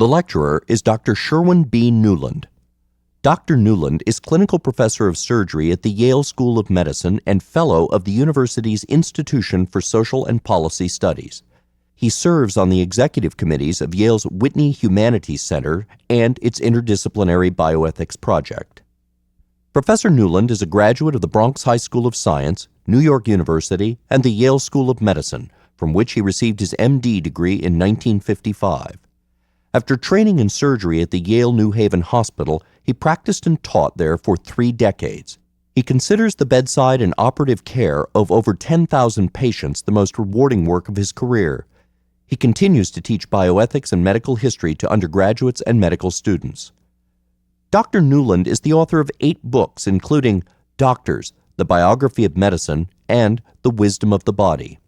The lecturer is Dr. Sherwin B. Newland. Dr. Newland is clinical professor of surgery at the Yale School of Medicine and fellow of the university's Institution for Social and Policy Studies. He serves on the executive committees of Yale's Whitney Humanities Center and its interdisciplinary bioethics project. Professor Newland is a graduate of the Bronx High School of Science, New York University, and the Yale School of Medicine, from which he received his MD degree in 1955. After training in surgery at the Yale New Haven Hospital, he practiced and taught there for 3 decades. He considers the bedside and operative care of over 10,000 patients the most rewarding work of his career. He continues to teach bioethics and medical history to undergraduates and medical students. Dr. Newland is the author of 8 books, including Doctors, The Biography of Medicine, and The Wisdom of the Body.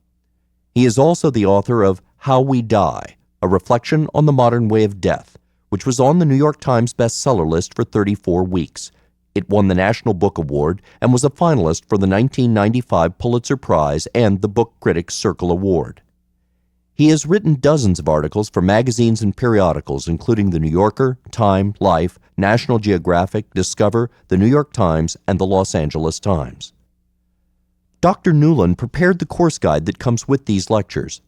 He is also the author of How We Die, a reflection on the modern way of death, which was on the New York Times bestseller list for 34 weeks. It won the National Book Award and was a finalist for the 1995 Pulitzer Prize and the Book Critics Circle Award. He has written dozens of articles for magazines and periodicals, including The New Yorker, Time, Life, National Geographic, Discover, The New York Times, and The Los Angeles Times. Dr. Newland prepared the course guide that comes with these lectures.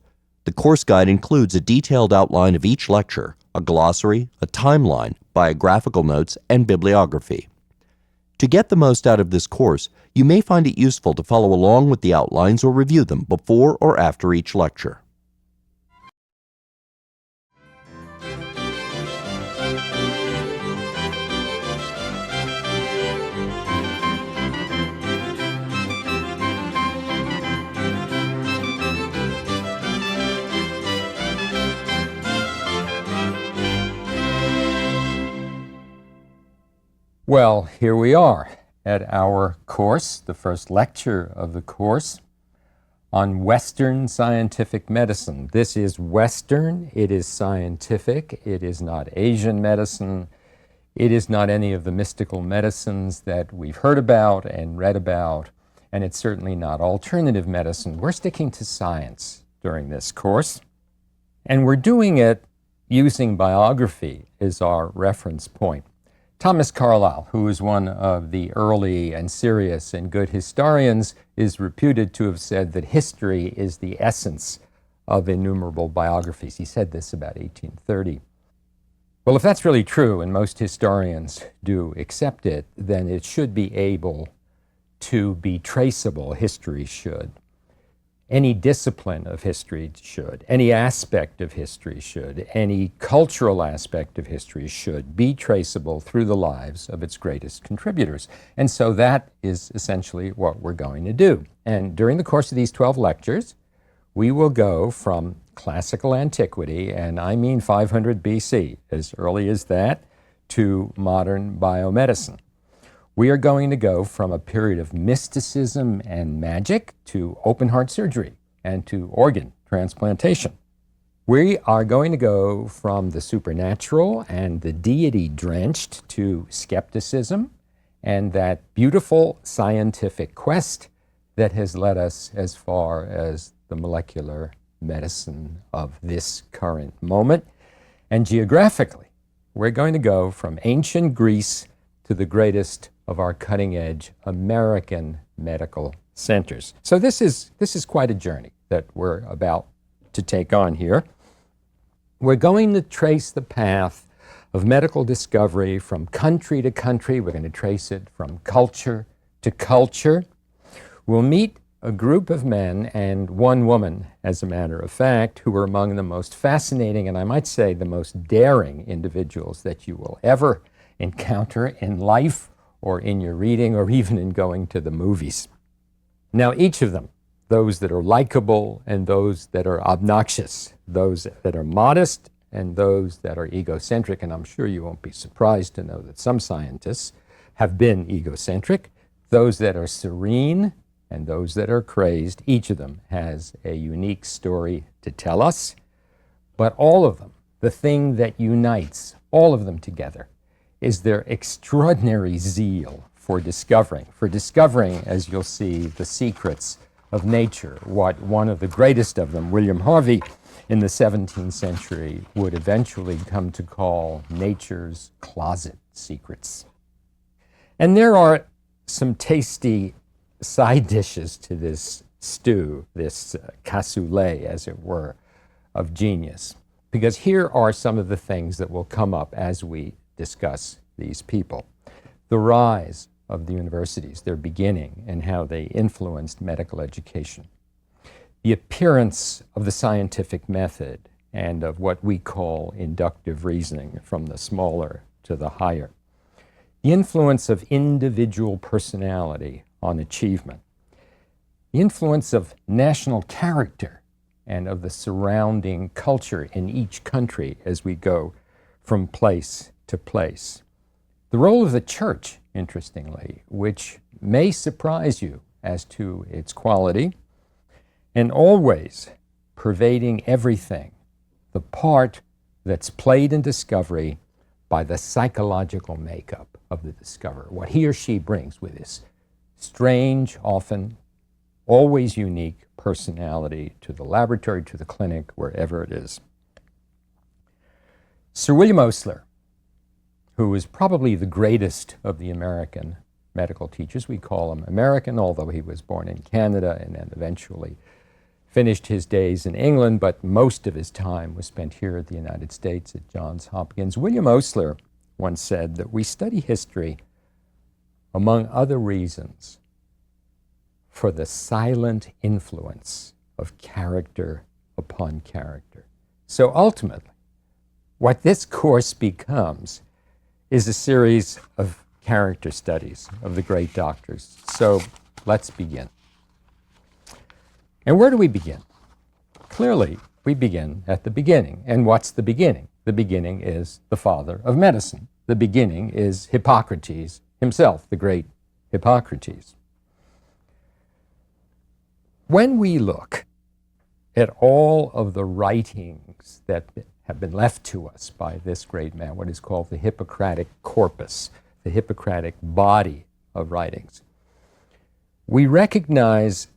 The course guide includes a detailed outline of each lecture, a glossary, a timeline, biographical notes, and bibliography. To get the most out of this course, you may find it useful to follow along with the outlines or review them before or after each lecture. Well, here we are at our course, the first lecture of the course on Western scientific medicine. This is Western, it is scientific, it is not Asian medicine, it is not any of the mystical medicines that we've heard about and read about, and it's certainly not alternative medicine. We're sticking to science during this course, and we're doing it using biography as our reference point. Thomas Carlyle, who is one of the early and serious and good historians, is reputed to have said that history is the essence of innumerable biographies. He said this about 1830. Well, if that's really true, and most historians do accept it, then it should be able to be traceable. History should. Any discipline of history should, any aspect of history should, any cultural aspect of history should be traceable through the lives of its greatest contributors. And so that is essentially what we're going to do. And during the course of these 12 lectures, we will go from classical antiquity, and I mean 500 BC, as early as that, to modern biomedicine. We are going to go from a period of mysticism and magic to open heart surgery and to organ transplantation. We are going to go from the supernatural and the deity-drenched to skepticism and that beautiful scientific quest that has led us as far as the molecular medicine of this current moment. And geographically, we're going to go from ancient Greece to the greatest of our cutting-edge American medical centers. So this is quite a journey that we're about to take on here. We're going to trace the path of medical discovery from country to country. We're going to trace it from culture to culture. We'll meet a group of men and one woman, as a matter of fact, who are among the most fascinating and I might say the most daring individuals that you will ever encounter in life or in your reading, or even in going to the movies. Now, each of them, those that are likable and those that are obnoxious, those that are modest and those that are egocentric, and I'm sure you won't be surprised to know that some scientists have been egocentric, those that are serene and those that are crazed, each of them has a unique story to tell us, but all of them, the thing that unites all of them together, is their extraordinary zeal for discovering, as you'll see, the secrets of nature. What one of the greatest of them, William Harvey, in the 17th century would eventually come to call nature's closet secrets. And there are some tasty side dishes to this stew, this cassoulet, as it were, of genius, because here are some of the things that will come up as we discuss these people. The rise of the universities, their beginning, and how they influenced medical education. The appearance of the scientific method and of what we call inductive reasoning, from the smaller to the higher. The influence of individual personality on achievement. The influence of national character and of the surrounding culture in each country as we go from place to place. The role of the church, interestingly, which may surprise you as to its quality, and always pervading everything, the part that's played in discovery by the psychological makeup of the discoverer, what he or she brings with this strange, often always unique personality to the laboratory, to the clinic, wherever it is. Sir William Osler, who is probably the greatest of the American medical teachers, we call him American, although he was born in Canada and then eventually finished his days in England, but most of his time was spent here at the United States at Johns Hopkins. William Osler once said that we study history, among other reasons, for the silent influence of character upon character. So ultimately, what this course becomes is a series of character studies of the great doctors. So let's begin. And where do we begin? Clearly, we begin at the beginning. And what's the beginning? The beginning is the father of medicine. The beginning is Hippocrates himself, the great Hippocrates. When we look at all of the writings that have been left to us by this great man, what is called the Hippocratic corpus, the Hippocratic body of writings, we recognize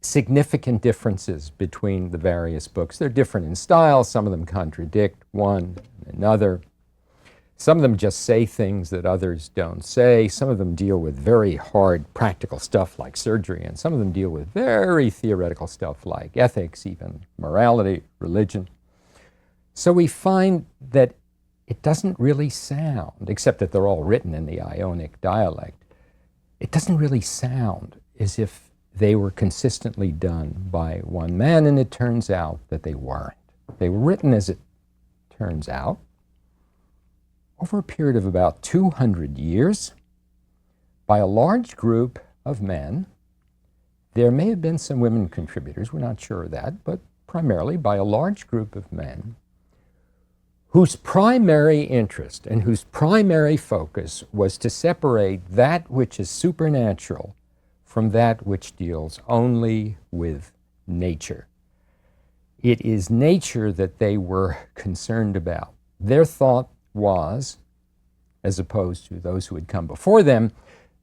significant differences between the various books. They're different in style. Some of them contradict one another. Some of them just say things that others don't say. Some of them deal with very hard practical stuff like surgery, and some of them deal with very theoretical stuff like ethics, even morality, religion. So we find that it doesn't really sound, except that they're all written in the Ionic dialect, it doesn't really sound as if they were consistently done by one man, and it turns out that they weren't. They were written, as it turns out, over a period of about 200 years by a large group of men. There may have been some women contributors, we're not sure of that, but primarily by a large group of men whose primary interest and whose primary focus was to separate that which is supernatural from that which deals only with nature. It is nature that they were concerned about. Their thought was, as opposed to those who had come before them,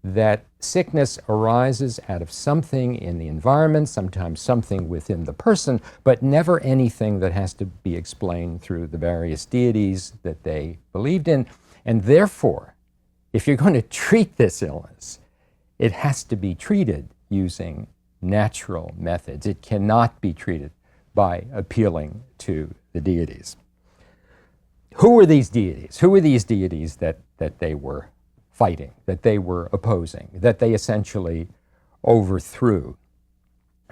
that sickness arises out of something in the environment, sometimes something within the person, but never anything that has to be explained through the various deities that they believed in. And therefore, if you're going to treat this illness, it has to be treated using natural methods. It cannot be treated by appealing to the deities. Who were these deities? Who were these deities that they were fighting, that they were opposing, that they essentially overthrew?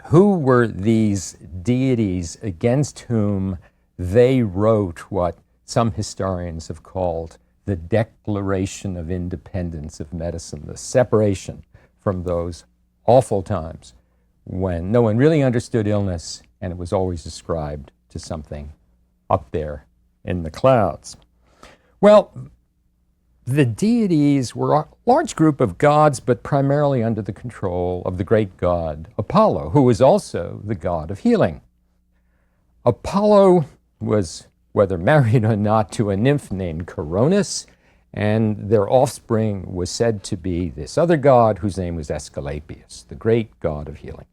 Who were these deities against whom they wrote what some historians have called the Declaration of Independence of Medicine, the separation from those awful times when no one really understood illness and it was always ascribed to something up there in the clouds? Well, the deities were a large group of gods, but primarily under the control of the great god Apollo, who was also the god of healing. Apollo was, whether married or not, to a nymph named Coronis, And their offspring was said to be this other god whose name was Aesculapius, the great god of healing.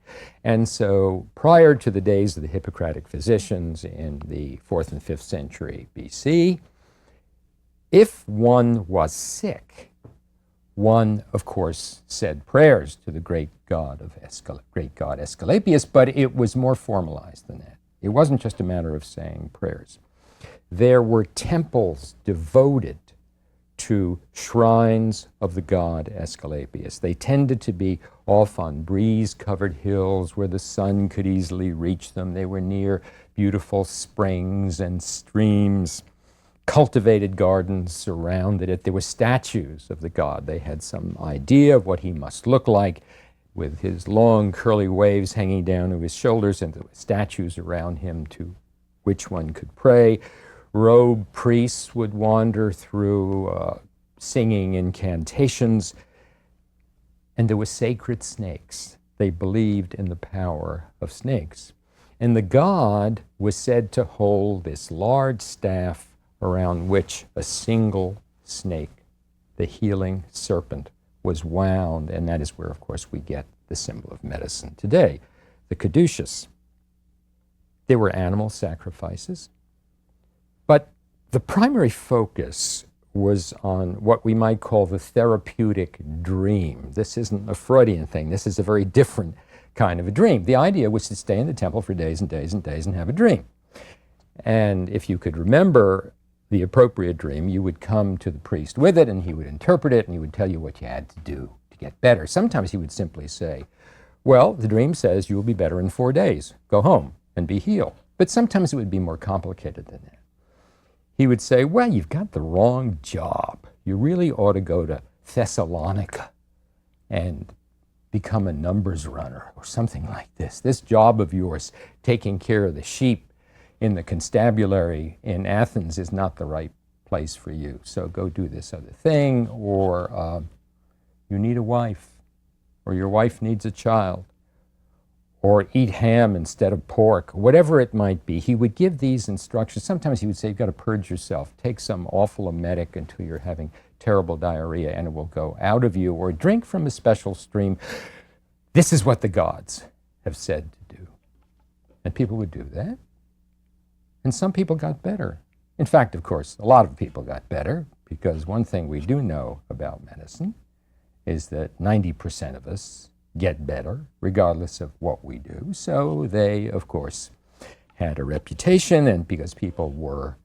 And so prior to the days of the Hippocratic physicians in the 4th and 5th century BC, if one was sick, one, of course, said prayers to the great god Aesculapius, but it was more formalized than that. It wasn't just a matter of saying prayers. There were temples devoted to shrines of the god Aesculapius. They tended to be off on breeze-covered hills where the sun could easily reach them. They were near beautiful springs and streams. Cultivated gardens surrounded it. There were statues of the god. They had some idea of what he must look like, with his long curly waves hanging down to his shoulders, and there were statues around him to which one could pray. Robed priests would wander through singing incantations, and there were sacred snakes. They believed in the power of snakes. And the god was said to hold this large staff around which a single snake, the healing serpent, was wound, and that is where, of course, we get the symbol of medicine today, the caduceus. There were animal sacrifices, but the primary focus was on what we might call the therapeutic dream. This isn't a Freudian thing. This is a very different kind of a dream. The idea was to stay in the temple for days and days and days and have a dream. And if you could remember the appropriate dream, you would come to the priest with it, and he would interpret it, and he would tell you what you had to do to get better. Sometimes he would simply say, well, the dream says you will be better in 4 days. Go home and be healed. But sometimes it would be more complicated than that. He would say, well, you've got the wrong job. You really ought to go to Thessalonica and become a numbers runner or something like this. This job of yours, taking care of the sheep in the constabulary in Athens, is not the right place for you. So go do this other thing, or you need a wife, or your wife needs a child, or eat ham instead of pork, whatever it might be. He would give these instructions. Sometimes he would say, you've got to purge yourself. Take some awful emetic until you're having terrible diarrhea and it will go out of you, or drink from a special stream. This is what the gods have said to do. And people would do that. And some people got better. In fact, of course, a lot of people got better, because one thing we do know about medicine is that 90% of us get better regardless of what we do. So they, of course, had a reputation, and because people were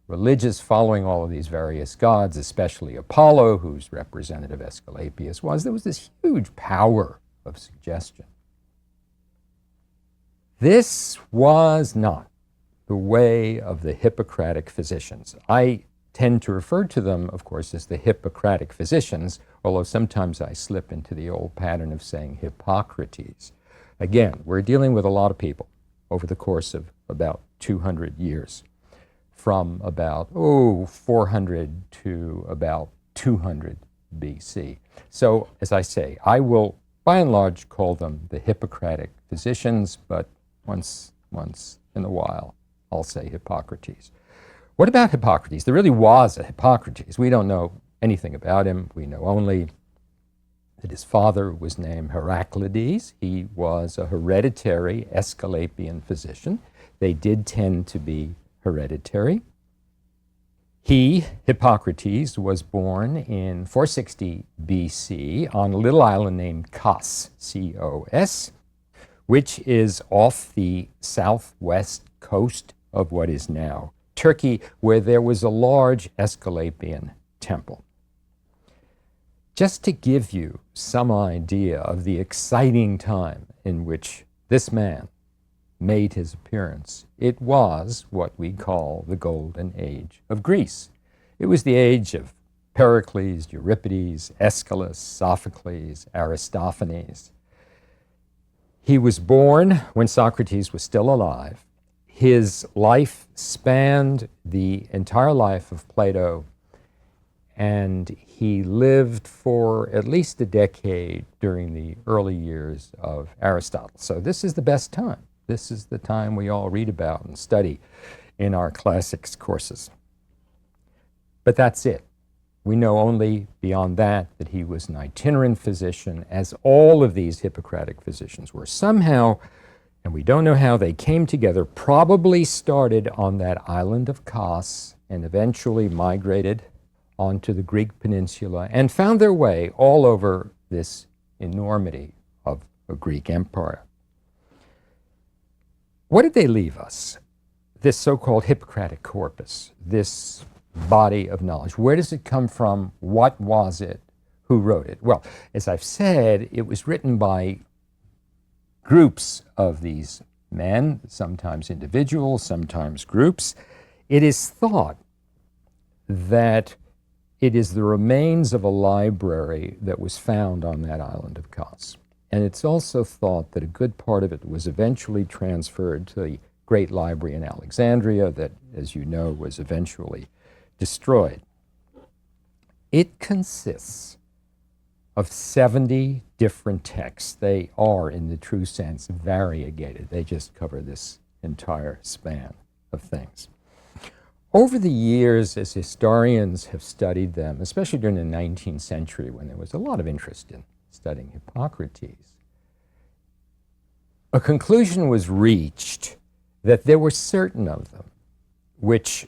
religious, following all of these various gods, especially Apollo, whose representative Aesculapius was, there was this huge power of suggestion. This was not the way of the Hippocratic physicians. I tend to refer to them, of course, as the Hippocratic physicians, although sometimes I slip into the old pattern of saying Hippocrates. Again, we're dealing with a lot of people over the course of about 200 years, from about 400 to about 200 BC. So, as I say, I will by and large call them the Hippocratic physicians, but once in a while I'll say Hippocrates. What about Hippocrates? There really was a Hippocrates. We don't know anything about him. We know only that his father was named Heraclides. He was a hereditary Aesculapian physician. They did tend to be hereditary. He, Hippocrates, was born in 460 BC on a little island named Kos, C-O-S, which is off the southwest coast of what is now Turkey, where there was a large Aesculapian temple. Just to give you some idea of the exciting time in which this man made his appearance, it was what we call the Golden Age of Greece. It was the age of Pericles, Euripides, Aeschylus, Sophocles, Aristophanes. He was born when Socrates was still alive. His life spanned the entire life of Plato, and he lived for at least a decade during the early years of Aristotle. So this is the best time. This is the time we all read about and study in our classics courses. But that's it. We know only beyond that he was an itinerant physician, as all of these Hippocratic physicians were. Somehow, and we don't know how, they came together, probably started on that island of Kos and eventually migrated onto the Greek peninsula and found their way all over this enormity of a Greek empire. What did they leave us? This so-called Hippocratic corpus, this body of knowledge. Where does it come from? What was it? Who wrote it? Well, as I've said, it was written by groups of these men, sometimes individuals, sometimes groups. It is thought that it is the remains of a library that was found on that island of Kos. And it's also thought that a good part of it was eventually transferred to the great library in Alexandria that, as you know, was eventually destroyed. It consists of 70 different texts. They are, in the true sense, variegated. They just cover this entire span of things. Over the years, as historians have studied them, especially during the 19th century when there was a lot of interest in studying Hippocrates, a conclusion was reached that there were certain of them which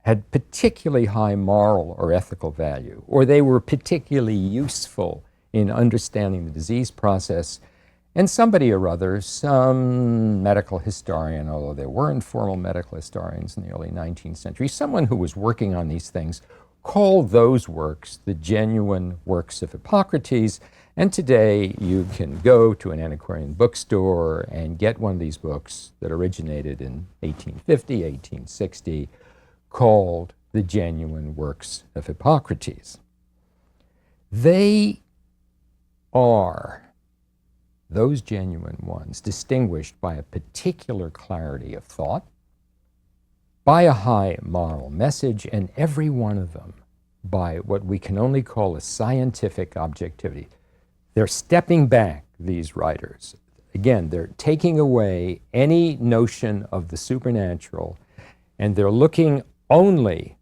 had particularly high moral or ethical value, or they were particularly useful in understanding the disease process, and somebody or other, some medical historian, although there weren't formal medical historians in the early 19th century, someone who was working on these things called those works the genuine works of Hippocrates. And today you can go to an antiquarian bookstore and get one of these books that originated in 1850, 1860, called the genuine works of Hippocrates. They are, those genuine ones, distinguished by a particular clarity of thought, by a high moral message, and every one of them by what we can only call a scientific objectivity. They're stepping back, these writers. Again, they're taking away any notion of the supernatural, and they're looking only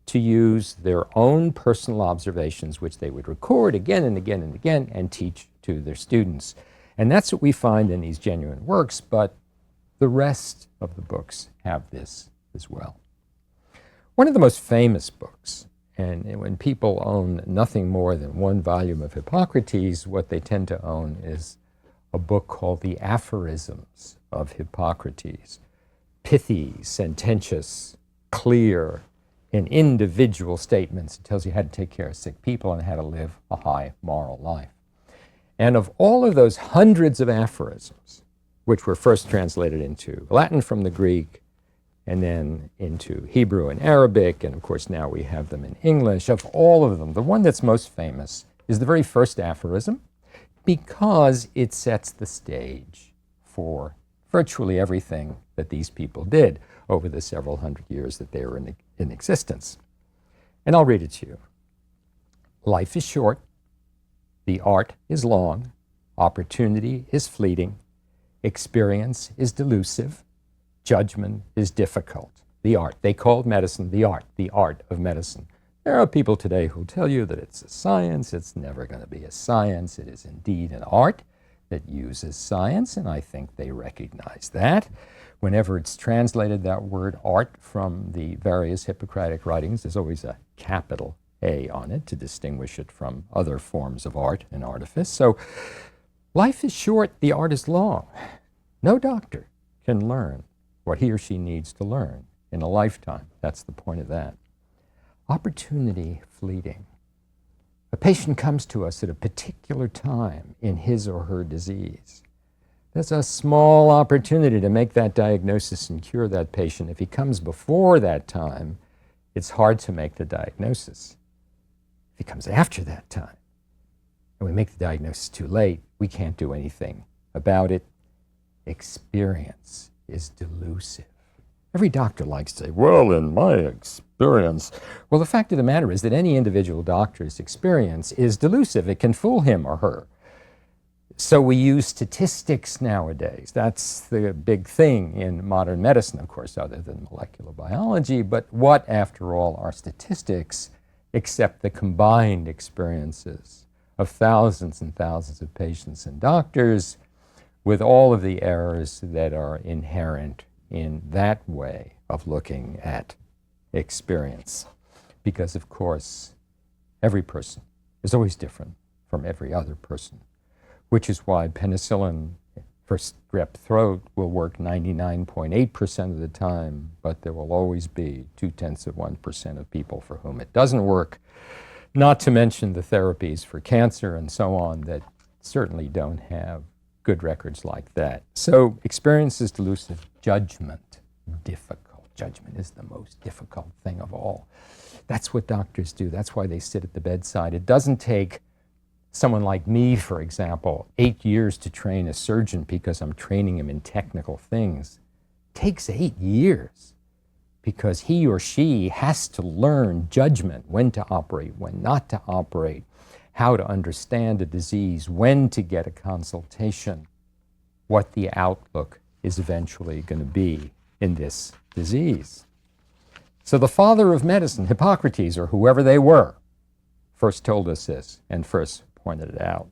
to use their own personal observations, which they would record again and again and again and teach to their students. And that's what we find in these genuine works, but the rest of the books have this as well. One of the most famous books, and when people own nothing more than one volume of Hippocrates, what they tend to own is a book called The Aphorisms of Hippocrates. Pithy, sententious, clear, in individual statements. It tells you how to take care of sick people and how to live a high moral life. And of all of those hundreds of aphorisms, which were first translated into Latin from the Greek, and then into Hebrew and Arabic, and of course now we have them in English, of all of them, the one that's most famous is the very first aphorism, because it sets the stage for virtually everything that these people did over the several hundred years that they were in existence. And I'll read it to you. Life is short, the art is long, opportunity is fleeting, experience is delusive, judgment is difficult. The art. They called medicine the art of medicine. There are people today who tell you that it's a science. It's never going to be a science. It is indeed an art that uses science, and I think they recognize that. Whenever it's translated, that word art, from the various Hippocratic writings, there's always a capital A on it to distinguish it from other forms of art and artifice. So life is short, the art is long. No doctor can learn what he or she needs to learn in a lifetime. That's the point of that. Opportunity fleeting. A patient comes to us at a particular time in his or her disease. There's a small opportunity to make that diagnosis and cure that patient. If he comes before that time, it's hard to make the diagnosis. If he comes after that time, and we make the diagnosis too late, we can't do anything about it. Experience is delusive. Every doctor likes to say, well, in my experience. Well, the fact of the matter is that any individual doctor's experience is delusive. It can fool him or her. So we use statistics nowadays. That's the big thing in modern medicine, of course, other than molecular biology. But what, after all, are statistics except the combined experiences of thousands and thousands of patients and doctors, with all of the errors that are inherent in that way of looking at experience. Because, of course, every person is always different from every other person, which is why penicillin for strep throat will work 99.8% of the time, but there will always be 0.2% of people for whom it doesn't work, not to mention the therapies for cancer and so on that certainly don't have good records like that. So experience is delusive, judgment, difficult. Judgment is the most difficult thing of all. That's what doctors do. That's why they sit at the bedside. It doesn't take someone like me, for example, 8 years to train a surgeon because I'm training him in technical things. It takes 8 years because he or she has to learn judgment, when to operate, when not to operate, how to understand a disease, when to get a consultation, what the outlook is eventually going to be in this disease. So the father of medicine, Hippocrates, or whoever they were, first told us this and first pointed it out.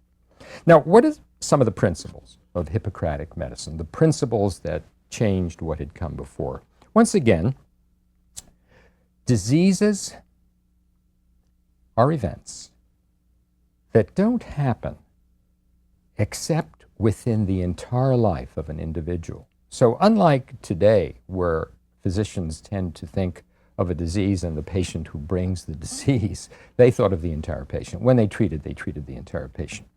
Now, what are some of the principles of Hippocratic medicine, the principles that changed what had come before? Once again, diseases are events that don't happen except within the entire life of an individual. So unlike today, where physicians tend to think of a disease and the patient who brings the disease, they thought of the entire patient. When they treated the entire patient.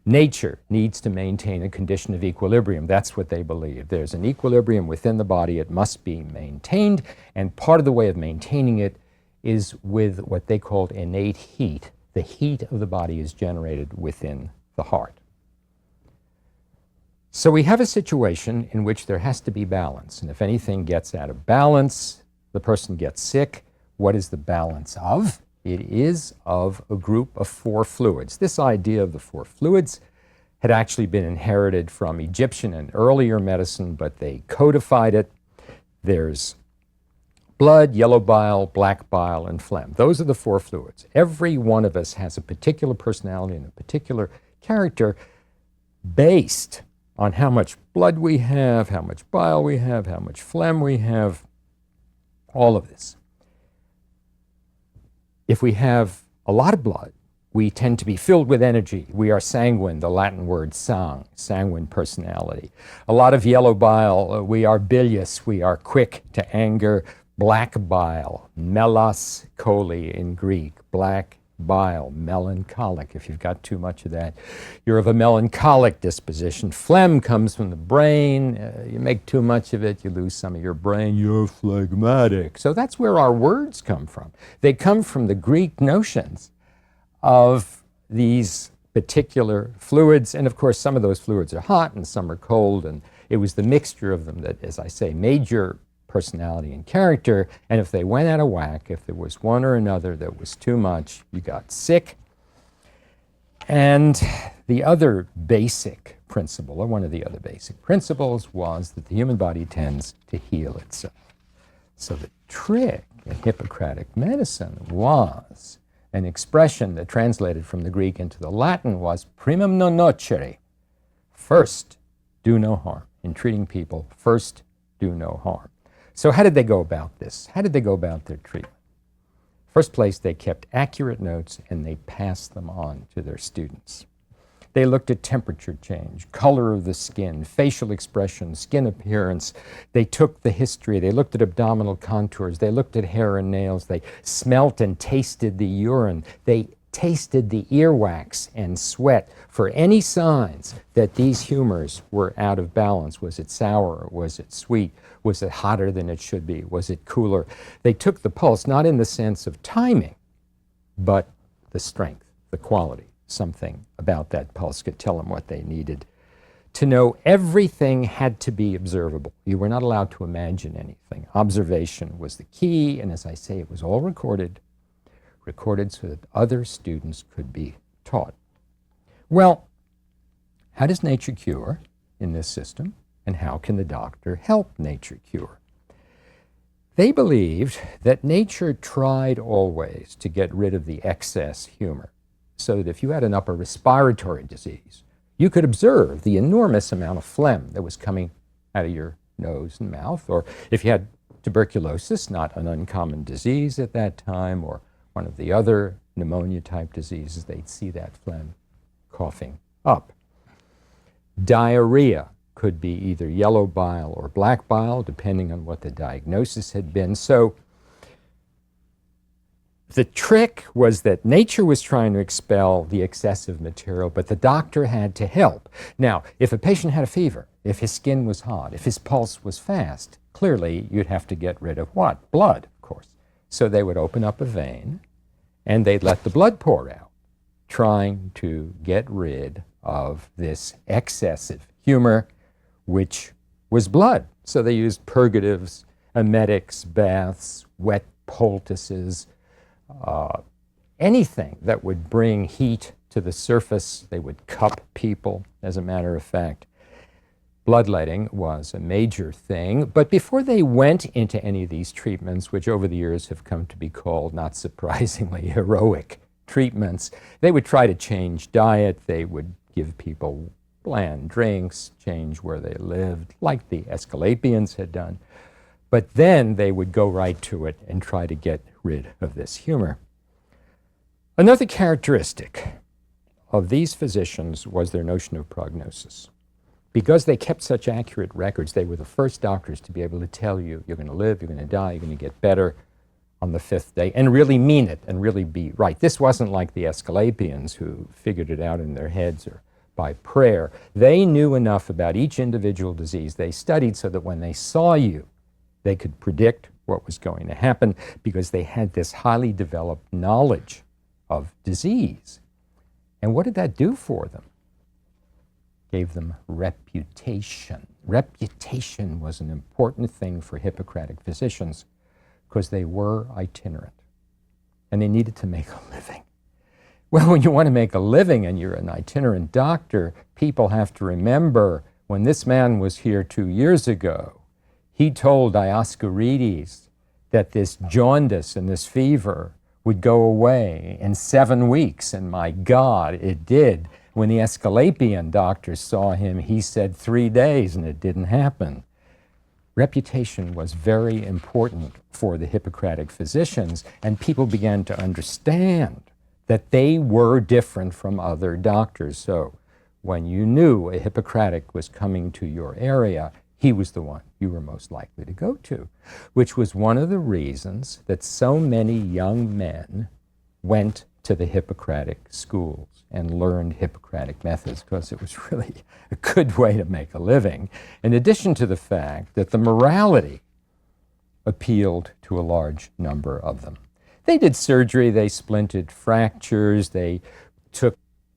Nature needs to maintain a condition of equilibrium. That's what they believe. There's an equilibrium within the body. It must be maintained, and part of the way of maintaining it is with what they called innate heat. The heat of the body is generated within the heart. So we have a situation in which there has to be balance, and if anything gets out of balance, the person gets sick. What is the balance of? It is of a group of 4 fluids. This idea of the 4 fluids had actually been inherited from Egyptian and earlier medicine, but they codified it. There's blood, yellow bile, black bile, and phlegm. Those are the 4 fluids. Every one of us has a particular personality and a particular character based on how much blood we have, how much bile we have, how much phlegm we have, all of this. If we have a lot of blood, we tend to be filled with energy. We are sanguine, the Latin word sang, sanguine personality. A lot of yellow bile, we are bilious, we are quick to anger. Black bile, melas choli in Greek, black bile, melancholic. If you've got too much of that, you're of a melancholic disposition. Phlegm comes from the brain. You make too much of it, you lose some of your brain. You're phlegmatic. So that's where our words come from. They come from the Greek notions of these particular fluids. And of course, some of those fluids are hot and some are cold. And it was the mixture of them that, as I say, made your personality and character, and if they went out of whack, if there was one or another that was too much, you got sick. And the other basic principle, or one of the other basic principles, was that the human body tends to heal itself. So the trick in Hippocratic medicine was an expression that translated from the Greek into the Latin was primum non nocere. First, do no harm. In treating people, first, do no harm. So how did they go about this? How did they go about their treatment? First place, they kept accurate notes and they passed them on to their students. They looked at temperature change, color of the skin, facial expression, skin appearance. They took the history. They looked at abdominal contours. They looked at hair and nails. They smelt and tasted the urine. They tasted the earwax and sweat for any signs that these humors were out of balance. Was it sour? Was it sweet? Was it hotter than it should be? Was it cooler? They took the pulse, not in the sense of timing, but the strength, the quality. Something about that pulse could tell them what they needed to know. Everything had to be observable. You were not allowed to imagine anything. Observation was the key, and as I say, it was all recorded so that other students could be taught. Well, how does nature cure in this system, and how can the doctor help nature cure? They believed that nature tried always to get rid of the excess humor, so that if you had an upper respiratory disease, you could observe the enormous amount of phlegm that was coming out of your nose and mouth. Or if you had tuberculosis, not an uncommon disease at that time, or one of the other pneumonia-type diseases, they'd see that phlegm coughing up. Diarrhea could be either yellow bile or black bile, depending on what the diagnosis had been. So the trick was that nature was trying to expel the excessive material, but the doctor had to help. Now, if a patient had a fever, if his skin was hot, if his pulse was fast, clearly you'd have to get rid of what? Blood, of course. So they would open up a vein and they'd let the blood pour out, trying to get rid of this excessive humor, which was blood. So they used purgatives, emetics, baths, wet poultices, anything that would bring heat to the surface. They would cup people, as a matter of fact. Bloodletting was a major thing, but before they went into any of these treatments, which over the years have come to be called, not surprisingly, heroic treatments, they would try to change diet. They would give people bland drinks, change where they lived, like the Aesculapians had done. But then they would go right to it and try to get rid of this humor. Another characteristic of these physicians was their notion of prognosis. Because they kept such accurate records, they were the first doctors to be able to tell you, you're going to live, you're going to die, you're going to get better on the 5th day, and really mean it and really be right. This wasn't like the Aesculapians who figured it out in their heads or by prayer. They knew enough about each individual disease they studied so that when they saw you, they could predict what was going to happen because they had this highly developed knowledge of disease. And what did that do for them? Gave them reputation. Reputation was an important thing for Hippocratic physicians because they were itinerant and they needed to make a living. Well, when you want to make a living and you're an itinerant doctor, people have to remember when this man was here 2 years ago, he told Dioscorides that this jaundice and this fever would go away in 7 weeks, and my God, it did. When the Aesculapian doctors saw him, he said 3 days, and it didn't happen. Reputation was very important for the Hippocratic physicians, and people began to understand that they were different from other doctors. So when you knew a Hippocratic was coming to your area, he was the one you were most likely to go to, which was one of the reasons that so many young men went to the Hippocratic schools and learned Hippocratic methods, because it was really a good way to make a living, in addition to the fact that the morality appealed to a large number of them. They did surgery, they splinted fractures, they took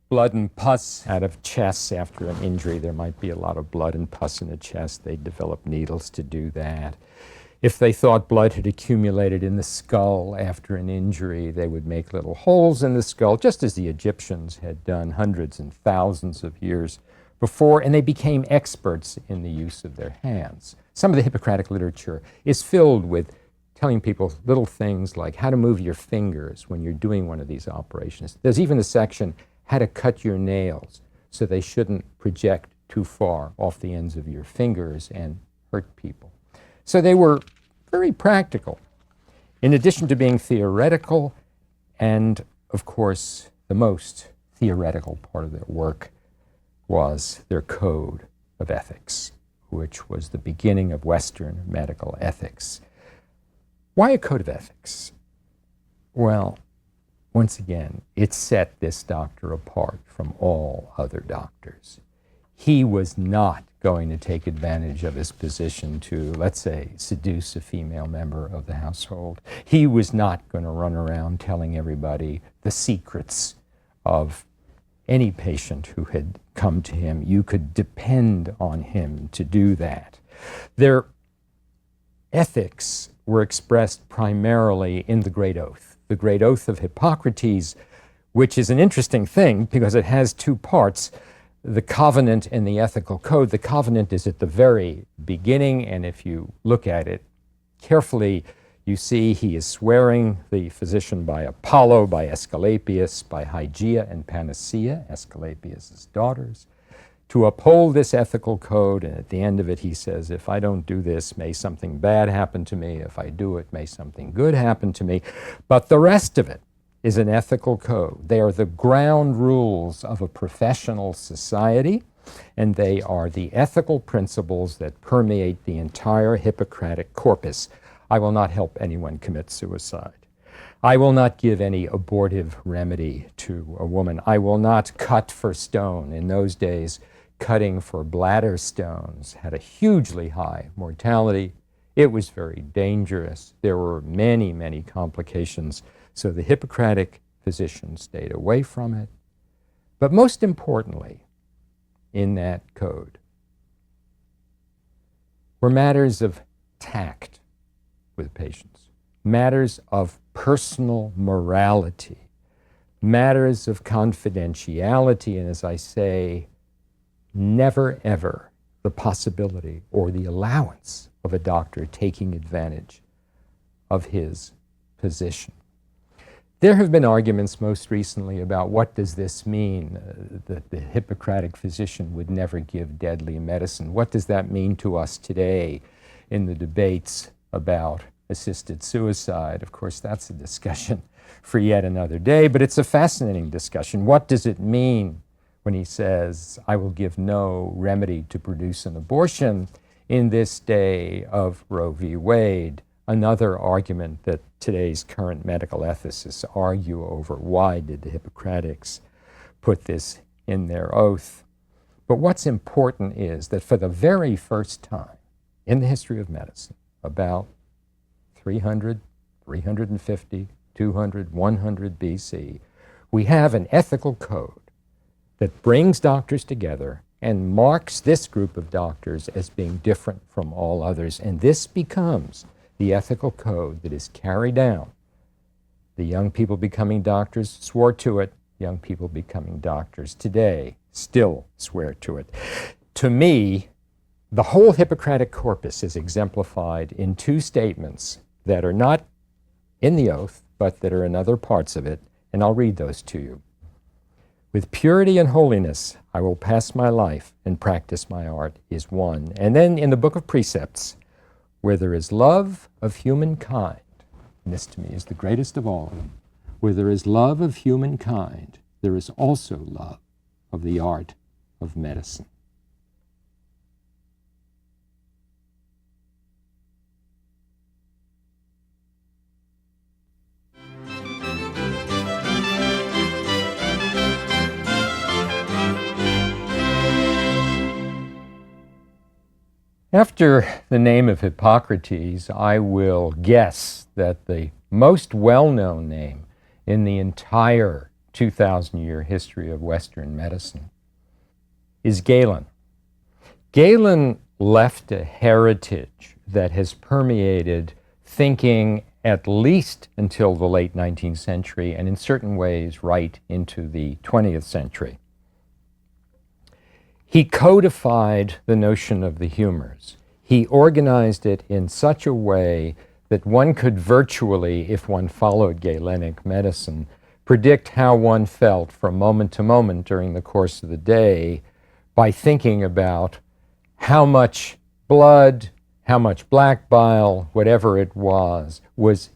blood and pus out of chests after an injury. There might be a lot of blood and pus in the chest. They developed needles to do that. If they thought blood had accumulated in the skull after an injury, they would make little holes in the skull, just as the Egyptians had done hundreds and thousands of years before, and they became experts in the use of their hands. Some of the Hippocratic literature is filled with telling people little things like how to move your fingers when you're doing one of these operations. There's even a section, how to cut your nails so they shouldn't project too far off the ends of your fingers and hurt people. So they were very practical, in addition to being theoretical, and of course, the most theoretical part of their work was their code of ethics, which was the beginning of Western medical ethics. Why a code of ethics? Well, once again, it set this doctor apart from all other doctors. He was not going to take advantage of his position to, let's say, seduce a female member of the household. He was not going to run around telling everybody the secrets of any patient who had come to him. You could depend on him to do that. Their ethics were expressed primarily in the Great Oath. The Great Oath of Hippocrates, which is an interesting thing because it has two parts, the covenant and the ethical code. The covenant is at the very beginning, and if you look at it carefully, you see he is swearing the physician by Apollo, by Aesculapius, by Hygeia and Panacea, Aesculapius' daughters, to uphold this ethical code. And at the end of it, he says, if I don't do this, may something bad happen to me. If I do it, may something good happen to me. But the rest of it is an ethical code. They are the ground rules of a professional society, and they are the ethical principles that permeate the entire Hippocratic corpus. I will not help anyone commit suicide. I will not give any abortive remedy to a woman. I will not cut for stone. In those days, cutting for bladder stones had a hugely high mortality. It was very dangerous. There were many, many complications. So the Hippocratic physician stayed away from it. But most importantly, in that code were matters of tact with patients, matters of personal morality, matters of confidentiality, and as I say, never ever the possibility or the allowance of a doctor taking advantage of his position. There have been arguments most recently about what does this mean, that the Hippocratic physician would never give deadly medicine. What does that mean to us today in the debates about assisted suicide? Of course, that's a discussion for yet another day, but it's a fascinating discussion. What does it mean when he says, I will give no remedy to produce an abortion in this day of Roe v. Wade? Another argument that today's current medical ethicists argue over. Why did the Hippocratics put this in their oath? But what's important is that for the very first time in the history of medicine, about 300, 350, 200, 100 BC, we have an ethical code that brings doctors together and marks this group of doctors as being different from all others. And this becomes the ethical code that is carried down. The young people becoming doctors swore to it. Young people becoming doctors today still swear to it. To me, the whole Hippocratic corpus is exemplified in two statements that are not in the oath, but that are in other parts of it, and I'll read those to you. With purity and holiness, I will pass my life and practice my art is one. And then in the book of precepts, where there is love of humankind, and this to me is the greatest of all, where there is love of humankind, there is also love of the art of medicine. After the name of Hippocrates, I will guess that the most well-known name in the entire 2,000-year history of Western medicine is Galen. Galen left a heritage that has permeated thinking at least until the late 19th century, and in certain ways right into the 20th century. He codified the notion of the humors. He organized it in such a way that one could virtually, if one followed Galenic medicine, predict how one felt from moment to moment during the course of the day by thinking about how much blood, how much black bile, whatever it was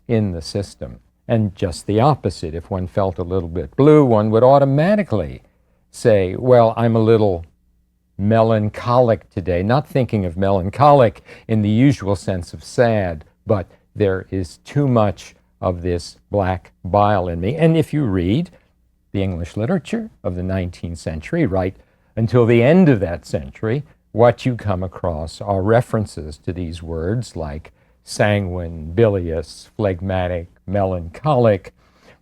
in the system. And just the opposite. If one felt a little bit blue, one would automatically say, well, I'm a little melancholic today, not thinking of melancholic in the usual sense of sad, but there is too much of this black bile in me. And if you read the English literature of the 19th century, right until the end of that century, what you come across are references to these words like sanguine, bilious, phlegmatic, melancholic,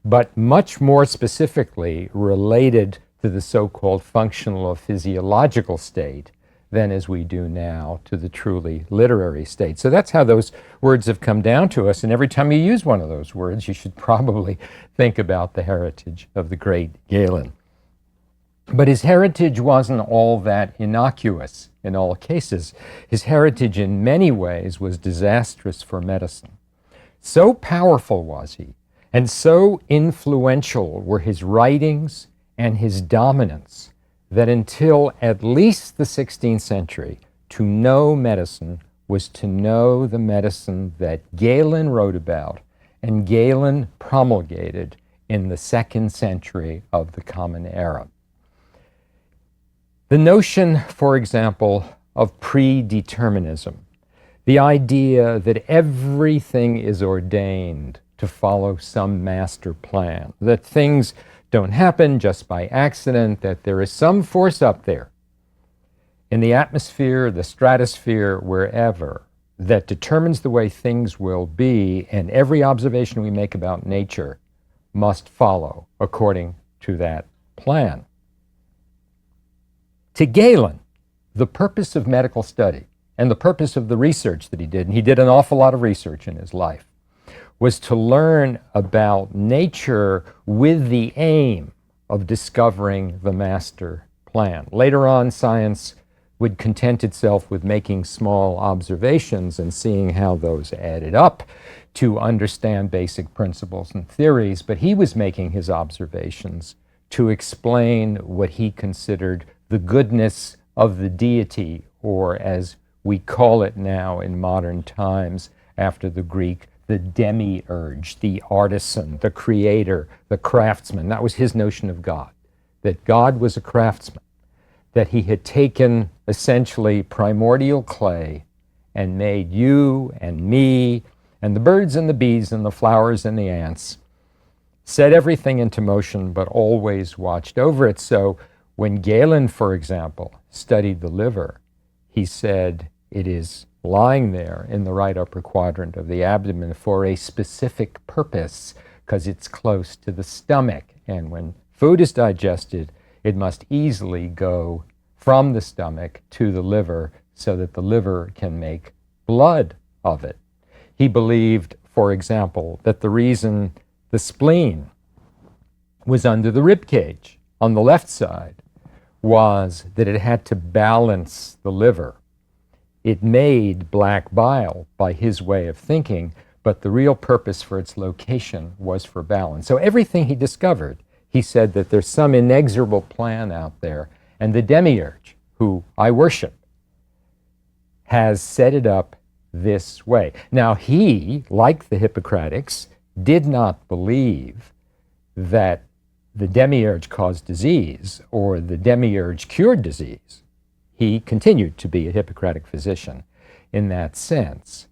but much more specifically related to the so-called functional or physiological state than as we do now to the truly literary state. So that's how those words have come down to us, and every time you use one of those words, you should probably think about the heritage of the great Galen. But his heritage wasn't all that innocuous, in all cases. His heritage in many ways was disastrous for medicine. So powerful was he, and so influential were his writings and his dominance, that until at least the 16th century, to know medicine was to know the medicine that Galen wrote about and Galen promulgated in the 2nd century of the Common Era. The notion, for example, of predeterminism, the idea that everything is ordained to follow some master plan, that things don't happen just by accident, that there is some force up there in the atmosphere, the stratosphere, wherever, that determines the way things will be, and every observation we make about nature must follow according to that plan. To Galen, the purpose of medical study and the purpose of the research that he did, and he did an awful lot of research in his life, was to learn about nature with the aim of discovering the master plan. Later on, science would content itself with making small observations and seeing how those added up to understand basic principles and theories, but he was making his observations to explain what he considered the goodness of the deity, or as we call it now in modern times after the Greek, the demiurge, the artisan, the creator, the craftsman. That was his notion of God, that God was a craftsman, that he had taken essentially primordial clay and made you and me and the birds and the bees and the flowers and the ants, set everything into motion, but always watched over it. So when Galen, for example, studied the liver, he said it is lying there in the right upper quadrant of the abdomen for a specific purpose, because it's close to the stomach. And when food is digested, it must easily go from the stomach to the liver so that the liver can make blood of it. He believed, for example, that the reason the spleen was under the rib cage on the left side was that it had to balance the liver. It made black bile by his way of thinking, but the real purpose for its location was for balance. So everything he discovered, he said that there's some inexorable plan out there, and the demiurge, who I worship, has set it up this way. Now he, like the Hippocratics, did not believe that the demiurge caused disease or the demiurge cured disease. He continued to be a Hippocratic physician in that sense.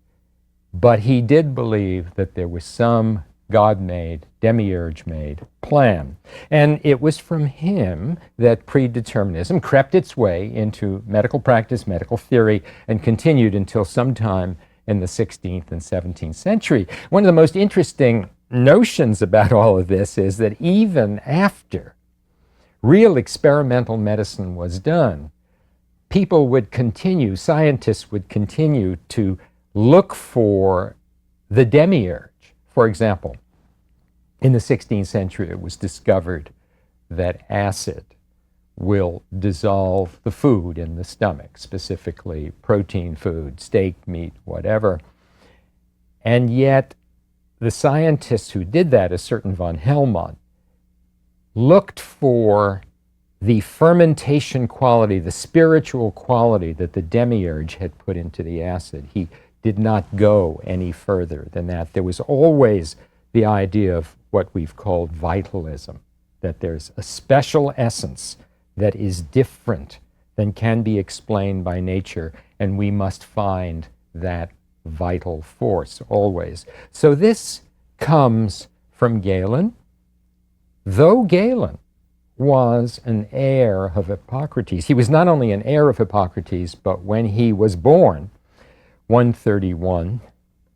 But he did believe that there was some God-made, demiurge-made plan. And it was from him that predeterminism crept its way into medical practice, medical theory, and continued until sometime in the 16th and 17th century. One of the most interesting notions about all of this is that even after real experimental medicine was done, people would continue, scientists would continue to look for the demiurge. For example, in the 16th century, it was discovered that acid will dissolve the food in the stomach, specifically protein food, steak, meat, whatever. And yet, the scientists who did that, a certain von Helmont, looked for the fermentation quality, the spiritual quality that the demiurge had put into the acid. He did not go any further than that. There was always the idea of what we've called vitalism, that there's a special essence that is different than can be explained by nature, and we must find that vital force always. So this comes from Galen, though Galen was an heir of Hippocrates. He was not only an heir of Hippocrates, but when he was born, 131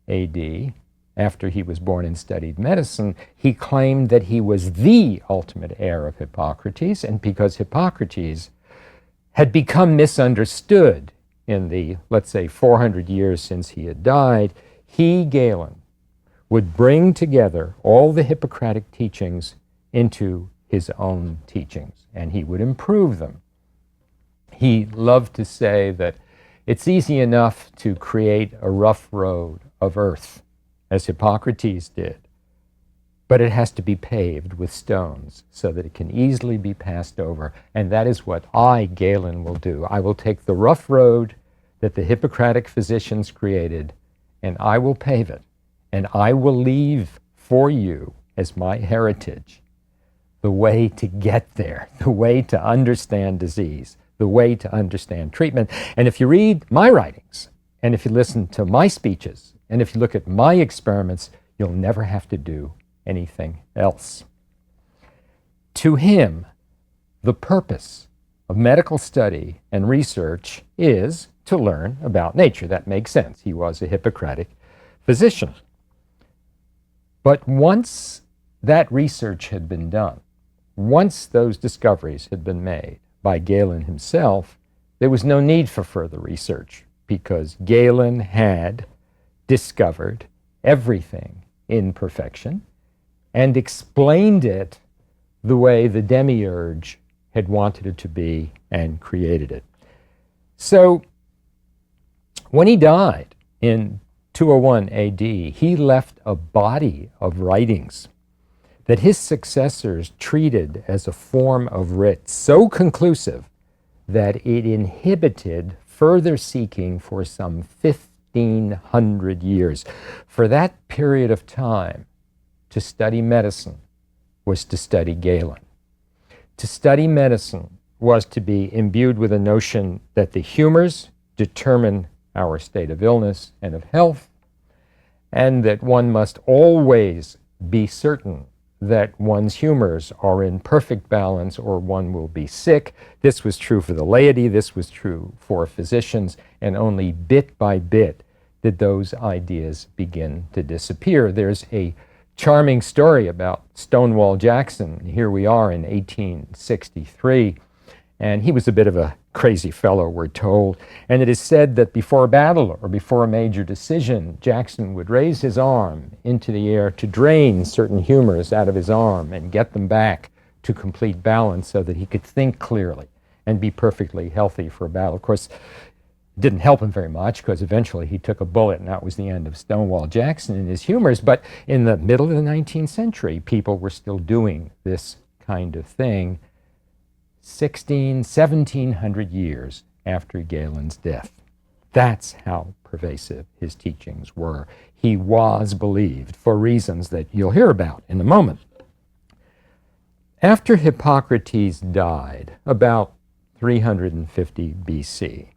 AD, after he was born and studied medicine, he claimed that he was the ultimate heir of Hippocrates, and because Hippocrates had become misunderstood in the, let's say, 400 years since he had died, he, Galen, would bring together all the Hippocratic teachings into his own teachings, and he would improve them. He loved to say that it's easy enough to create a rough road of earth, as Hippocrates did, but it has to be paved with stones so that it can easily be passed over. And that is what I, Galen, will do. I will take the rough road that the Hippocratic physicians created, and I will pave it, and I will leave for you as my heritage the way to get there, the way to understand disease, the way to understand treatment. And if you read my writings, and if you listen to my speeches, and if you look at my experiments, you'll never have to do anything else. To him, the purpose of medical study and research is to learn about nature. That makes sense. He was a Hippocratic physician. But once that research had been done, once those discoveries had been made by Galen himself, there was no need for further research because Galen had discovered everything in perfection and explained it the way the demiurge had wanted it to be and created it. So when he died in 201 AD, he left a body of writings that his successors treated as a form of writ so conclusive that it inhibited further seeking for some 1,500 years. For that period of time, to study medicine was to study Galen. To study medicine was to be imbued with a notion that the humors determine our state of illness and of health, and that one must always be certain that one's humors are in perfect balance or one will be sick. This was true for the laity, this was true for physicians, and only bit by bit did those ideas begin to disappear. There's a charming story about Stonewall Jackson. Here we are in 1863, and he was a bit of a crazy fellow, we're told. And it is said that before a battle or before a major decision, Jackson would raise his arm into the air to drain certain humors out of his arm and get them back to complete balance so that he could think clearly and be perfectly healthy for a battle. Of course, it didn't help him very much because eventually he took a bullet and that was the end of Stonewall Jackson and his humors. But in the middle of the 19th century, people were still doing this kind of thing 1,700 years after Galen's death. That's how pervasive his teachings were. He was believed for reasons that you'll hear about in a moment. After Hippocrates died, about 350 BC,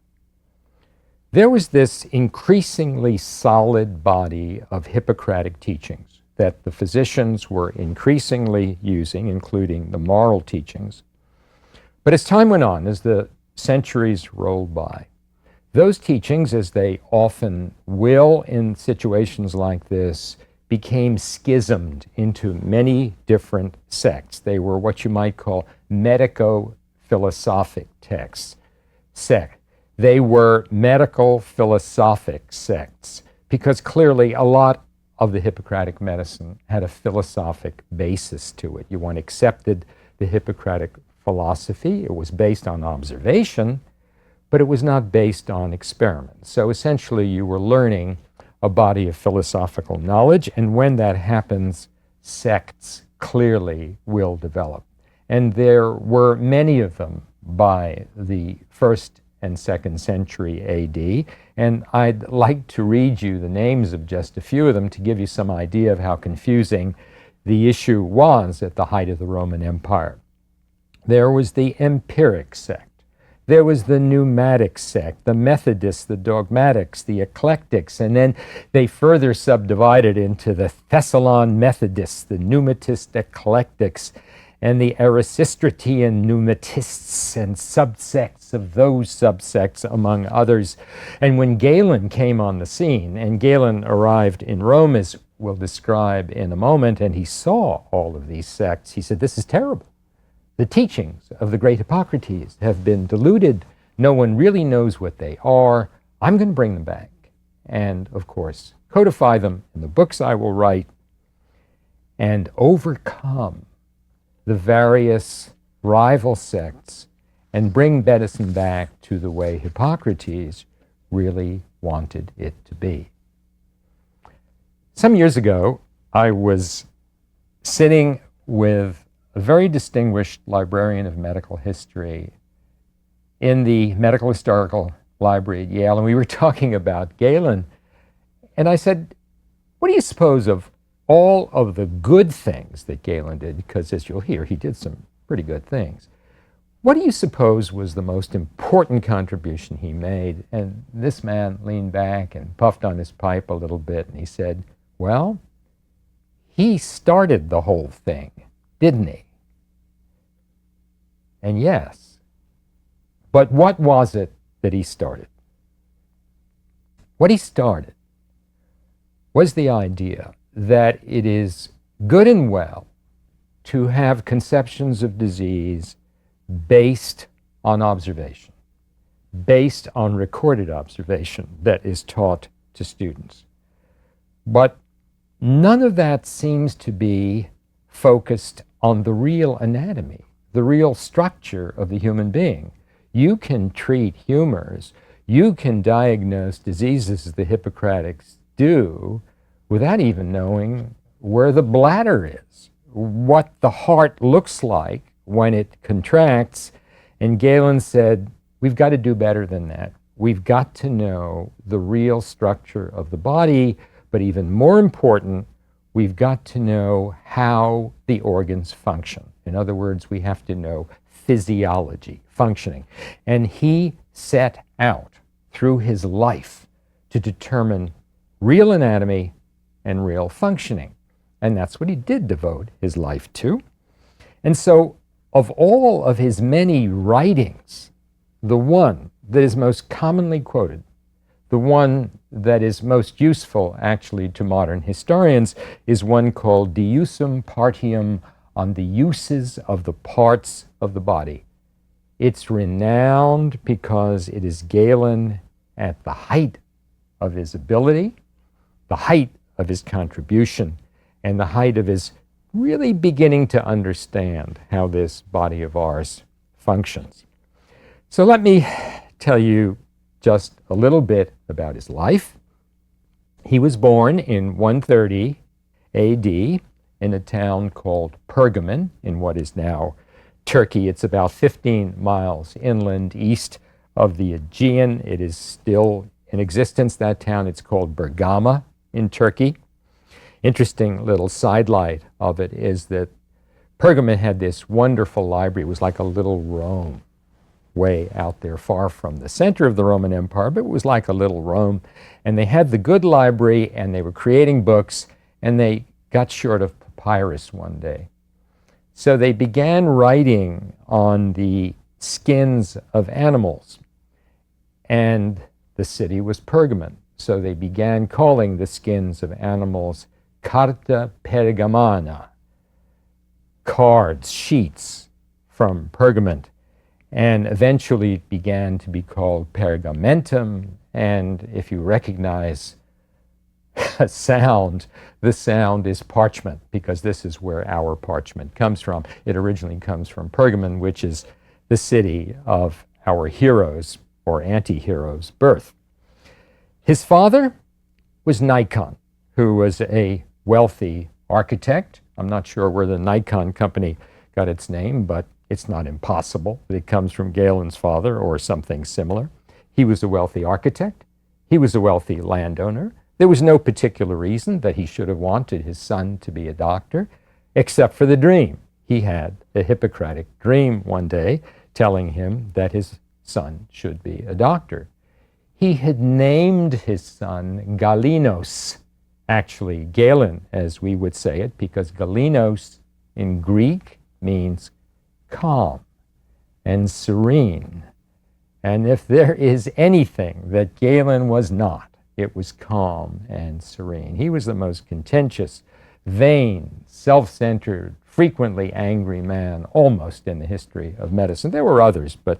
there was this increasingly solid body of Hippocratic teachings that the physicians were increasingly using, including the moral teachings. But as time went on, as the centuries rolled by, those teachings, as they often will in situations like this, became schismed into many different sects. They were what you might call medico-philosophic texts. They were medical philosophic sects because clearly a lot of the Hippocratic medicine had a philosophic basis to it. One accepted the Hippocratic philosophy. It was based on observation, but it was not based on experiment. So essentially you were learning a body of philosophical knowledge, and when that happens, sects clearly will develop. And there were many of them by the 1st and 2nd century AD, and I'd like to read you the names of just a few of them to give you some idea of how confusing the issue was at the height of the Roman Empire. There was the empiric sect. There was the pneumatic sect, the Methodists, the dogmatics, the eclectics, and then they further subdivided into the Thessalon Methodists, the pneumatist eclectics, and the Erasistratean pneumatists and subsects of those subsects, among others. And when Galen came on the scene, and Galen arrived in Rome, as we'll describe in a moment, and he saw all of these sects, he said, "This is terrible. The teachings of the great Hippocrates have been diluted. No one really knows what they are. I'm going to bring them back and, of course, codify them in the books I will write and overcome the various rival sects and bring medicine back to the way Hippocrates really wanted it to be. Some years ago, I was sitting with a very distinguished librarian of medical history in the Medical Historical Library at Yale, and we were talking about Galen. And I said, what do you suppose of all of the good things that Galen did? Because as you'll hear, he did some pretty good things. What do you suppose was the most important contribution he made? And this man leaned back and puffed on his pipe a little bit, and he said, well, he started the whole thing, didn't he? And yes. But what was it that he started? What he started was the idea that it is good and well to have conceptions of disease based on observation, based on recorded observation that is taught to students. But none of that seems to be focused on the real anatomy, the real structure of the human being. You can treat humors, you can diagnose diseases as the Hippocratics do without even knowing where the bladder is, what the heart looks like when it contracts. And Galen said, we've got to do better than that. We've got to know the real structure of the body, but even more important, we've got to know how the organs function. In other words, we have to know physiology, functioning. And he set out through his life to determine real anatomy and real functioning. And that's what he did devote his life to. And so, of all of his many writings, the one that is most commonly quoted, the one that is most useful actually to modern historians, is one called De Usum Partium, on the uses of the parts of the body. It's renowned because it is Galen at the height of his ability, the height of his contribution, and the height of his really beginning to understand how this body of ours functions. So let me tell you just a little bit about his life. He was born in 130 AD in a town called Pergamon in what is now Turkey. It's about 15 miles inland east of the Aegean. It is still in existence, that town. It's called Bergama in Turkey. Interesting little sidelight of it is that Pergamon had this wonderful library. It was like a little Rome, way out there far from the center of the Roman Empire, but it was like a little Rome. And they had the good library, and they were creating books, and they got short of papyrus one day. So they began writing on the skins of animals, and the city was Pergamon. So they began calling the skins of animals carta pergamana, cards, sheets from Pergamon. And eventually it began to be called pergamentum. And if you recognize a sound, the sound is parchment, because this is where our parchment comes from. It originally comes from Pergamon, which is the city of our heroes or anti-heroes' birth. His father was Nikon, who was a wealthy architect. I'm not sure where the Nikon company got its name, but it's not impossible that it comes from Galen's father or something similar. He was a wealthy architect. He was a wealthy landowner. There was no particular reason that he should have wanted his son to be a doctor, except for the dream. He had a Hippocratic dream one day telling him that his son should be a doctor. He had named his son Galenos, actually Galen, as we would say it, because Galenos in Greek means calm and serene. And if there is anything that Galen was not, it was calm and serene. He was the most contentious, vain, self-centered, frequently angry man almost in the history of medicine. There were others, but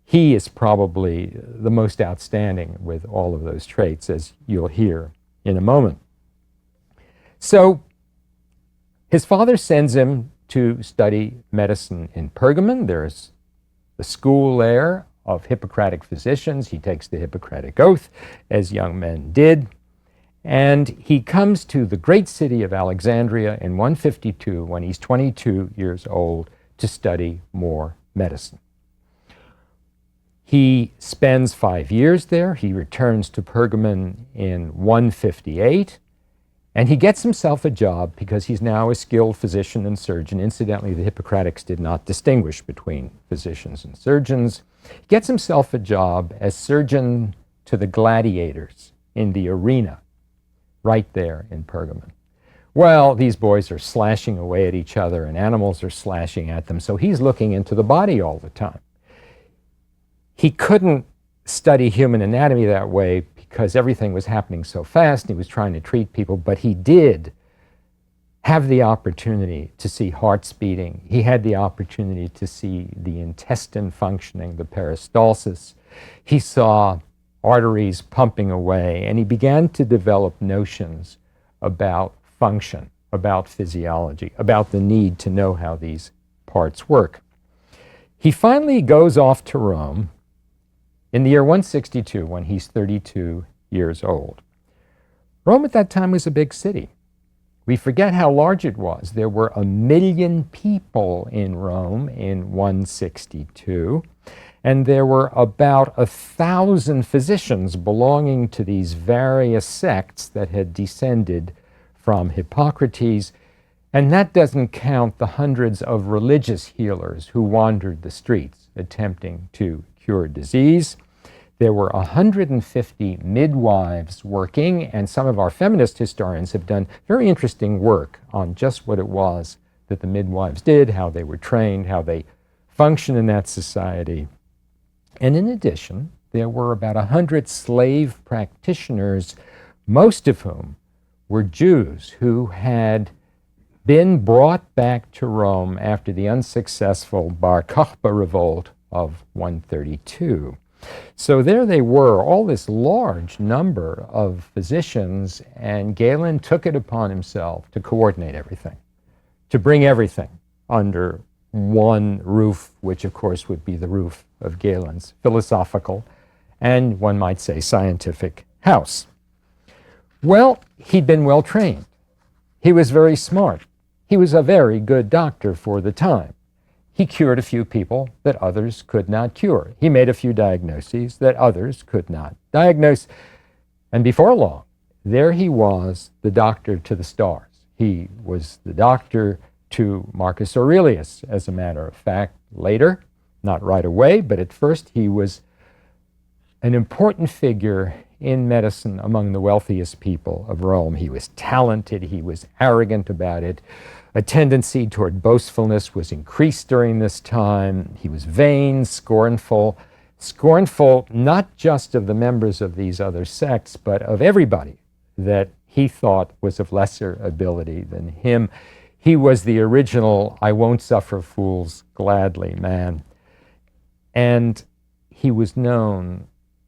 he is probably the most outstanding with all of those traits, as you'll hear in a moment. So his father sends him to study medicine in Pergamon. There's the school there of Hippocratic physicians. He takes the Hippocratic Oath, as young men did. And he comes to the great city of Alexandria in 152 when he's 22 years old to study more medicine. He spends 5 years there. He returns to Pergamon in 158, and he gets himself a job because he's now a skilled physician and surgeon. Incidentally, the Hippocratics did not distinguish between physicians and surgeons. He gets himself a job as surgeon to the gladiators in the arena right there in Pergamon. Well, these boys are slashing away at each other and animals are slashing at them, so he's looking into the body all the time. He couldn't study human anatomy that way because everything was happening so fast and he was trying to treat people, but he did have the opportunity to see hearts beating. He had the opportunity to see the intestine functioning, the peristalsis. He saw arteries pumping away, and he began to develop notions about function, about physiology, about the need to know how these parts work. He finally goes off to Rome in the year 162 when he's 32 years old. Rome at that time was a big city. We forget how large it was. There were 1 million people in Rome in 162, and there were about 1,000 physicians belonging to these various sects that had descended from Hippocrates, and that doesn't count the hundreds of religious healers who wandered the streets attempting to cure disease. There were 150 midwives working, and some of our feminist historians have done very interesting work on just what it was that the midwives did, how they were trained, how they functioned in that society. And in addition, there were about 100 slave practitioners, most of whom were Jews who had been brought back to Rome after the unsuccessful Bar Kokhba revolt of 132. So there they were, all this large number of physicians, and Galen took it upon himself to coordinate everything, to bring everything under one roof, which of course would be the roof of Galen's philosophical and, one might say, scientific house. Well, he'd been well trained. He was very smart. He was a very good doctor for the time. He cured a few people that others could not cure. He made a few diagnoses that others could not diagnose. And before long, there he was, the doctor to the stars. He was the doctor to Marcus Aurelius, as a matter of fact, later, not right away, but at first he was an important figure in medicine among the wealthiest people of Rome. He was talented, he was arrogant about it. A tendency toward boastfulness was increased during this time. He was vain, scornful not just of the members of these other sects, but of everybody that he thought was of lesser ability than him. He was the original "I won't suffer fools gladly" man. And he was known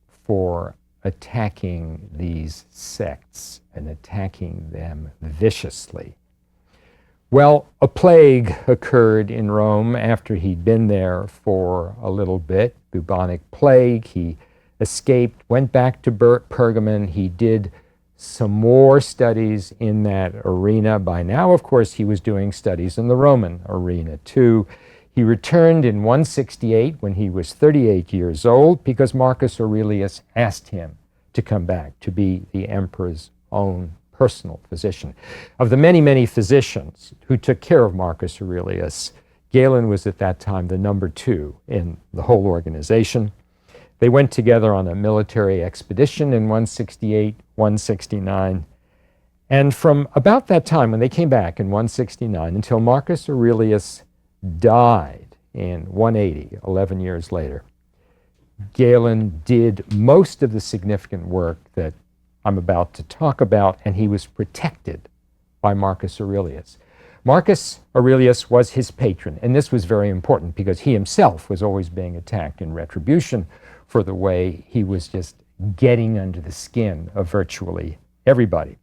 for attacking these sects and attacking them viciously. Well, a plague occurred in Rome after he'd been there for a little bit, bubonic plague. He escaped, went back to Pergamon. He did some more studies in that arena. By now, of course, he was doing studies in the Roman arena too. He returned in 168 when he was 38 years old because Marcus Aurelius asked him to come back to be the emperor's own personal physician. Of the many, many physicians who took care of Marcus Aurelius, Galen was at that time the number 2 in the whole organization. They went together on a military expedition in 168, 169. And from about that time, when they came back in 169, until Marcus Aurelius died in 180, 11 years later, Galen did most of the significant work that I'm about to talk about, and he was protected by Marcus Aurelius. Marcus Aurelius was his patron, and this was very important because he himself was always being attacked in retribution for the way he was just getting under the skin of virtually everybody.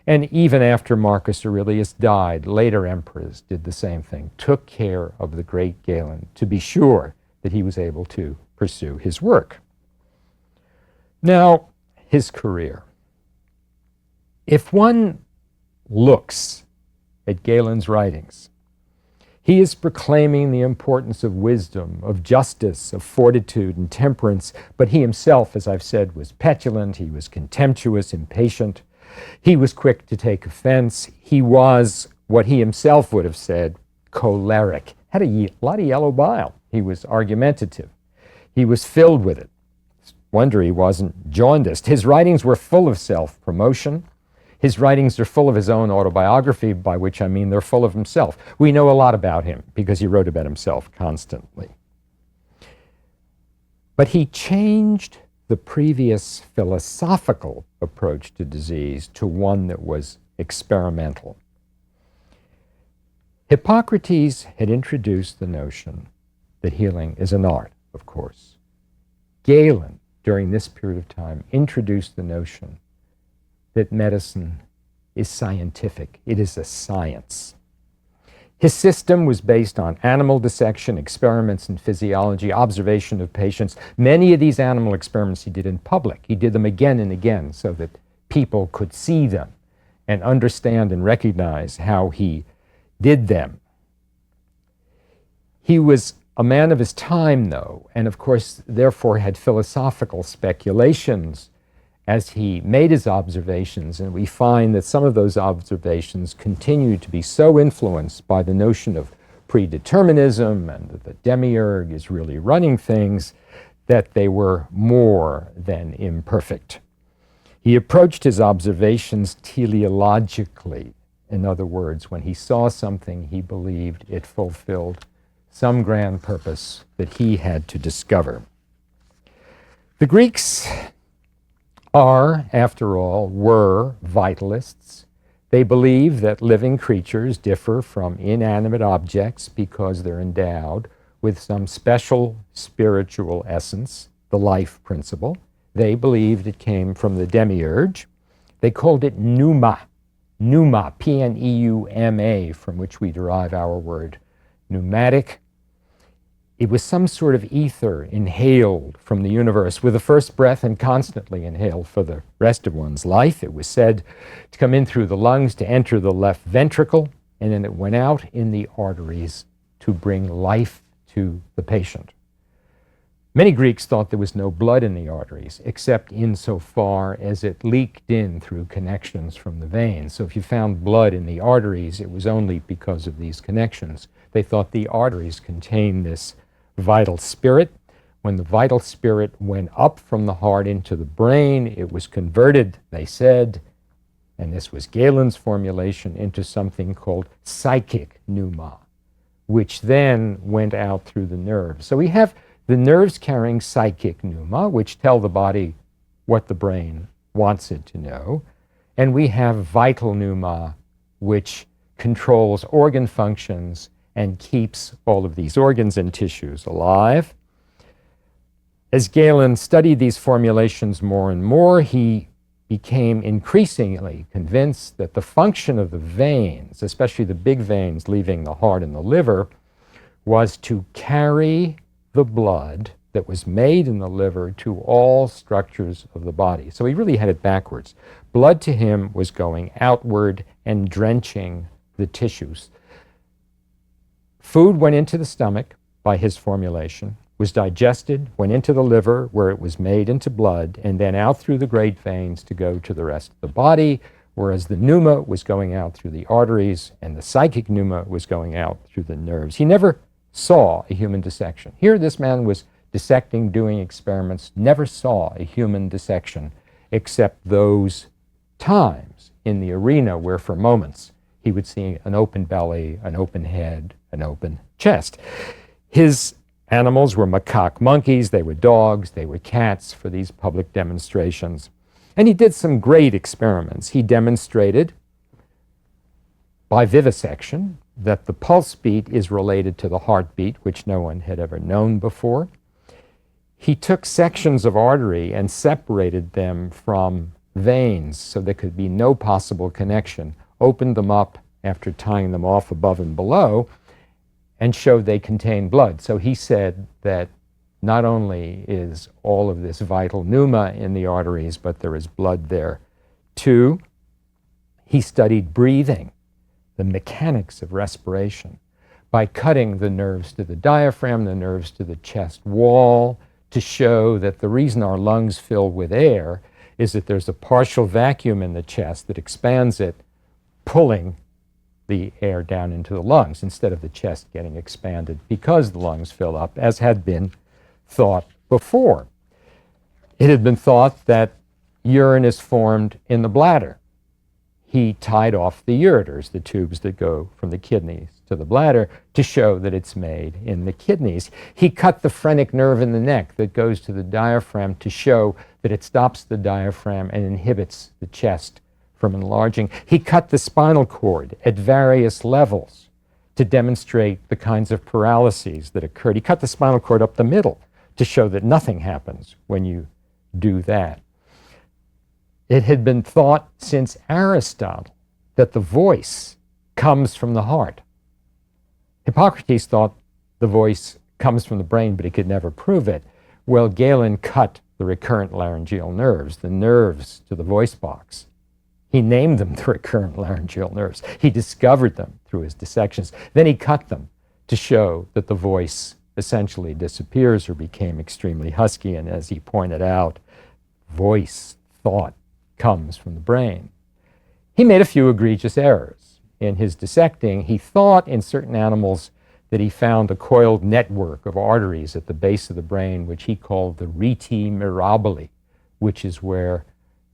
And even after Marcus Aurelius died, later emperors did the same thing, took care of the great Galen to be sure that he was able to pursue his work. Now, his career. If one looks at Galen's writings, he is proclaiming the importance of wisdom, of justice, of fortitude and temperance, but he himself, as I've said, was petulant, he was contemptuous, impatient, he was quick to take offense, he was, what he himself would have said, choleric, had a lot of yellow bile, he was argumentative, he was filled with it. Wonder he wasn't jaundiced. His writings were full of self-promotion. His writings are full of his own autobiography, by which I mean they're full of himself. We know a lot about him because he wrote about himself constantly. But he changed the previous philosophical approach to disease to one that was experimental. Hippocrates had introduced the notion that healing is an art, of course. Galen, during this period of time, introduced the notion that medicine is scientific. It is a science. His system was based on animal dissection, experiments in physiology, observation of patients. Many of these animal experiments he did in public. He did them again and again so that people could see them and understand and recognize how he did them. He was a man of his time, though, and of course, therefore had philosophical speculations as he made his observations, and we find that some of those observations continue to be so influenced by the notion of predeterminism and that the demiurge is really running things that they were more than imperfect. He approached his observations teleologically. In other words, when he saw something, he believed it fulfilled some grand purpose that he had to discover. The Greeks were vitalists. They believe that living creatures differ from inanimate objects because they're endowed with some special spiritual essence, the life principle. They believed it came from the demiurge. They called it pneuma, P-N-E-U-M-A, from which we derive our word pneumatic. It was some sort of ether inhaled from the universe with the first breath and constantly inhaled for the rest of one's life. It was said to come in through the lungs, to enter the left ventricle, and then it went out in the arteries to bring life to the patient. Many Greeks thought there was no blood in the arteries, except insofar as it leaked in through connections from the veins. So if you found blood in the arteries, it was only because of these connections. They thought the arteries contained this vital spirit. When the vital spirit went up from the heart into the brain, it was converted, they said, and this was Galen's formulation, into something called psychic pneuma, which then went out through the nerves. So we have the nerves carrying psychic pneuma, which tell the body what the brain wants it to know, and we have vital pneuma, which controls organ functions and keeps all of these organs and tissues alive. As Galen studied these formulations more and more, he became increasingly convinced that the function of the veins, especially the big veins leaving the heart and the liver, was to carry the blood that was made in the liver to all structures of the body. So he really had it backwards. Blood to him was going outward and drenching the tissues. Food went into the stomach by his formulation, was digested, went into the liver where it was made into blood, and then out through the great veins to go to the rest of the body, whereas the pneuma was going out through the arteries and the psychic pneuma was going out through the nerves. He never saw a human dissection. Here this man was dissecting, doing experiments, never saw a human dissection except those times in the arena where for moments he would see an open belly, an open head, an open chest. His animals were macaque monkeys, they were dogs, they were cats for these public demonstrations. And he did some great experiments. He demonstrated by vivisection that the pulse beat is related to the heartbeat, which no one had ever known before. He took sections of artery and separated them from veins so there could be no possible connection, opened them up after tying them off above and below, and showed they contain blood. So he said that not only is all of this vital pneuma in the arteries, but there is blood there too. He studied breathing, the mechanics of respiration, by cutting the nerves to the diaphragm, the nerves to the chest wall, to show that the reason our lungs fill with air is that there's a partial vacuum in the chest that expands it, pulling the air down into the lungs instead of the chest getting expanded because the lungs fill up, as had been thought before. It had been thought that urine is formed in the bladder. He tied off the ureters, the tubes that go from the kidneys to the bladder, to show that it's made in the kidneys. He cut the phrenic nerve in the neck that goes to the diaphragm to show that it stops the diaphragm and inhibits the chest from enlarging. He cut the spinal cord at various levels to demonstrate the kinds of paralyses that occurred. He cut the spinal cord up the middle to show that nothing happens when you do that. It had been thought since Aristotle that the voice comes from the heart. Hippocrates thought the voice comes from the brain, but he could never prove it. Well, Galen cut the recurrent laryngeal nerves, the nerves to the voice box. He named them the recurrent laryngeal nerves. He discovered them through his dissections. Then he cut them to show that the voice essentially disappears or became extremely husky. And as he pointed out, voice, thought, comes from the brain. He made a few egregious errors. In his dissecting, he thought in certain animals that he found a coiled network of arteries at the base of the brain, which he called the rete mirabili, which is where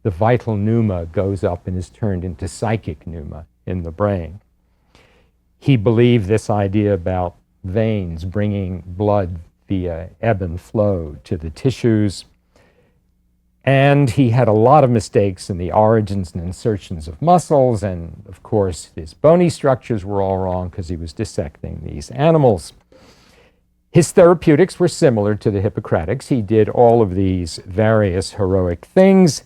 the vital pneuma goes up and is turned into psychic pneuma in the brain. He believed this idea about veins bringing blood via ebb and flow to the tissues. And he had a lot of mistakes in the origins and insertions of muscles, and of course his bony structures were all wrong because he was dissecting these animals. His therapeutics were similar to the Hippocratics. He did all of these various heroic things,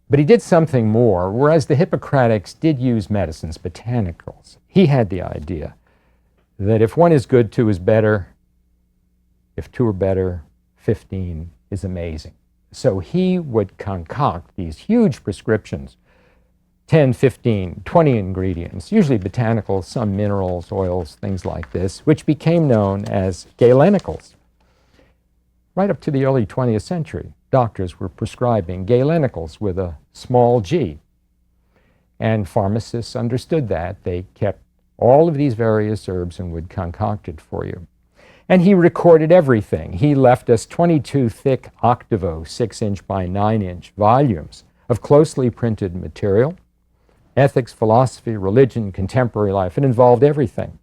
but he did something more. Whereas the Hippocratics did use medicines, botanicals, he had the idea that if one is good, two is better. If two are better, 15 is amazing. So he would concoct these huge prescriptions, 10, 15, 20 ingredients, usually botanicals, some minerals, oils, things like this, which became known as galenicals. Right up to the early 20th century, doctors were prescribing galenicals with a small g. And pharmacists understood that. They kept all of these various herbs and would concoct it for you. And he recorded everything. He left us 22 thick octavo, 6-inch by 9-inch volumes of closely printed material, ethics, philosophy, religion, contemporary life. It involved everything.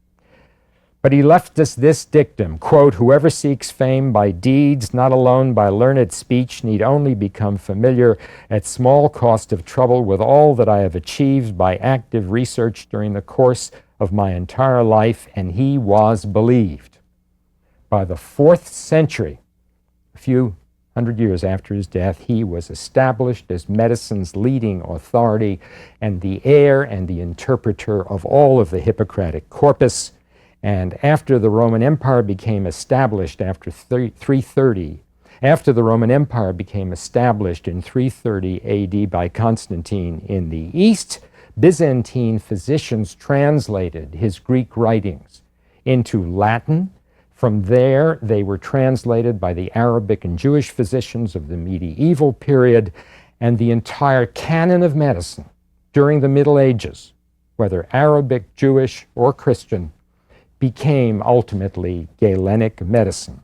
But he left us this dictum, quote, "Whoever seeks fame by deeds, not alone by learned speech, need only become familiar at small cost of trouble with all that I have achieved by active research during the course of my entire life," and he was believed. By the 4th century, a few hundred years after his death, he was established as medicine's leading authority and the heir and the interpreter of all of the Hippocratic corpus. And after the Roman Empire became established after 330, after the Roman Empire became established in 330 AD by Constantine in the East, Byzantine physicians translated his Greek writings into Latin. From there, they were translated by the Arabic and Jewish physicians of the medieval period, and the entire canon of medicine during the Middle Ages, whether Arabic, Jewish, or Christian, became ultimately Galenic medicine.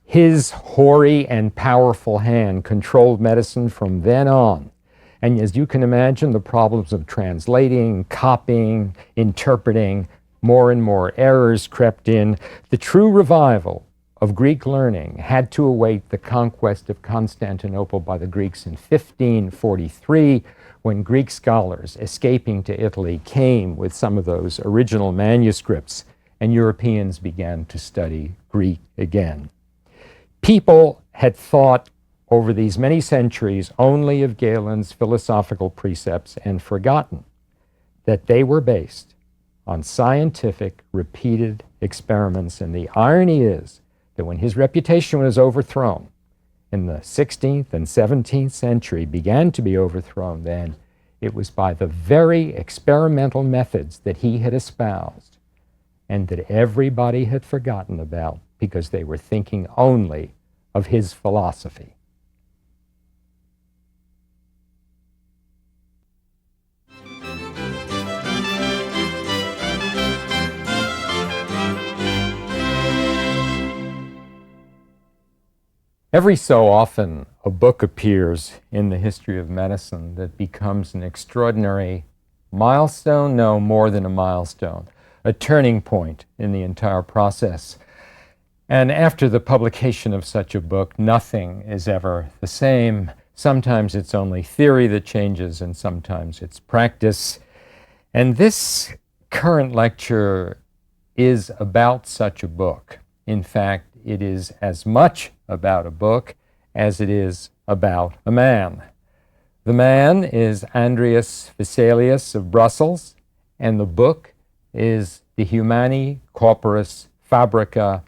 His hoary and powerful hand controlled medicine from then on. And as you can imagine, the problems of translating, copying, interpreting, more and more errors crept in. The true revival of Greek learning had to await the conquest of Constantinople by the Greeks in 1543, when Greek scholars escaping to Italy came with some of those original manuscripts, and Europeans began to study Greek again. People had thought over these many centuries only of Galen's philosophical precepts and forgotten that they were based on scientific repeated experiments. And the irony is that when his reputation was overthrown in the 16th and 17th century, began to be overthrown then, it was by the very experimental methods that he had espoused and that everybody had forgotten about because they were thinking only of his philosophy. Every so often, a book appears in the history of medicine that becomes an extraordinary milestone, no more than a milestone, a turning point in the entire process. And after the publication of such a book, nothing is ever the same. Sometimes it's only theory that changes, and sometimes it's practice. And this current lecture is about such a book. In fact, it is as much about a book as it is about a man. The man is Andreas Vesalius of Brussels, and the book is De Humani Corporis Fabrica,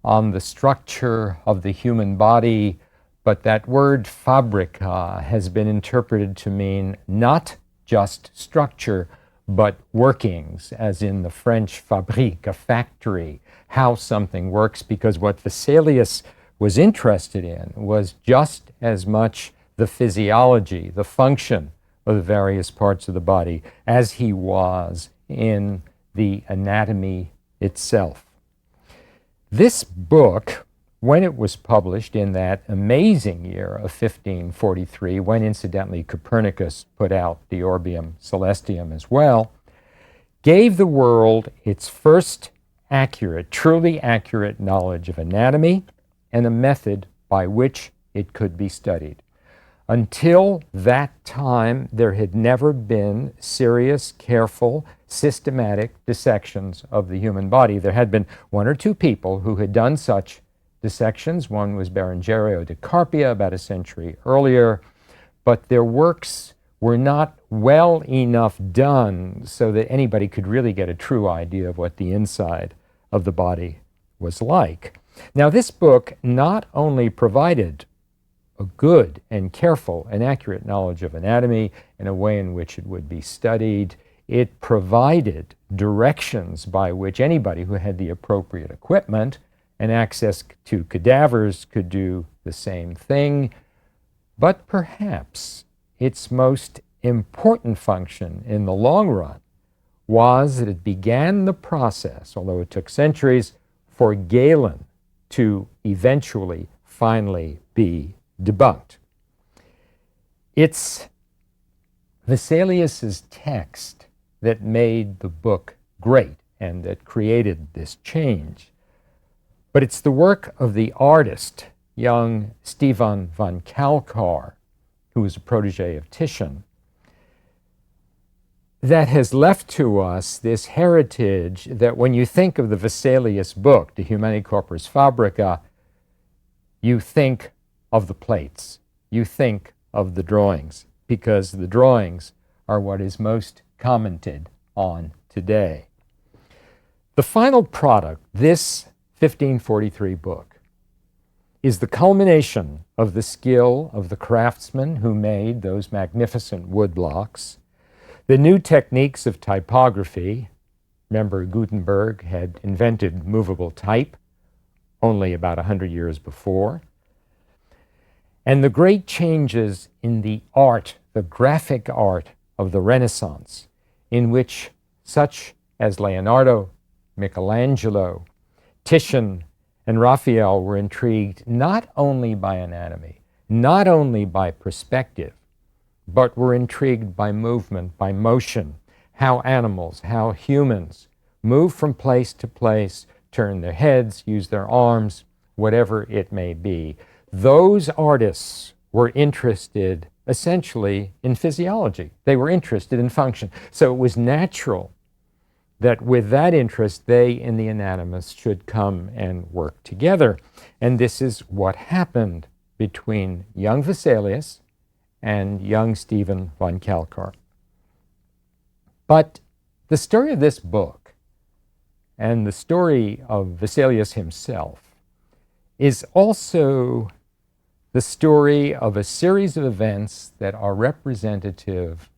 on the structure of the human body. But that word fabrica has been interpreted to mean not just structure, but workings, as in the French fabrique, a factory, how something works, because what Vesalius was interested in was just as much the physiology, the function of the various parts of the body, as he was in the anatomy itself. This book, when it was published in that amazing year of 1543, when incidentally Copernicus put out the Orbium Celestium as well, gave the world its first accurate, truly accurate knowledge of anatomy and a method by which it could be studied. Until that time, there had never been serious, careful, systematic dissections of the human body. There had been one or two people who had done such dissections. One was Berengario de Carpia about a century earlier, but their works were not well enough done so that anybody could really get a true idea of what the inside of the body was like. Now, this book not only provided a good and careful and accurate knowledge of anatomy and a way in which it would be studied, it provided directions by which anybody who had the appropriate equipment and access to cadavers could do the same thing. But perhaps its most important function in the long run was that it began the process, although it took centuries, for Galen to eventually, finally be debunked. It's Vesalius's text that made the book great and that created this change. But it's the work of the artist, young Stefan von Kalkar, who was a protege of Titian, that has left to us this heritage that when you think of the Vesalius book, De Humani Corporis Fabrica, you think of the plates, you think of the drawings, because the drawings are what is most commented on today. The final product, this 1543 book, is the culmination of the skill of the craftsmen who made those magnificent woodblocks, the new techniques of typography. Remember, Gutenberg had invented movable type only about 100 years before. And the great changes in the art, the graphic art of the Renaissance, in which such as Leonardo, Michelangelo, Titian, and Raphael were intrigued not only by anatomy, not only by perspective, but were intrigued by movement, by motion, how animals, how humans move from place to place, turn their heads, use their arms, whatever it may be. Those artists were interested essentially in physiology. They were interested in function. So it was natural that with that interest, they and the anatomists should come and work together. And this is what happened between young Vesalius and young Stephen von Kalkar. But The story of this book and the story of Vesalius himself is also the story of a series of events that are representative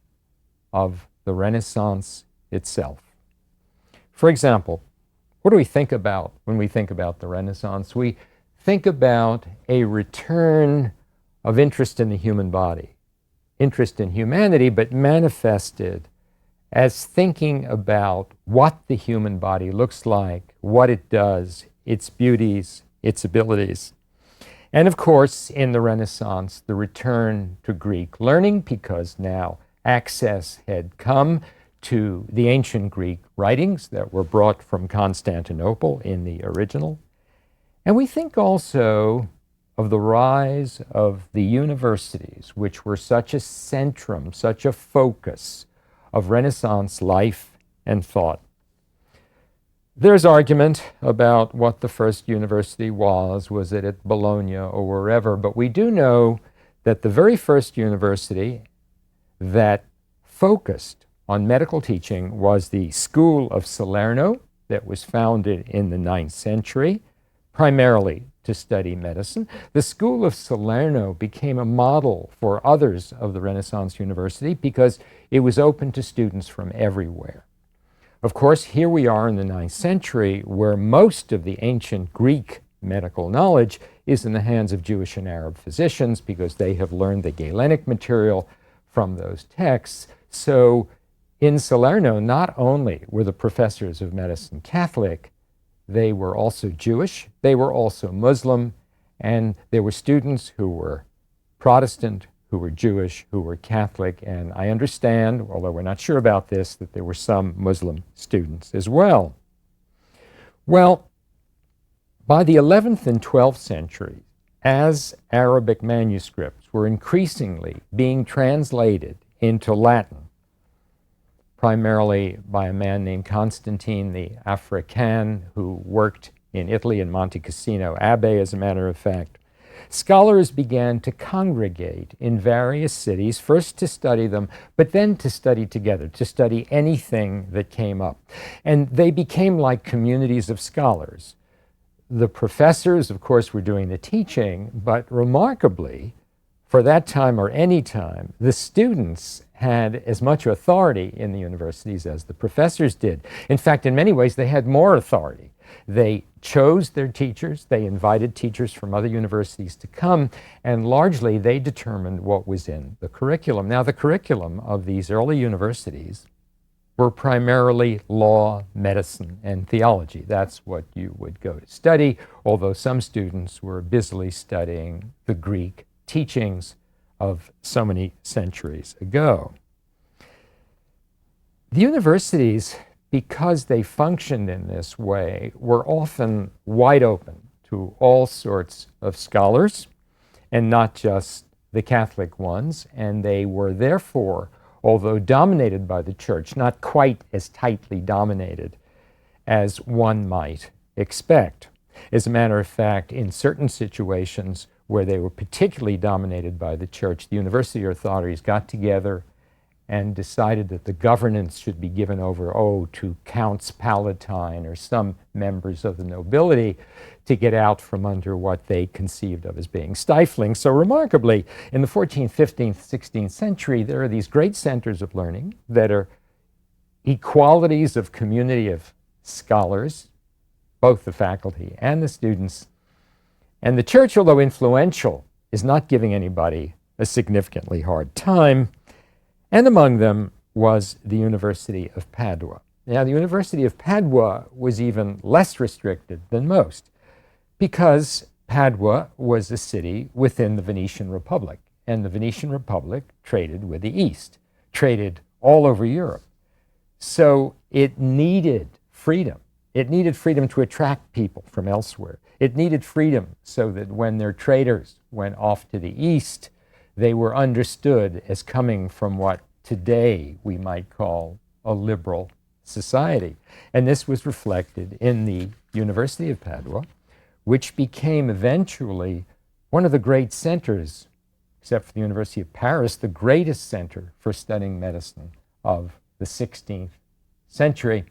of the Renaissance itself. For example, what do we think about when we think about the Renaissance? We think about a return of interest in the human body, interest in humanity, but manifested as thinking about what the human body looks like, what it does, its beauties, its abilities. And of course, in the Renaissance, the return to Greek learning, because now access had come to the ancient Greek writings that were brought from Constantinople in the original. And we think also of the rise of the universities, which were such a centrum, such a focus of Renaissance life and thought. There's argument about what the first university was it at Bologna or wherever, but we do know that the very first university that focused on medical teaching was the School of Salerno that was founded in the 9th century, primarily to study medicine. The School of Salerno became a model for others of the Renaissance University because it was open to students from everywhere. Of course, here we are in the 9th century where most of the ancient Greek medical knowledge is in the hands of Jewish and Arab physicians because they have learned the Galenic material from those texts. So in Salerno, not only were the professors of medicine Catholic, they were also Jewish, they were also Muslim, and there were students who were Protestant, who were Jewish, who were Catholic, and I understand, although we're not sure about this, that there were some Muslim students as well. Well, by the 11th and 12th centuries, as Arabic manuscripts were increasingly being translated into Latin, primarily by a man named Constantine the African, who worked in Italy in Monte Cassino Abbey, as a matter of fact, scholars began to congregate in various cities, first to study them, but then to study together, to study anything that came up. And they became like communities of scholars. The professors, of course, were doing the teaching, but remarkably, for that time or any time, the students had as much authority in the universities as the professors did. In fact, in many ways, they had more authority. They chose their teachers, they invited teachers from other universities to come, and largely they determined what was in the curriculum. Now, the curriculum of these early universities were primarily law, medicine, and theology. That's what you would go to study, although some students were busily studying the Greek teachings of so many centuries ago. The universities, because they functioned in this way, were often wide open to all sorts of scholars, and not just the Catholic ones, and they were therefore, although dominated by the church, not quite as tightly dominated as one might expect. As a matter of fact, in certain situations where they were particularly dominated by the church, the university authorities got together and decided that the governance should be given over, to Counts Palatine or some members of the nobility to get out from under what they conceived of as being stifling. So remarkably, in the 14th, 15th, 16th century, there are these great centers of learning that are equalities of community of scholars, both the faculty and the students. And the church, although influential, is not giving anybody a significantly hard time. And among them was the University of Padua. Now, the University of Padua was even less restricted than most because Padua was a city within the Venetian Republic, and the Venetian Republic traded with the East, traded all over Europe. So it needed freedom. It needed freedom to attract people from elsewhere. It needed freedom so that when their traders went off to the East, they were understood as coming from what today we might call a liberal society. And this was reflected in the University of Padua, which became eventually one of the great centers, except for the University of Paris, the greatest center for studying medicine of the 16th century,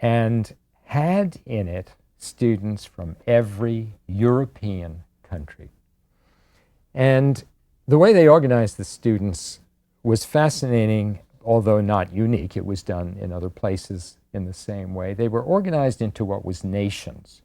and had in it students from every European country. And the way they organized the students was fascinating, although not unique. It was done in other places in the same way. They were organized into what was nations.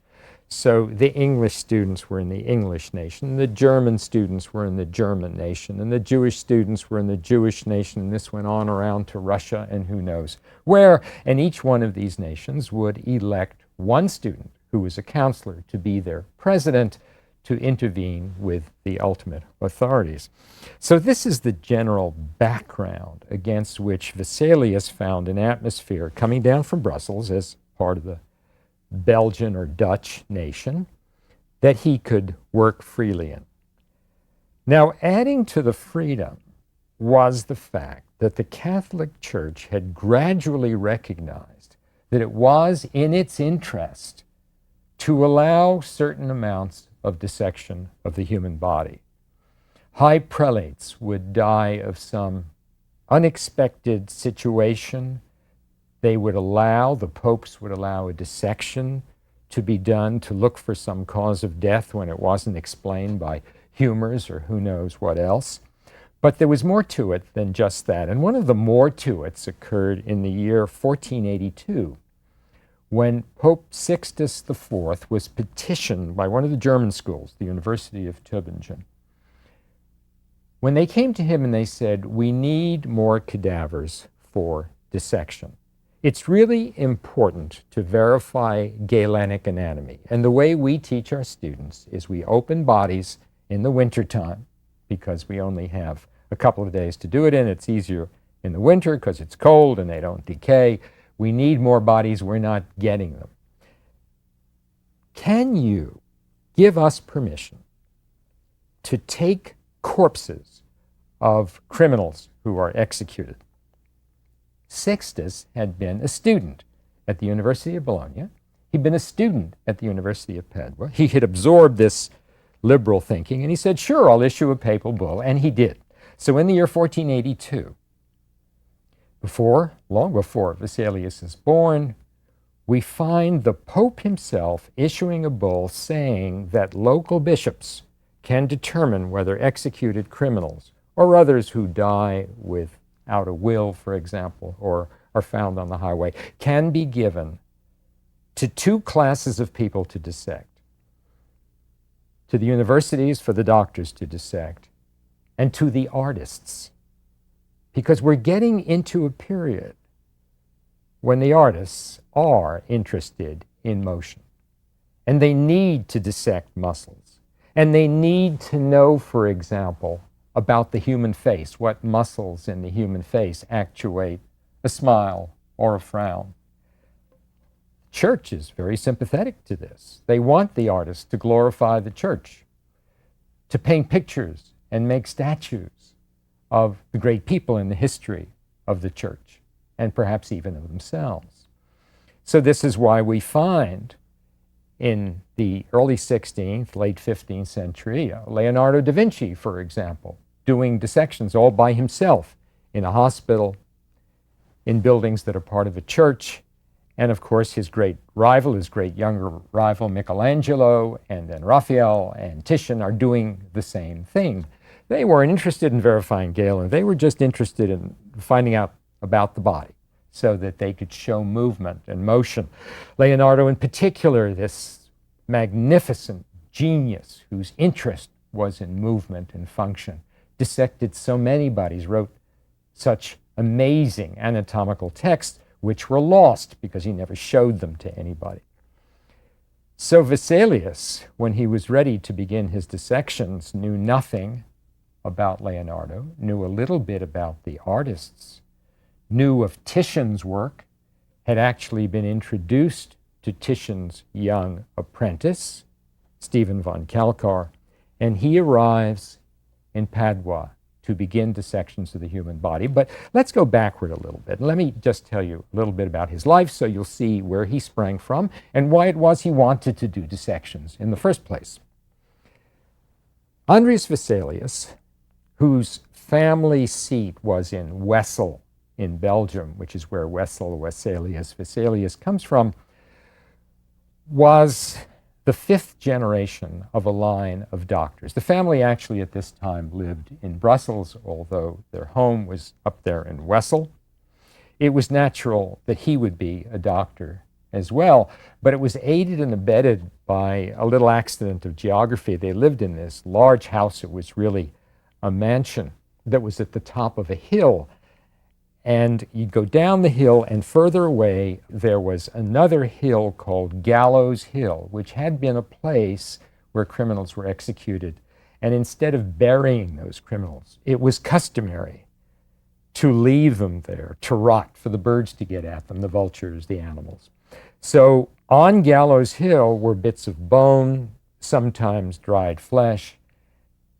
So the English students were in the English nation, the German students were in the German nation, and the Jewish students were in the Jewish nation. And this went on around to Russia and who knows where. And each one of these nations would elect one student who was a counselor to be their president, to intervene with the ultimate authorities. So this is the general background against which Vesalius found an atmosphere coming down from Brussels as part of the Belgian or Dutch nation that he could work freely in. Now, adding to the freedom was the fact that the Catholic Church had gradually recognized that it was in its interest to allow certain amounts of dissection of the human body. High prelates would die of some unexpected situation. They would allow, the popes would allow a dissection to be done to look for some cause of death when it wasn't explained by humors or who knows what else. But there was more to it than just that. And one of the more to it's occurred in the year 1482, when Pope Sixtus IV was petitioned by one of the German schools, the University of Tübingen. When they came to him and they said, we need more cadavers for dissection. It's really important to verify Galenic anatomy. And the way we teach our students is we open bodies in the wintertime because we only have a couple of days to do it in. It's easier in the winter because it's cold and they don't decay. We need more bodies. We're not getting them. Can you give us permission to take corpses of criminals who are executed? Sixtus had been a student at the University of Bologna. He'd been a student at the University of Padua. He had absorbed this liberal thinking, and he said, sure, I'll issue a papal bull, and he did. So in the year 1482, long before Vesalius is born, we find the Pope himself issuing a bull saying that local bishops can determine whether executed criminals or others who die without a will, for example, or are found on the highway, can be given to two classes of people to dissect. To the universities for the doctors to dissect, and to the artists. Because we're getting into a period when the artists are interested in motion. And they need to dissect muscles. And they need to know, for example, about the human face, what muscles in the human face actuate a smile or a frown. Church is very sympathetic to this. They want the artists to glorify the church, to paint pictures and make statues of the great people in the history of the church, and perhaps even of themselves. So this is why we find in the early 16th, late 15th century, Leonardo da Vinci, for example, doing dissections all by himself in a hospital, in buildings that are part of a church, and of course his great rival, his great younger rival, Michelangelo, and then Raphael and Titian are doing the same thing. They weren't interested in verifying Galen. They were just interested in finding out about the body so that they could show movement and motion. Leonardo in particular, this magnificent genius whose interest was in movement and function, dissected so many bodies, wrote such amazing anatomical texts which were lost because he never showed them to anybody. So Vesalius, when he was ready to begin his dissections, knew nothing about Leonardo, knew a little bit about the artists, knew of Titian's work, had actually been introduced to Titian's young apprentice, Stephen von Kalkar, and he arrives in Padua to begin dissections of the human body. But let's go backward a little bit. Let me just tell you a little bit about his life so you'll see where he sprang from and why it was he wanted to do dissections in the first place. Andreas Vesalius, whose family seat was in Wesel in Belgium, which is where Wessel Wesselius Vesalius comes from, was the fifth generation of a line of doctors. The family actually at this time lived in Brussels, although their home was up there in Wessel. It was natural that he would be a doctor as well, but it was aided and abetted by a little accident of geography. They lived in this large house. It was really a mansion that was at the top of a hill. And you'd go down the hill, and further away, there was another hill called Gallows Hill, which had been a place where criminals were executed. And instead of burying those criminals, it was customary to leave them there to rot for the birds to get at them, the vultures, the animals. So on Gallows Hill were bits of bone, sometimes dried flesh.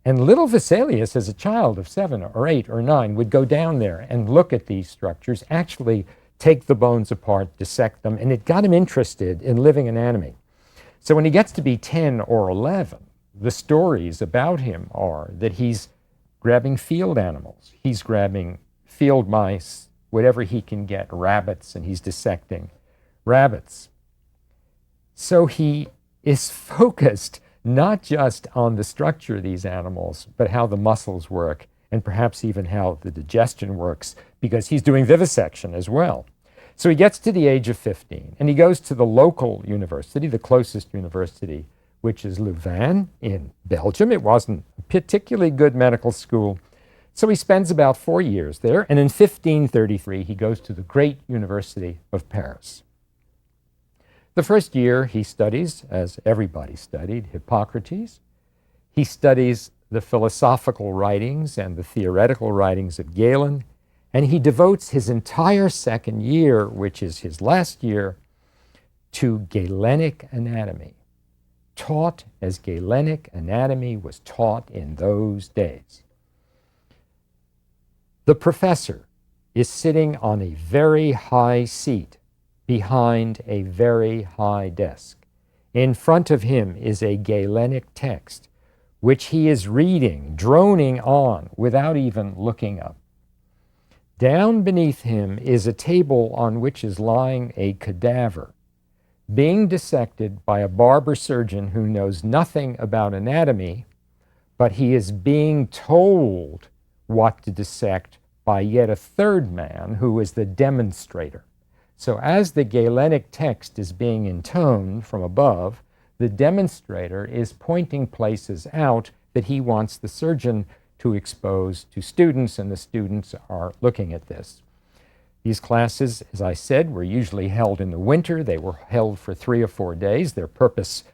And little Vesalius, as a child of 7 or 8 or 9, would go down there and look at these structures, actually take the bones apart, dissect them, and it got him interested in living anatomy. So when he gets to be 10 or 11, the stories about him are that he's grabbing field animals. He's grabbing field mice, whatever he can get, rabbits, and he's dissecting rabbits. So he is focused not just on the structure of these animals, but how the muscles work, and perhaps even how the digestion works, because he's doing vivisection as well. So he gets to the age of 15, and he goes to the local university, the closest university, which is Louvain in Belgium. It wasn't a particularly good medical school, so he spends about 4 years there, and in 1533 he goes to the great University of Paris. The first year he studies, as everybody studied, Hippocrates. He studies the philosophical writings and the theoretical writings of Galen, and he devotes his entire second year, which is his last year, to Galenic anatomy, taught as Galenic anatomy was taught in those days. The professor is sitting on a very high seat behind a very high desk. In front of him is a Galenic text, which he is reading, droning on, without even looking up. Down beneath him is a table on which is lying a cadaver, being dissected by a barber surgeon who knows nothing about anatomy, but he is being told what to dissect by yet a third man who is the demonstrator. So as the Galenic text is being intoned from above, the demonstrator is pointing places out that he wants the surgeon to expose to students, and the students are looking at this. These classes, as I said, were usually held in the winter. They were held for 3 or 4 days. Their purpose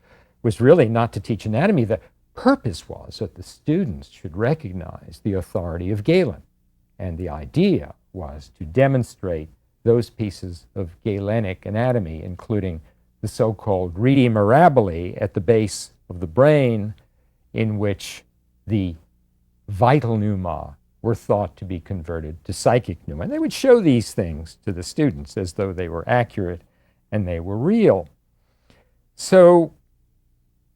was really not to teach anatomy. The purpose was that the students should recognize the authority of Galen. And the idea was to demonstrate those pieces of Galenic anatomy, including the so-called rete mirabile at the base of the brain, in which the vital pneuma were thought to be converted to psychic pneuma. And they would show these things to the students as though they were accurate and they were real. So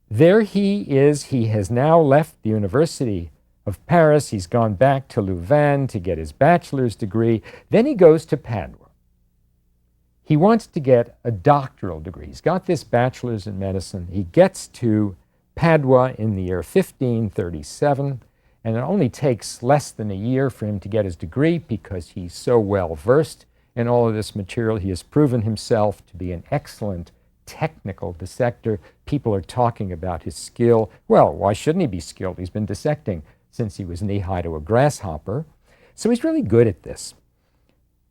there he is. He has now left the University of Paris. He's gone back to Louvain to get his bachelor's degree. Then he goes to Padua. He wants to get a doctoral degree. He's got this bachelor's in medicine. He gets to Padua in the year 1537, and it only takes less than a year for him to get his degree because he's so well versed in all of this material. He has proven himself to be an excellent technical dissector. People are talking about his skill. Well, why shouldn't he be skilled? He's been dissecting since he was knee-high to a grasshopper. So he's really good at this.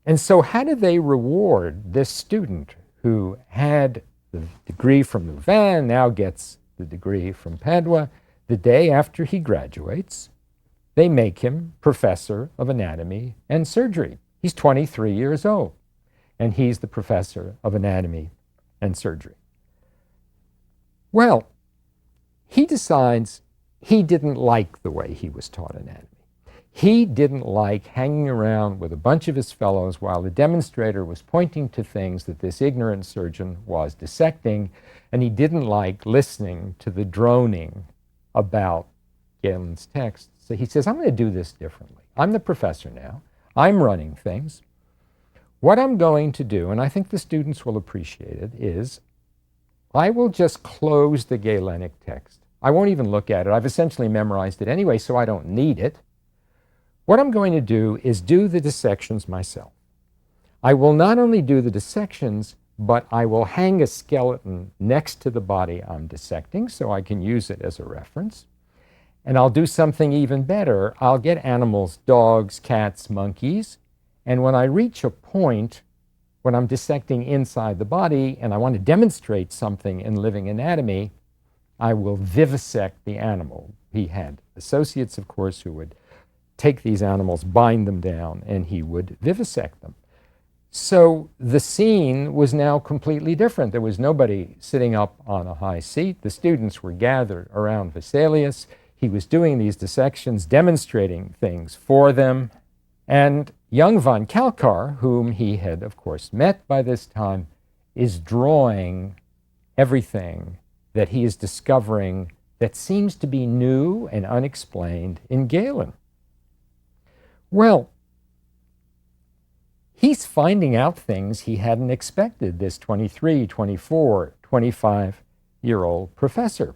And so how do they reward this student who had the degree from Louvain, now gets the degree from Padua? The day after he graduates, they make him professor of anatomy and surgery. He's 23 years old, and he's the professor of anatomy and surgery. Well, he decides he didn't like the way he was taught anatomy. He didn't like hanging around with a bunch of his fellows while the demonstrator was pointing to things that this ignorant surgeon was dissecting, and he didn't like listening to the droning about Galen's text. So he says, I'm going to do this differently. I'm the professor now. I'm running things. What I'm going to do, and I think the students will appreciate it, is I will just close the Galenic text. I won't even look at it. I've essentially memorized it anyway, so I don't need it. What I'm going to do is do the dissections myself. I will not only do the dissections, but I will hang a skeleton next to the body I'm dissecting so I can use it as a reference. And I'll do something even better. I'll get animals, dogs, cats, monkeys, and when I reach a point when I'm dissecting inside the body and I want to demonstrate something in living anatomy, I will vivisect the animal. He had associates, of course, who would take these animals, bind them down, and he would vivisect them. So the scene was now completely different. There was nobody sitting up on a high seat. The students were gathered around Vesalius. He was doing these dissections, demonstrating things for them. And young von Kalkar, whom he had, of course, met by this time, is drawing everything that he is discovering that seems to be new and unexplained in Galen. Well, he's finding out things he hadn't expected, this 23, 24, 25-year-old professor.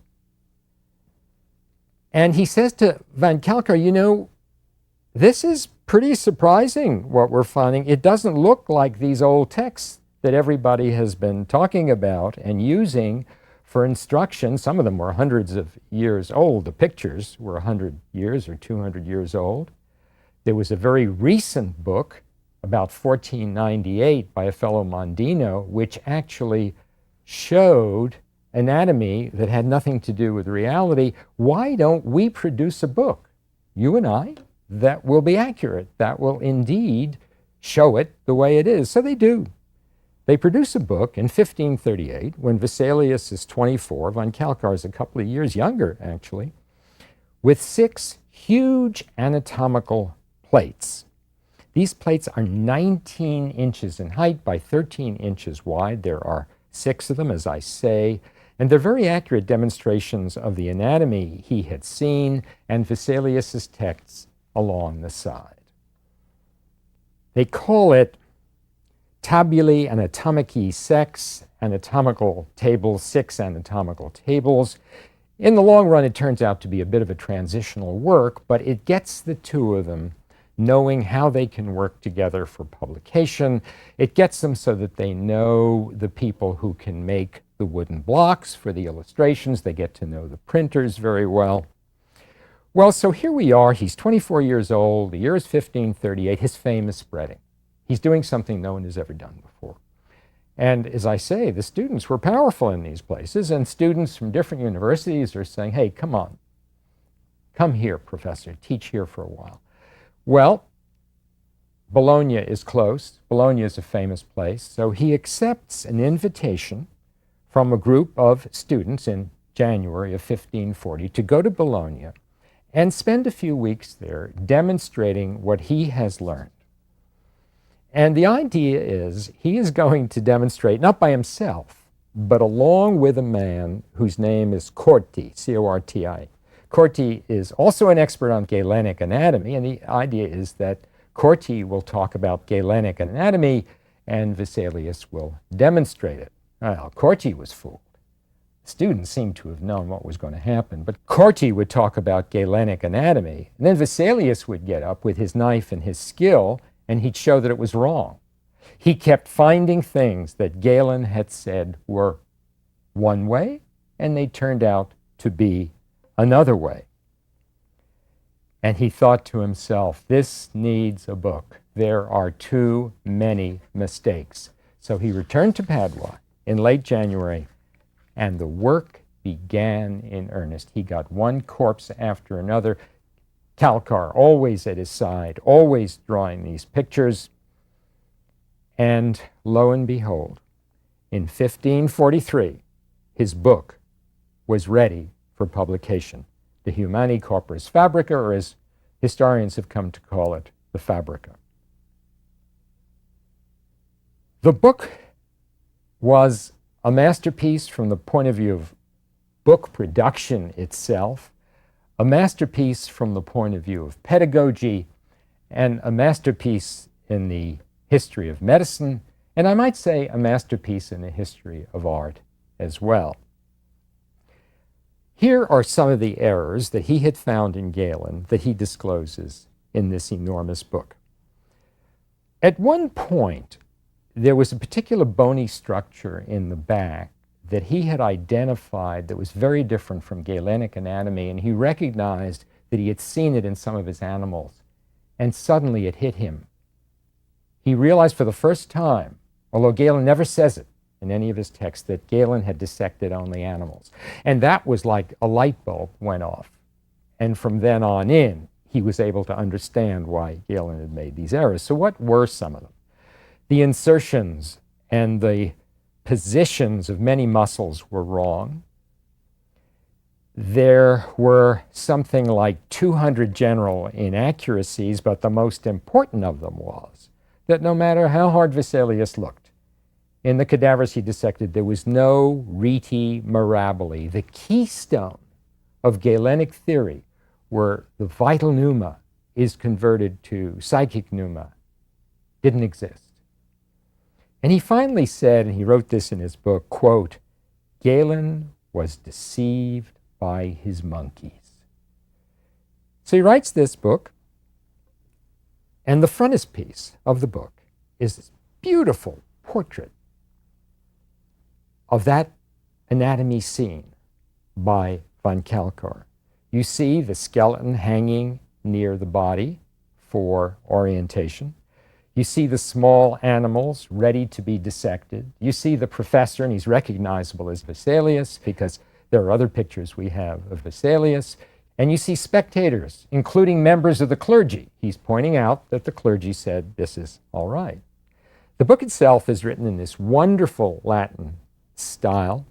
And he says to von Kalkar, you know, this is pretty surprising what we're finding. It doesn't look like these old texts that everybody has been talking about and using for instruction. Some of them were hundreds of years old. The pictures were 100 years or 200 years old. There was a very recent book about 1498 by a fellow Mondino, which actually showed anatomy that had nothing to do with reality. Why don't we produce a book, you and I, that will be accurate, that will indeed show it the way it is? So they do. They produce a book in 1538 when Vesalius is 24, von Kalkar is a couple of years younger, actually, with 6 huge anatomical plates. These plates are 19 inches in height by 13 inches wide. There are 6 of them, as I say, and they're very accurate demonstrations of the anatomy he had seen and Vesalius's texts along the side. They call it Tabulae Anatomicae Sex, anatomical tables, 6 anatomical tables. In the long run, it turns out to be a bit of a transitional work, but it gets the two of them knowing how they can work together for publication. It gets them so that they know the people who can make the wooden blocks for the illustrations. They get to know the printers very well. Well, so here we are. He's 24 years old. The year is 1538. His fame is spreading. He's doing something no one has ever done before. And as I say, the students were powerful in these places, and students from different universities are saying, hey, come on. Come here, professor. Teach here for a while. Well, Bologna is close. Bologna is a famous place. So he accepts an invitation from a group of students in January of 1540 to go to Bologna and spend a few weeks there demonstrating what he has learned. And the idea is he is going to demonstrate, not by himself, but along with a man whose name is Corti, C-O-R-T-I. Corti is also an expert on Galenic anatomy, and the idea is that Corti will talk about Galenic anatomy and Vesalius will demonstrate it. Well, Corti was fooled. Students seem to have known what was going to happen, but Corti would talk about Galenic anatomy, and then Vesalius would get up with his knife and his skill, and he'd show that it was wrong. He kept finding things that Galen had said were one way, and they turned out to be another way. And he thought to himself, this needs a book. There are too many mistakes. So he returned to Padua in late January, and the work began in earnest. He got one corpse after another. Kalkar always at his side, always drawing these pictures. And lo and behold, in 1543, his book was ready for publication. The Humani Corporis Fabrica, or as historians have come to call it, the Fabrica. The book was a masterpiece from the point of view of book production itself, a masterpiece from the point of view of pedagogy, and a masterpiece in the history of medicine, and I might say a masterpiece in the history of art as well. Here are some of the errors that he had found in Galen that he discloses in this enormous book. At one point, there was a particular bony structure in the back that he had identified that was very different from Galenic anatomy, and he recognized that he had seen it in some of his animals, and suddenly it hit him. He realized for the first time, although Galen never says it in any of his texts, that Galen had dissected only animals. And that was like a light bulb went off. And from then on in, he was able to understand why Galen had made these errors. So what were some of them? The insertions and the positions of many muscles were wrong. There were something like 200 general inaccuracies, but the most important of them was that no matter how hard Vesalius looked, in the cadavers he dissected, there was no rete mirabile, the keystone of Galenic theory, where the vital pneuma is converted to psychic pneuma, didn't exist. And he finally said, and he wrote this in his book, quote, "Galen was deceived by his monkeys." So he writes this book, and the frontispiece of the book is this beautiful portrait of that anatomy scene by von Kalkar. You see the skeleton hanging near the body for orientation. You see the small animals ready to be dissected. You see the professor, and he's recognizable as Vesalius because there are other pictures we have of Vesalius. And you see spectators, including members of the clergy. He's pointing out that the clergy said this is all right. The book itself is written in this wonderful Latin style.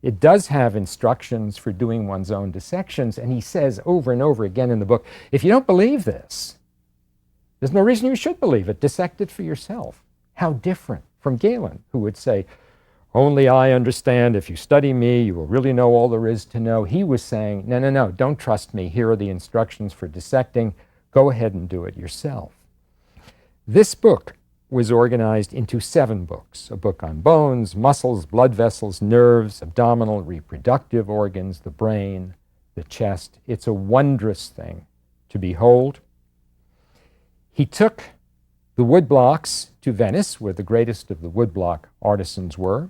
It does have instructions for doing one's own dissections, and he says over and over again in the book, if you don't believe this, there's no reason you should believe it. Dissect it for yourself. How different from Galen, who would say, only I understand. If you study me, you will really know all there is to know. He was saying, no, don't trust me. Here are the instructions for dissecting. Go ahead and do it yourself. This book was organized into 7 books, a book on bones, muscles, blood vessels, nerves, abdominal, reproductive organs, the brain, the chest. It's a wondrous thing to behold. He took the woodblocks to Venice, where the greatest of the woodblock artisans were.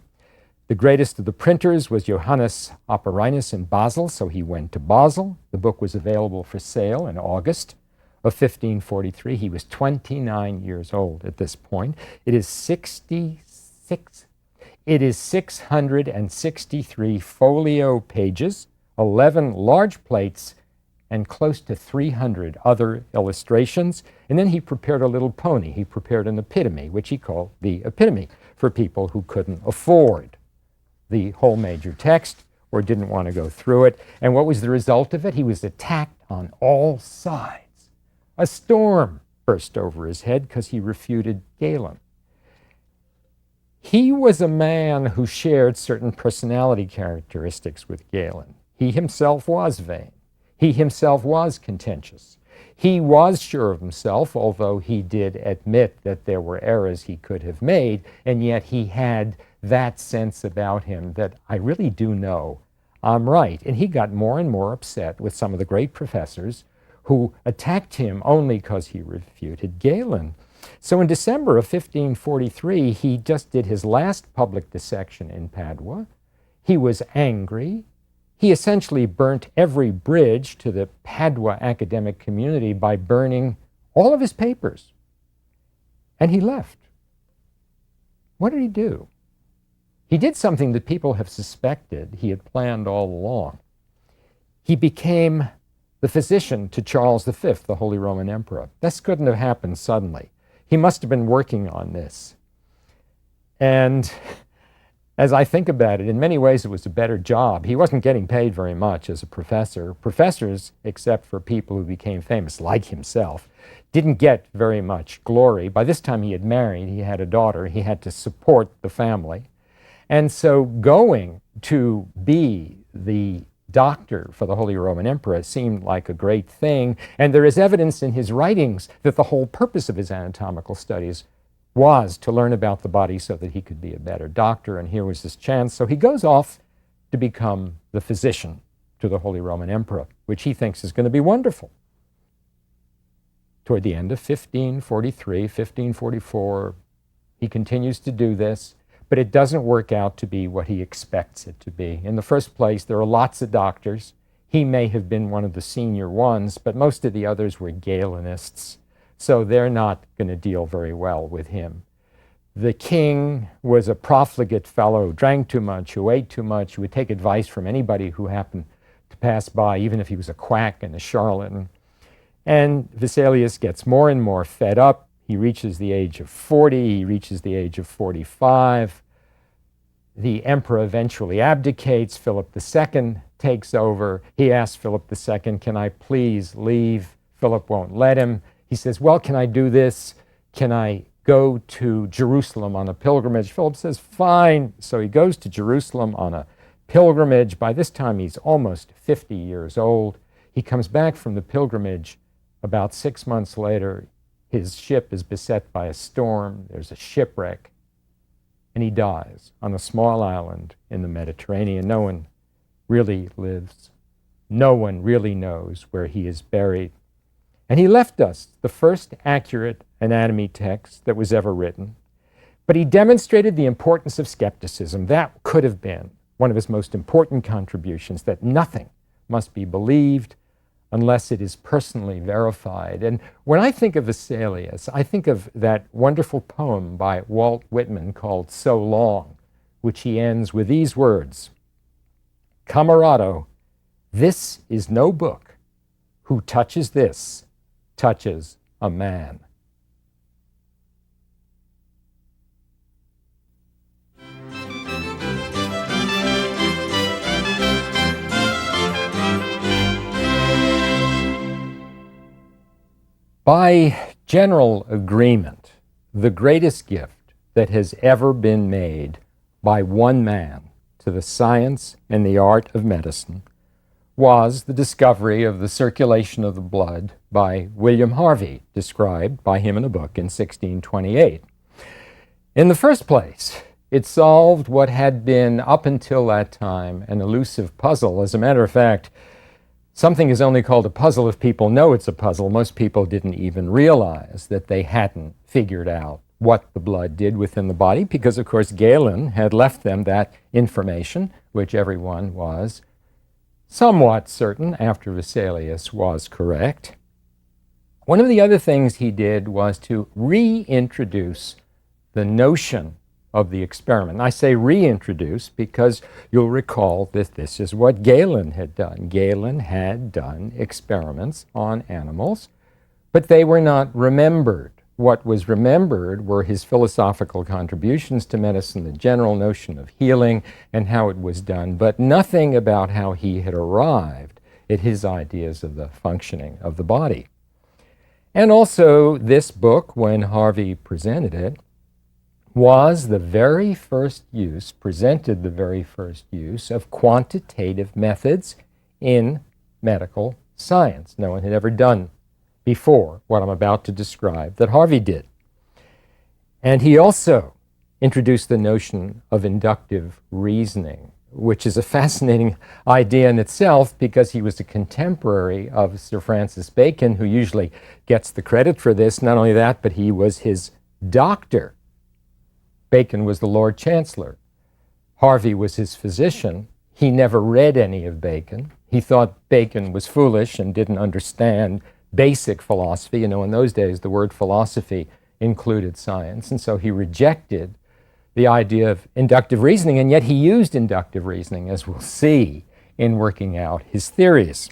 The greatest of the printers was Johannes Operinus in Basel, so he went to Basel. The book was available for sale in August of 1543. He was 29 years old at this point. It is 663 folio pages, 11 large plates, and close to 300 other illustrations. And then he prepared a little pony. He prepared an epitome, which he called the epitome, for people who couldn't afford the whole major text or didn't want to go through it. And what was the result of it? He was attacked on all sides. A storm burst over his head because he refuted Galen. He was a man who shared certain personality characteristics with Galen. He himself was vain. He himself was contentious. He was sure of himself, although he did admit that there were errors he could have made, and yet he had that sense about him that I really do know I'm right. And he got more and more upset with some of the great professors who attacked him only because he refuted Galen. So in December of 1543, he just did his last public dissection in Padua. He was angry. He essentially burnt every bridge to the Padua academic community by burning all of his papers. And he left. What did he do? He did something that people have suspected he had planned all along. He became the physician to Charles V, the Holy Roman Emperor. This couldn't have happened suddenly. He must have been working on this. And as I think about it, in many ways it was a better job. He wasn't getting paid very much as a professor. Professors, except for people who became famous, like himself, didn't get very much glory. By this time he had married, he had a daughter, he had to support the family. And so going to be the doctor for the Holy Roman Emperor seemed like a great thing. And there is evidence in his writings that the whole purpose of his anatomical studies was to learn about the body so that he could be a better doctor, and here was his chance. So he goes off to become the physician to the Holy Roman Emperor, which he thinks is going to be wonderful. Toward the end of 1543, 1544, he continues to do this, but it doesn't work out to be what he expects it to be. In the first place, there are lots of doctors. He may have been one of the senior ones, but most of the others were Galenists, so they're not going to deal very well with him. The king was a profligate fellow, drank too much, who ate too much, who would take advice from anybody who happened to pass by, even if he was a quack and a charlatan. And Vesalius gets more and more fed up. He reaches the age of 40, he reaches the age of 45. The emperor eventually abdicates. Philip II takes over. He asks Philip II, can I please leave? Philip won't let him. He says, well, can I do this? Can I go to Jerusalem on a pilgrimage? Philip says, fine. So he goes to Jerusalem on a pilgrimage. By this time, he's almost 50 years old. He comes back from the pilgrimage. About 6 months later, his ship is beset by a storm. There's a shipwreck, and he dies on a small island in the Mediterranean. No one really lives. No one really knows where he is buried. And he left us the first accurate anatomy text that was ever written. But he demonstrated the importance of skepticism. That could have been one of his most important contributions, that nothing must be believed unless it is personally verified. And when I think of Vesalius, I think of that wonderful poem by Walt Whitman called So Long, which he ends with these words, Camarado, this is no book. Who touches this touches a man. By general agreement, the greatest gift that has ever been made by one man to the science and the art of medicine was the discovery of the circulation of the blood by William Harvey, described by him in a book in 1628. In the first place, it solved what had been, up until that time, an elusive puzzle. As a matter of fact, something is only called a puzzle if people know it's a puzzle. Most people didn't even realize that they hadn't figured out what the blood did within the body, because, of course, Galen had left them that information, which everyone was somewhat certain after Vesalius was correct. One of the other things he did was to reintroduce the notion of the experiment. I say reintroduce because you'll recall that this is what Galen had done. Galen had done experiments on animals, but they were not remembered. What was remembered were his philosophical contributions to medicine, the general notion of healing and how it was done, but nothing about how he had arrived at his ideas of the functioning of the body. And also, this book, when Harvey presented it, was the very first use, presented the very first use of quantitative methods in medical science. No one had ever done before what I'm about to describe that Harvey did. And he also introduced the notion of inductive reasoning, which is a fascinating idea in itself because he was a contemporary of Sir Francis Bacon, who usually gets the credit for this. Not only that, but he was his doctor. Bacon was the Lord Chancellor. Harvey was his physician. He never read any of Bacon. He thought Bacon was foolish and didn't understand basic philosophy. You know, in those days, the word philosophy included science, and so he rejected the idea of inductive reasoning, and yet he used inductive reasoning, as we'll see, in working out his theories.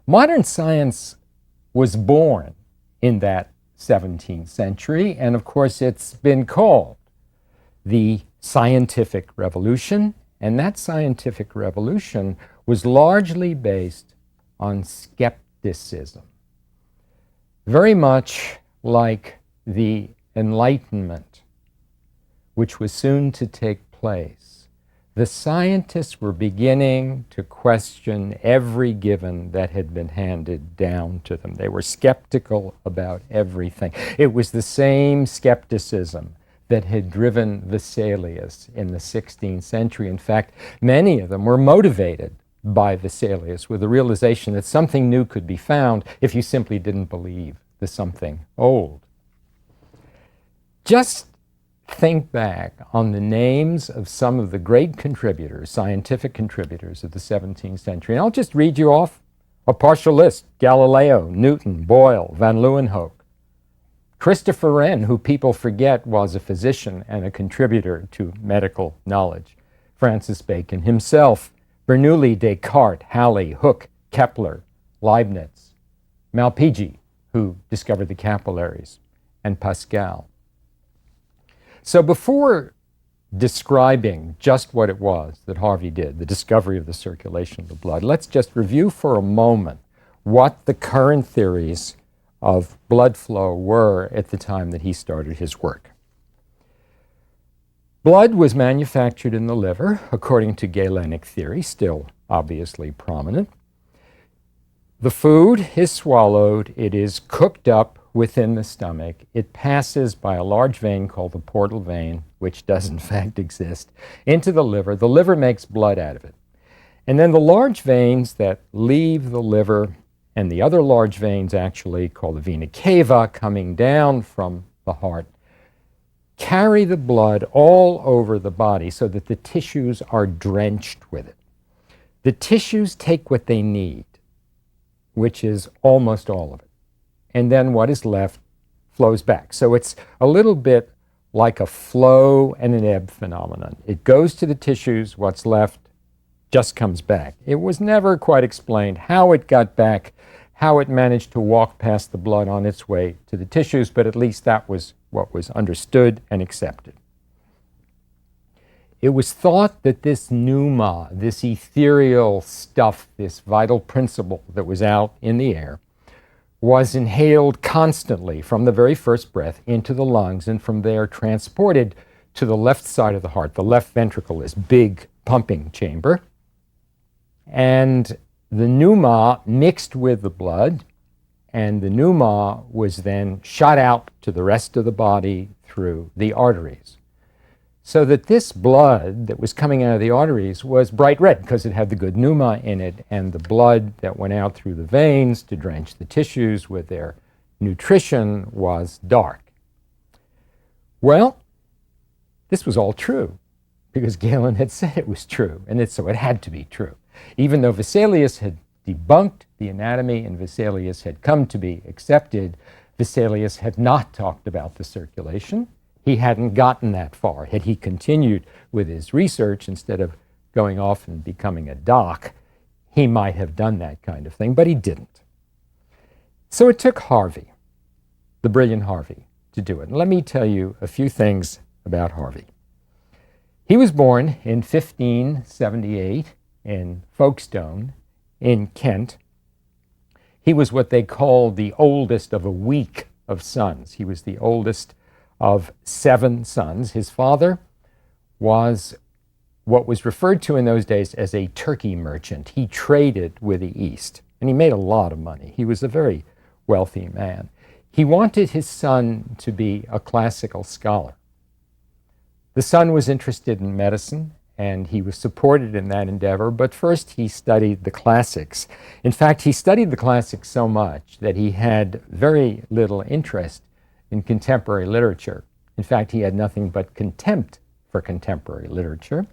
Modern science was born in that 17th century, and of course it's been called the scientific revolution, and that scientific revolution was largely based on skepticism. Very much like the Enlightenment, which was soon to take place. the scientists were beginning to question every given that had been handed down to them. They were skeptical about everything. It was the same skepticism that had driven Vesalius in the 16th century. In fact, many of them were motivated by Vesalius with the realization that something new could be found if you simply didn't believe the something old. Just think back on the names of some of the great contributors, scientific contributors of the 17th century. And I'll just read you off a partial list: Galileo, Newton, Boyle, van Leeuwenhoek. Christopher Wren, who people forget was a physician and a contributor to medical knowledge. Francis Bacon himself, Bernoulli, Descartes, Halley, Hooke, Kepler, Leibniz, Malpighi, who discovered the capillaries, and Pascal. So before describing just what it was that Harvey did, the discovery of the circulation of the blood, let's just review for a moment what the current theories of blood flow were at the time that he started his work. Blood was manufactured in the liver, according to Galenic theory, still obviously prominent. The food is swallowed, it is cooked up within the stomach. It passes by a large vein called the portal vein, which does in fact exist, into the liver. The liver makes blood out of it. And then the large veins that leave the liver, and the other large veins actually called the vena cava coming down from the heart, carry the blood all over the body so that the tissues are drenched with it. The tissues take what they need, which is almost all of it. And then what is left flows back. So it's a little bit like a flow and an ebb phenomenon. It goes to the tissues, what's left just comes back. It was never quite explained how it got back, how it managed to walk past the blood on its way to the tissues, but at least that was what was understood and accepted. It was thought that this pneuma, this ethereal stuff, this vital principle that was out in the air, was inhaled constantly from the very first breath into the lungs, and from there transported to the left side of the heart, the left ventricle, this big pumping chamber. And the pneuma mixed with the blood, and the pneuma was then shot out to the rest of the body through the arteries. So that this blood that was coming out of the arteries was bright red because it had the good pneuma in it, and the blood that went out through the veins to drench the tissues with their nutrition was dark. Well, this was all true because Galen had said it was true, and so it had to be true. Even though Vesalius had debunked the anatomy and Vesalius had come to be accepted, Vesalius had not talked about the circulation. He hadn't gotten that far. Had he continued with his research instead of going off and becoming a doc, he might have done that kind of thing, but he didn't. So it took Harvey, the brilliant Harvey, to do it. And let me tell you a few things about Harvey. He was born in 1578 in Folkestone in Kent. He was what they called the oldest of a week of sons. He was the oldest of 7 sons. His father was what was referred to in those days as a turkey merchant. He traded with the East, and he made a lot of money. He was a very wealthy man. He wanted his son to be a classical scholar. The son was interested in medicine, and he was supported in that endeavor, but first he studied the classics. In fact, he studied the classics so much that he had very little interest in contemporary literature. In fact, he had nothing but contempt for contemporary literature.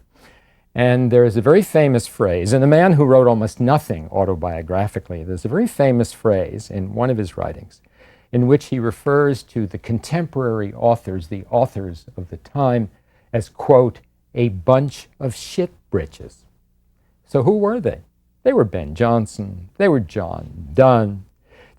And there is a very famous phrase, and a man who wrote almost nothing autobiographically, there's a very famous phrase in one of his writings in which he refers to the contemporary authors, the authors of the time, as, quote, a bunch of shit britches. So who were they? They were Ben Jonson, they were John Donne,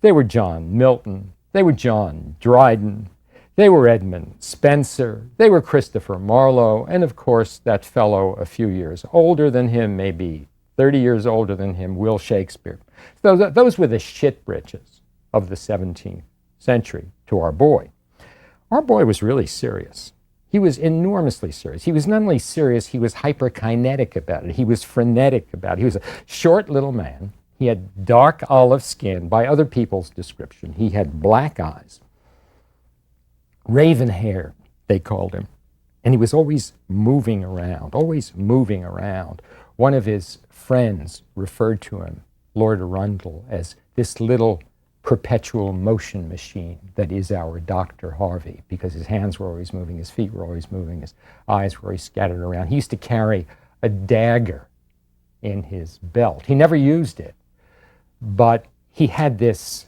they were John Milton, they were John Dryden, they were Edmund Spenser, they were Christopher Marlowe, and of course that fellow a few years older than him, maybe 30 years older than him, Will Shakespeare. Those were the shit britches of the 17th century to our boy. Our boy was really serious. He was enormously serious. He was not only serious, he was hyperkinetic about it. He was frenetic about it. He was a short little man. He had dark olive skin by other people's description. He had black eyes, raven hair, they called him. And he was always moving around, always moving around. One of his friends referred to him, Lord Arundel, as this little perpetual motion machine that is our Dr. Harvey, because his hands were always moving, his feet were always moving, his eyes were always scattered around. He used to carry a dagger in his belt. He never used it, but he had this,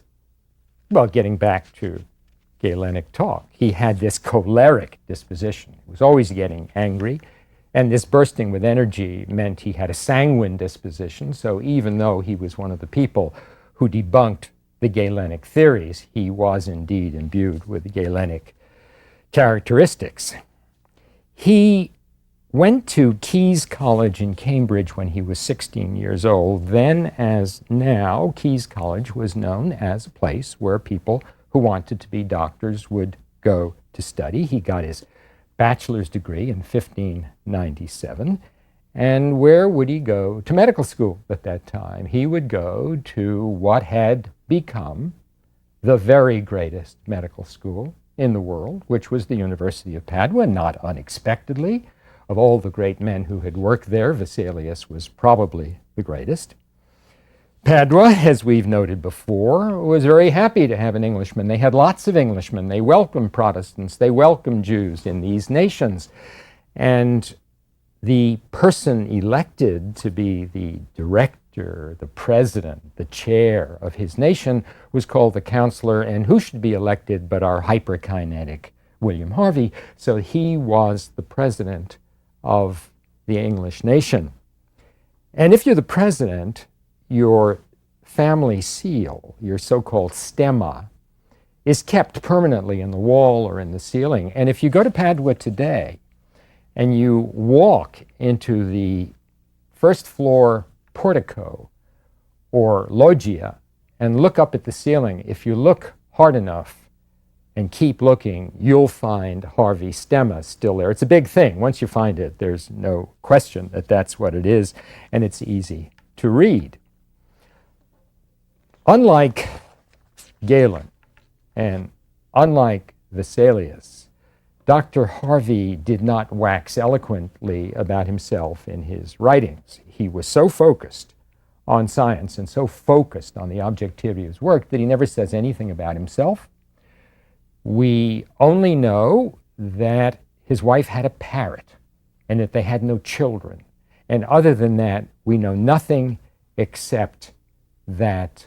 well, getting back to Galenic talk, he had this choleric disposition. He was always getting angry, and this bursting with energy meant he had a sanguine disposition, so even though he was one of the people who debunked the Galenic theories, he was indeed imbued with the Galenic characteristics. He went to Caius College in Cambridge when he was 16 years old. Then, as now, Caius College was known as a place where people who wanted to be doctors would go to study. He got his bachelor's degree in 1597. And where would he go to medical school at that time? He would go to what had become the very greatest medical school in the world, which was the University of Padua, not unexpectedly. Of all the great men who had worked there, Vesalius was probably the greatest. Padua, as we've noted before, was very happy to have an Englishman. They had lots of Englishmen. They welcomed Protestants. They welcomed Jews in these nations. And the person elected to be the director, the president, the chair of his nation was called the counselor, and who should be elected but our hyperkinetic William Harvey? So he was the president of the English nation. And if you're the president, your family seal, your so-called stemma, is kept permanently in the wall or in the ceiling. And if you go to Padua today and you walk into the first floor portico or loggia and look up at the ceiling, if you look hard enough and keep looking, you'll find Harvey stemma still there. It's a big thing. Once you find it, there's no question that that's what it is, and it's easy to read. Unlike Galen and unlike Vesalius, Dr. Harvey did not wax eloquently about himself in his writings. He was so focused on science and so focused on the objectivity of his work that he never says anything about himself. We only know that his wife had a parrot and that they had no children. And other than that, we know nothing except that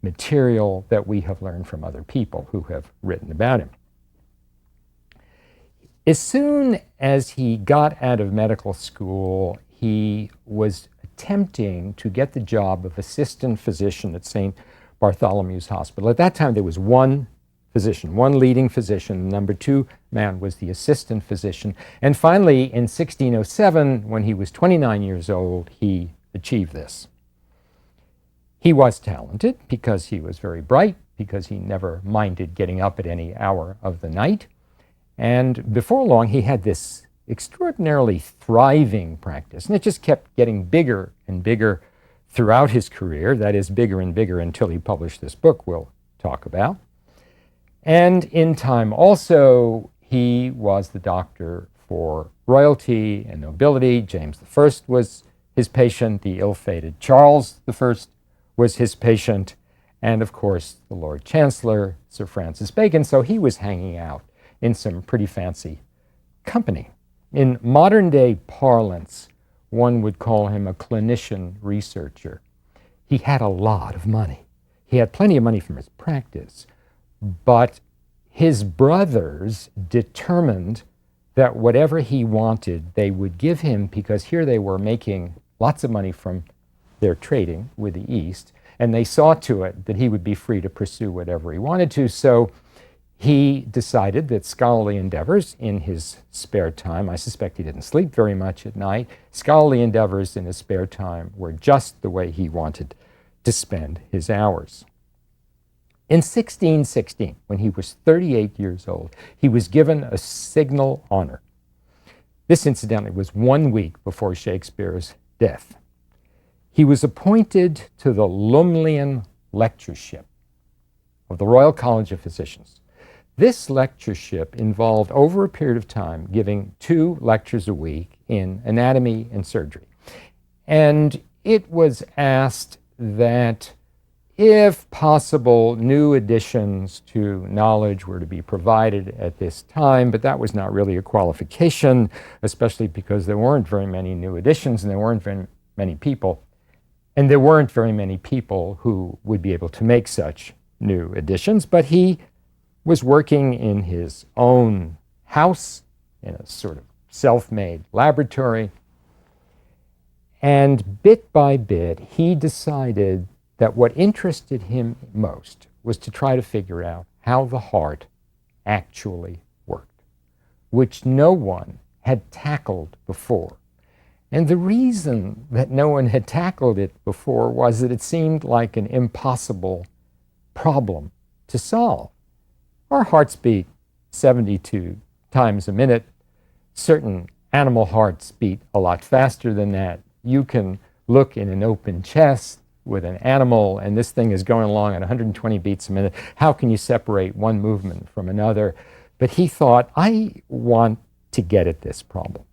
material that we have learned from other people who have written about him. As soon as he got out of medical school, he was attempting to get the job of assistant physician at St. Bartholomew's Hospital. At that time, there was one physician, one leading physician. The number two man was the assistant physician. And finally, in 1607, when he was 29 years old, he achieved this. He was talented because he was very bright, because he never minded getting up at any hour of the night. And before long, he had this extraordinarily thriving practice. And it just kept getting bigger and bigger throughout his career. That is, bigger and bigger until he published this book we'll talk about. And in time also, he was the doctor for royalty and nobility. James I was his patient. The ill-fated Charles I was his patient. And of course, the Lord Chancellor, Sir Francis Bacon. So he was hanging out in some pretty fancy company. In modern-day parlance, one would call him a clinician researcher. He had a lot of money. He had plenty of money from his practice, but his brothers determined that whatever he wanted, they would give him, because here they were making lots of money from their trading with the East, and they saw to it that he would be free to pursue whatever he wanted to. So he decided that scholarly endeavors in his spare time, I suspect he didn't sleep very much at night, scholarly endeavors in his spare time were just the way he wanted to spend his hours. In 1616, when he was 38 years old, he was given a signal honor. This, incidentally, was 1 week before Shakespeare's death. He was appointed to the Lumleian lectureship of the Royal College of Physicians. This lectureship involved, over a period of time, giving 2 lectures a week in anatomy and surgery. And it was asked that, if possible, new additions to knowledge were to be provided at this time, but that was not really a qualification, especially because there weren't very many new additions and there weren't very many people, and there weren't very many people who would be able to make such new additions. But he was working in his own house in a sort of self-made laboratory, and bit by bit he decided that what interested him most was to try to figure out how the heart actually worked, which no one had tackled before. And the reason that no one had tackled it before was that it seemed like an impossible problem to solve. Our hearts beat 72 times a minute. Certain animal hearts beat a lot faster than that. You can look in an open chest with an animal, and this thing is going along at 120 beats a minute. How can you separate one movement from another? But he thought, I want to get at this problem.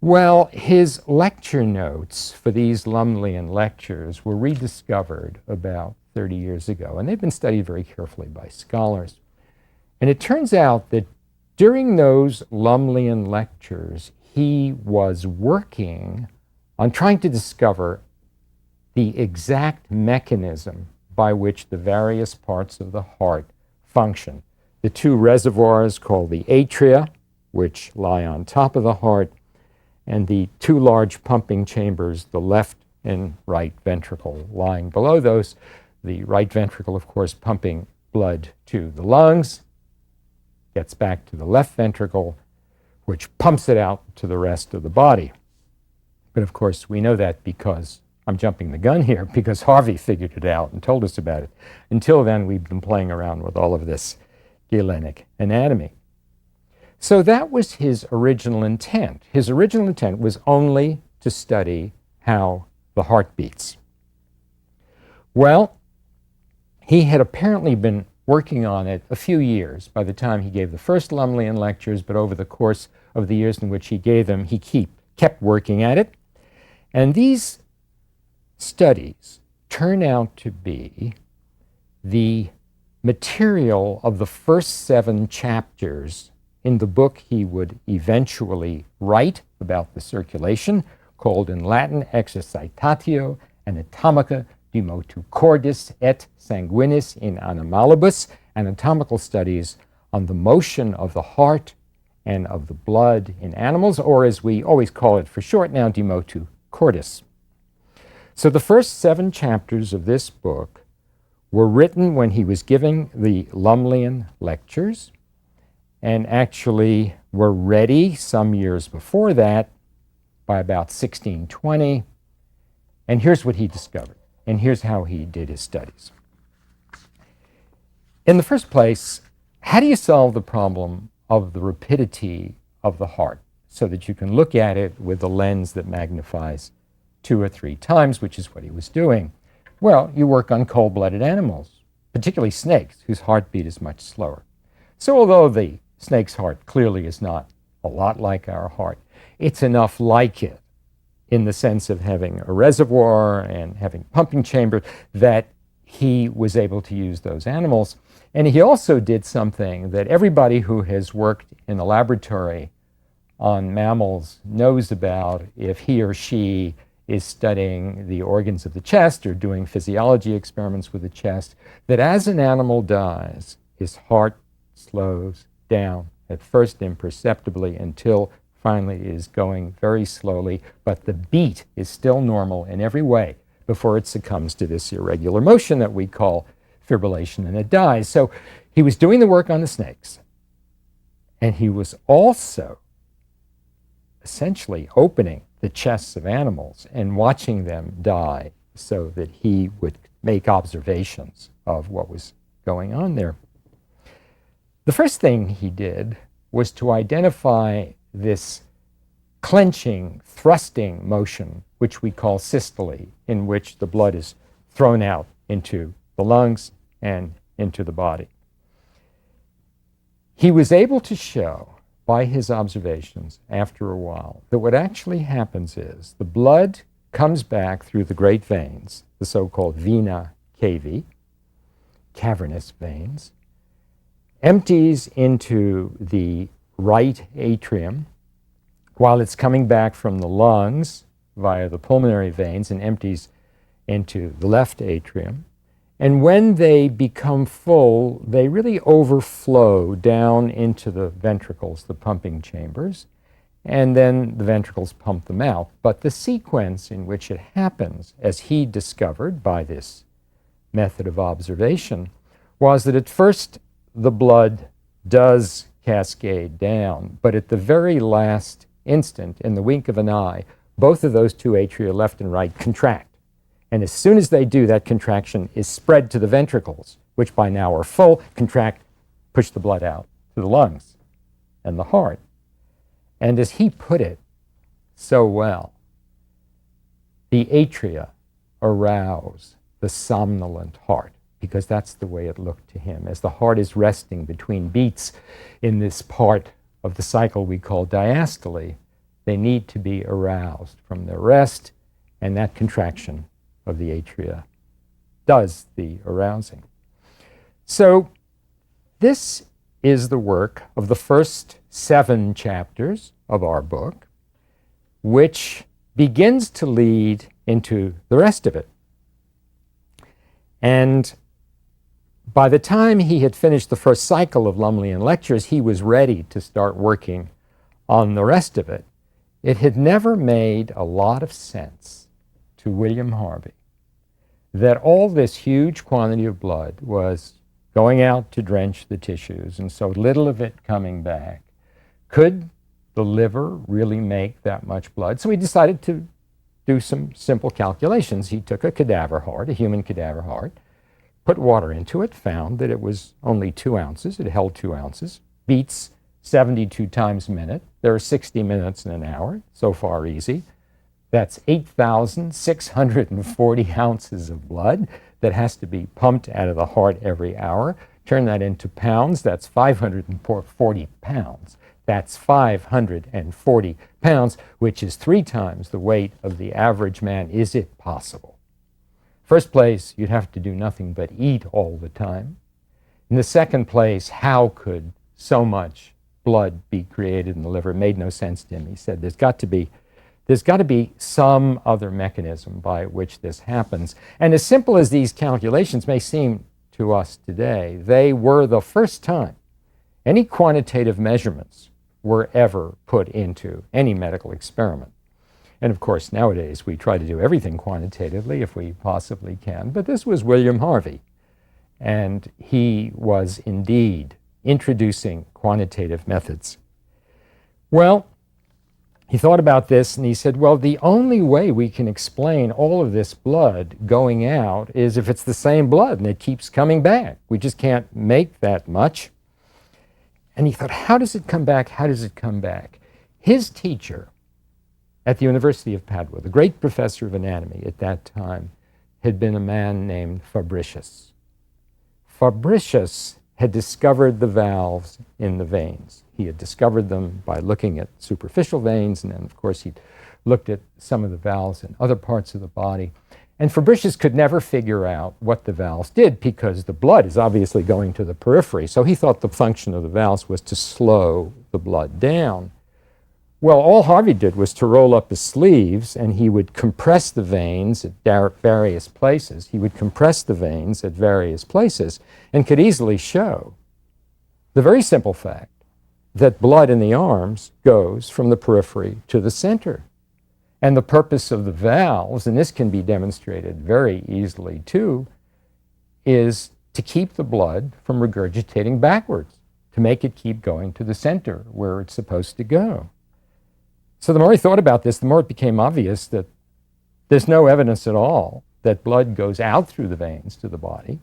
Well, his lecture notes for these Lumleian lectures were rediscovered about 30 years ago, and they've been studied very carefully by scholars. And it turns out that during those Lumleian lectures, he was working on trying to discover the exact mechanism by which the various parts of the heart function. The 2 reservoirs called the atria, which lie on top of the heart, and the 2 large pumping chambers, the left and right ventricle, lying below those. The right ventricle, of course, pumping blood to the lungs, gets back to the left ventricle, which pumps it out to the rest of the body. But of course, we know that because I'm jumping the gun here, because Harvey figured it out and told us about it. Until then, we've been playing around with all of this Galenic anatomy. So that was his original intent. His original intent was only to study how the heart beats. Well, he had apparently been working on it a few years by the time he gave the first Lumleian lectures, but over the course of the years in which he gave them, he kept working at it. And these studies turn out to be the material of the first 7 chapters in the book he would eventually write about the circulation, called in Latin Exercitatio Anatomica de Motu Cordis et Sanguinis in Animalibus, anatomical studies on the motion of the heart and of the blood in animals, or as we always call it for short now, de Motu Cordis. So the first 7 chapters of this book were written when he was giving the Lumleian lectures, and actually were ready some years before that, by about 1620. And here's what he discovered, and here's how he did his studies. In the first place, how do you solve the problem of the rapidity of the heart so that you can look at it with a lens that magnifies 2 or 3 times, which is what he was doing? Well, you work on cold-blooded animals, particularly snakes, whose heartbeat is much slower. So although the snake's heart clearly is not a lot like our heart, it's enough like it in the sense of having a reservoir and having pumping chamber that he was able to use those animals. And he also did something that everybody who has worked in a laboratory on mammals knows about if he or she is studying the organs of the chest or doing physiology experiments with the chest, that as an animal dies, his heart slows down, at first imperceptibly, until finally it is going very slowly, but the beat is still normal in every way before it succumbs to this irregular motion that we call fibrillation, and it dies. So he was doing the work on the snakes, and he was also essentially opening the chests of animals and watching them die so that he would make observations of what was going on there. The first thing he did was to identify this clenching, thrusting motion, which we call systole, in which the blood is thrown out into the lungs and into the body. He was able to show by his observations after a while that what actually happens is the blood comes back through the great veins, the so-called vena cavae, cavernous veins, empties into the right atrium while it's coming back from the lungs via the pulmonary veins and empties into the left atrium. And when they become full, they really overflow down into the ventricles, the pumping chambers, and then the ventricles pump them out. But the sequence in which it happens, as he discovered by this method of observation, was that at first the blood does cascade down, but at the very last instant, in the wink of an eye, both of those two atria, left and right, contract. And as soon as they do, that contraction is spread to the ventricles, which by now are full, contract, push the blood out to the lungs and the heart. And as he put it so well, the atria arouse the somnolent heart, because that's the way it looked to him. As the heart is resting between beats in this part of the cycle we call diastole, they need to be aroused from their rest, and that contraction of the atria does the arousing. So this is the work of the first 7 chapters of our book, which begins to lead into the rest of it. And by the time he had finished the first cycle of Lumleyan lectures, he was ready to start working on the rest of it. It had never made a lot of sense to William Harvey that all this huge quantity of blood was going out to drench the tissues and so little of it coming back. Could the liver really make that much blood? So he decided to do some simple calculations. He took a cadaver heart, a human cadaver heart, put water into it, found that it was only 2 ounces. It held 2 ounces, beats 72 times a minute. There are 60 minutes in an hour. So far, easy. That's 8,640 ounces of blood that has to be pumped out of the heart every hour. Turn that into pounds, that's 540 pounds. That's 540 pounds, which is 3 times the weight of the average man. Is it possible? First place, you'd have to do nothing but eat all the time. In the second place, how could so much blood be created in the liver? It made no sense to him. He said, there's got to be some other mechanism by which this happens. And as simple as these calculations may seem to us today, they were the first time any quantitative measurements were ever put into any medical experiment. And of course, nowadays we try to do everything quantitatively if we possibly can, but this was William Harvey, and he was indeed introducing quantitative methods. Well, he thought about this and he said, well, the only way we can explain all of this blood going out is if it's the same blood and it keeps coming back. We just can't make that much. And he thought, how does it come back? How does it come back? His teacher at the University of Padua, the great professor of anatomy at that time, had been a man named Fabricius. Fabricius had discovered the valves in the veins. He had discovered them by looking at superficial veins, and then, of course, he looked at some of the valves in other parts of the body. And Fabricius could never figure out what the valves did because the blood is obviously going to the periphery. So he thought the function of the valves was to slow the blood down. Well, all Harvey did was to roll up his sleeves, and he would compress the veins at various places. He would compress the veins at various places and could easily show the very simple fact that blood in the arms goes from the periphery to the center. And the purpose of the valves, and this can be demonstrated very easily too, is to keep the blood from regurgitating backwards, to make it keep going to the center where it's supposed to go. So the more he thought about this, the more it became obvious that there's no evidence at all that blood goes out through the veins to the body,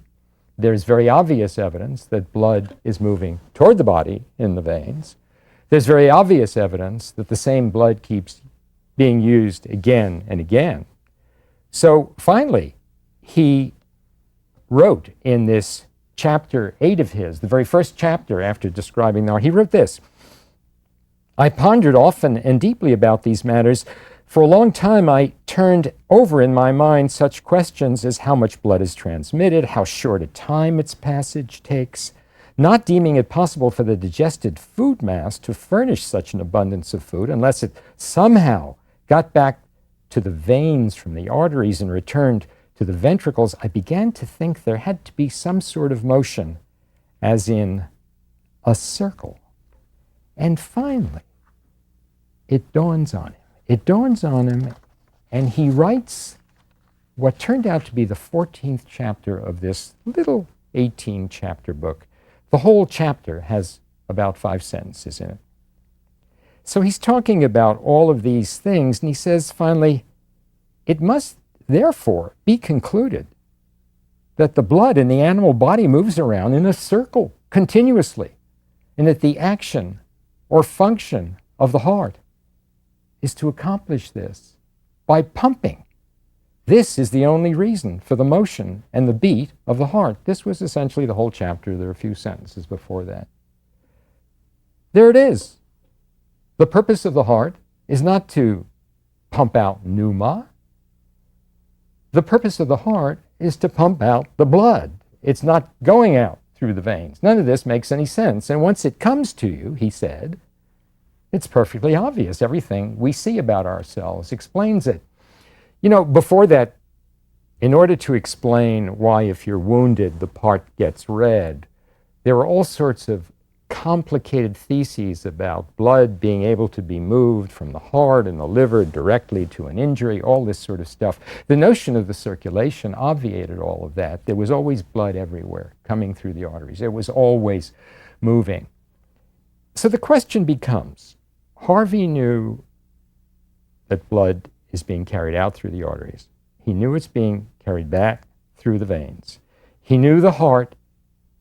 there's very obvious evidence that blood is moving toward the body in the veins. There's very obvious evidence that the same blood keeps being used again and again. So finally, he wrote in this chapter 8 of his, the very first chapter after describing the heart, he wrote this: "I pondered often and deeply about these matters. For a long time I turned over in my mind such questions as how much blood is transmitted, how short a time its passage takes, not deeming it possible for the digested food mass to furnish such an abundance of food unless it somehow got back to the veins from the arteries and returned to the ventricles. I began to think there had to be some sort of motion, as in a circle. And finally, it dawns on him. It dawns on him, and he writes what turned out to be the 14th chapter of this little 18-chapter book. The whole chapter has about 5 sentences in it. So he's talking about all of these things, and he says finally, it must therefore be concluded that the blood in the animal body moves around in a circle continuously, and that the action or function of the heart is to accomplish this by pumping. This is the only reason for the motion and the beat of the heart." This was essentially the whole chapter. There are a few sentences before that. There it is. The purpose of the heart is not to pump out pneuma. The purpose of the heart is to pump out the blood. It's not going out through the veins. None of this makes any sense. And once it comes to you, he said, it's perfectly obvious. Everything we see about ourselves explains it. You know, before that, in order to explain why if you're wounded, the part gets red, there are all sorts of complicated theses about blood being able to be moved from the heart and the liver directly to an injury, all this sort of stuff. The notion of the circulation obviated all of that. There was always blood everywhere coming through the arteries. It was always moving. So the question becomes, Harvey knew that blood is being carried out through the arteries. He knew it's being carried back through the veins. He knew the heart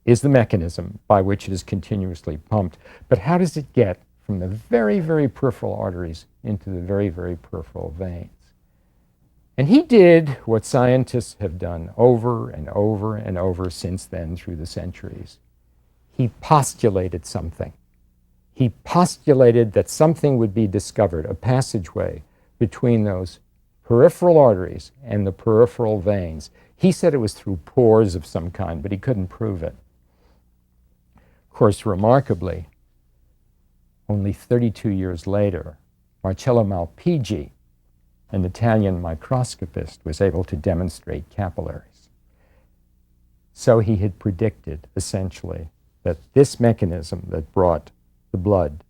is the mechanism by which it is continuously pumped. But how does it get from the very, very peripheral arteries into the very, very peripheral veins? And he did what scientists have done over and over and over since then through the centuries. He postulated something. He postulated that something would be discovered, a passageway between those peripheral arteries and the peripheral veins. He said it was through pores of some kind, but he couldn't prove it. Of course, remarkably, only 32 years later, Marcello Malpighi, an Italian microscopist, was able to demonstrate capillaries. So he had predicted, essentially, that this mechanism that brought the blood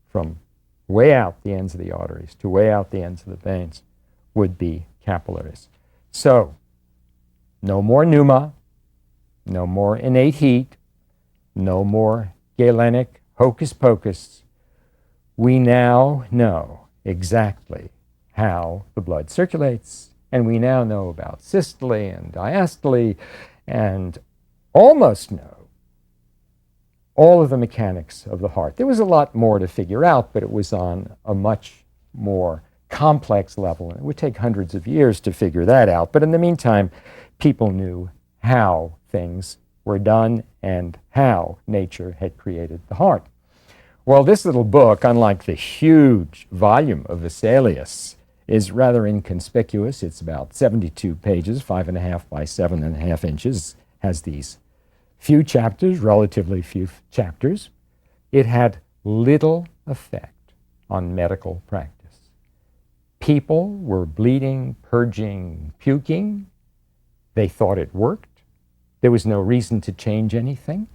from way out the ends of the arteries to way out the ends of the veins would be capillaries. So, no more pneuma, no more innate heat, no more Galenic hocus pocus. We now know exactly how the blood circulates, and we now know about systole and diastole, and almost know all of the mechanics of the heart. There was a lot more to figure out, but it was on a much more complex level, and it would take hundreds of years to figure that out. But in the meantime, people knew how things were done and how nature had created the heart. Well, this little book, unlike the huge volume of Vesalius, is rather inconspicuous. It's about 72 pages, 5.5 by 7.5 inches, has these few chapters, relatively few chapters. It had little effect on medical practice. People were bleeding, purging, puking. They thought it worked. There was no reason to change anything.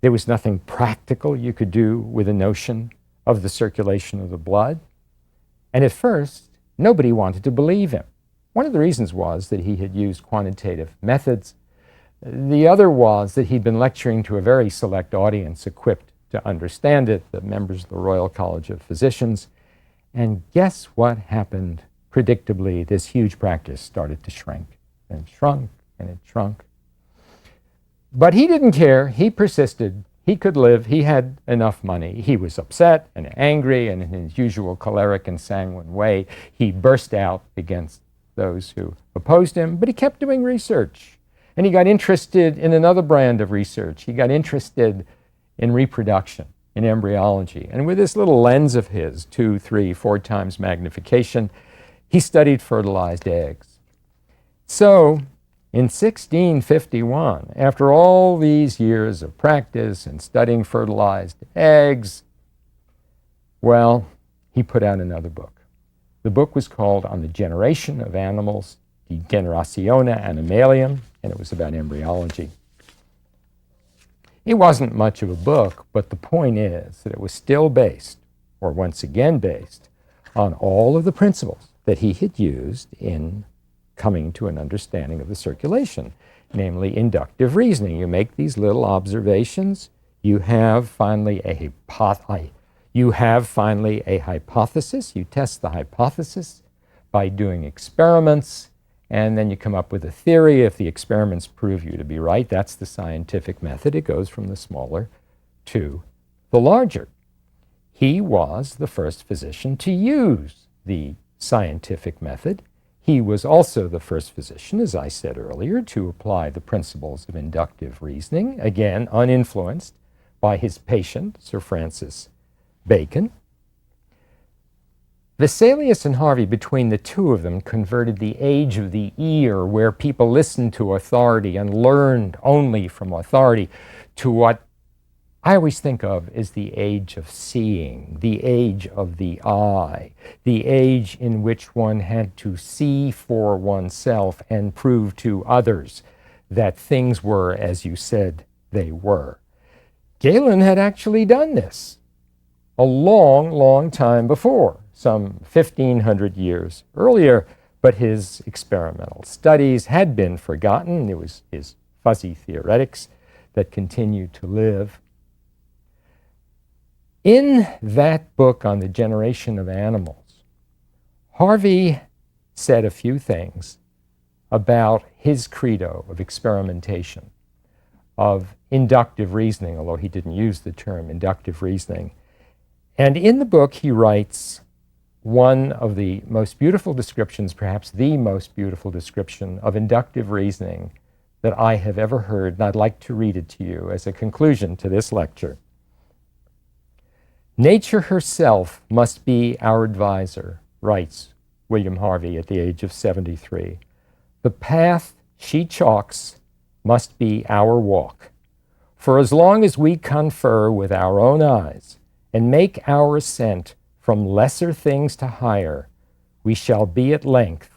There was nothing practical you could do with the notion of the circulation of the blood. And at first, nobody wanted to believe him. One of the reasons was that he had used quantitative methods. The other was that he'd been lecturing to a very select audience equipped to understand it, the members of the Royal College of Physicians. And guess what happened? Predictably, this huge practice started to shrink, and it shrunk, and it shrunk. But he didn't care. He persisted. He could live. He had enough money. He was upset and angry, and in his usual choleric and sanguine way, he burst out against those who opposed him, but he kept doing research. And he got interested in another brand of research. He got interested in reproduction, in embryology. And with this little lens of his, 2, 3, 4 times magnification, he studied fertilized eggs. So, in 1651, after all these years of practice and studying fertilized eggs, well, he put out another book. The book was called On the Generation of Animals, De Generatione Animalium, and it was about embryology. It wasn't much of a book, but the point is that it was still based, or once again based, on all of the principles that he had used in coming to an understanding of the circulation, namely inductive reasoning. You make these little observations, you have finally a hypothesis, you test the hypothesis by doing experiments, and then you come up with a theory. If the experiments prove you to be right, that's the scientific method. It goes from the smaller to the larger. He was the first physician to use the scientific method. He was also the first physician, as I said earlier, to apply the principles of inductive reasoning, again, uninfluenced by his patient, Sir Francis Bacon. Vesalius and Harvey, between the two of them, converted the age of the ear, where people listened to authority and learned only from authority, to what I always think of as the age of seeing, the age of the eye, the age in which one had to see for oneself and prove to others that things were as you said they were. Galen had actually done this a long, long time before, some 1,500 years earlier, but his experimental studies had been forgotten. It was his fuzzy theoretics that continued to live. In that book on the generation of animals, Harvey said a few things about his credo of experimentation, of inductive reasoning, although he didn't use the term inductive reasoning. And in the book, he writes one of the most beautiful descriptions, perhaps the most beautiful description of inductive reasoning that I have ever heard, and I'd like to read it to you as a conclusion to this lecture. Nature herself must be our advisor, writes William Harvey at the age of 73. The path she chalks must be our walk. For as long as we confer with our own eyes and make our ascent from lesser things to higher, we shall be at length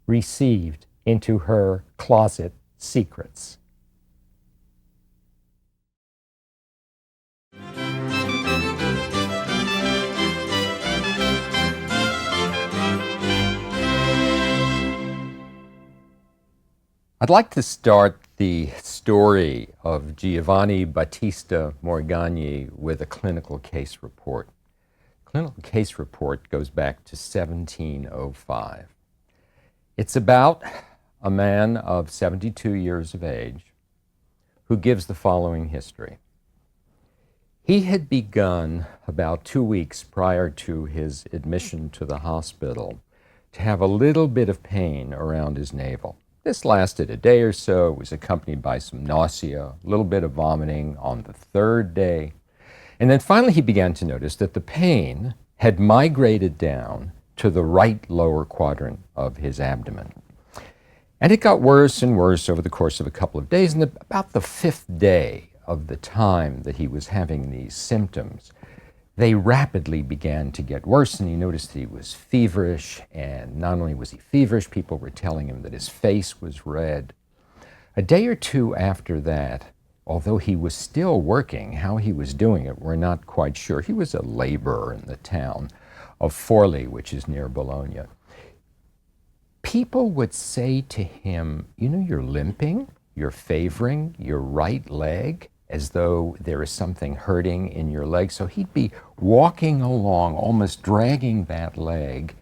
received into her closet secrets. I'd like to start the story of Giovanni Battista Morgagni with a clinical case report. Clinical case report goes back to 1705. It's about a man of 72 years of age who gives the following history. He had begun about 2 weeks prior to his admission to the hospital to have a little bit of pain around his navel. This lasted a day or so. It was accompanied by some nausea, a little bit of vomiting on the third day. And then finally he began to notice that the pain had migrated down to the right lower quadrant of his abdomen. And it got worse and worse over the course of a couple of days. And about the 5th day of the time that he was having these symptoms, they rapidly began to get worse, and he noticed that he was feverish, and not only was he feverish, people were telling him that his face was red. A day or two after that, although he was still working, how he was doing it, we're not quite sure. He was a laborer in the town of Forli, which is near Bologna. People would say to him, you know, you're limping, you're favoring your right leg, as though there is something hurting in your leg. So he'd be walking along, almost dragging that leg.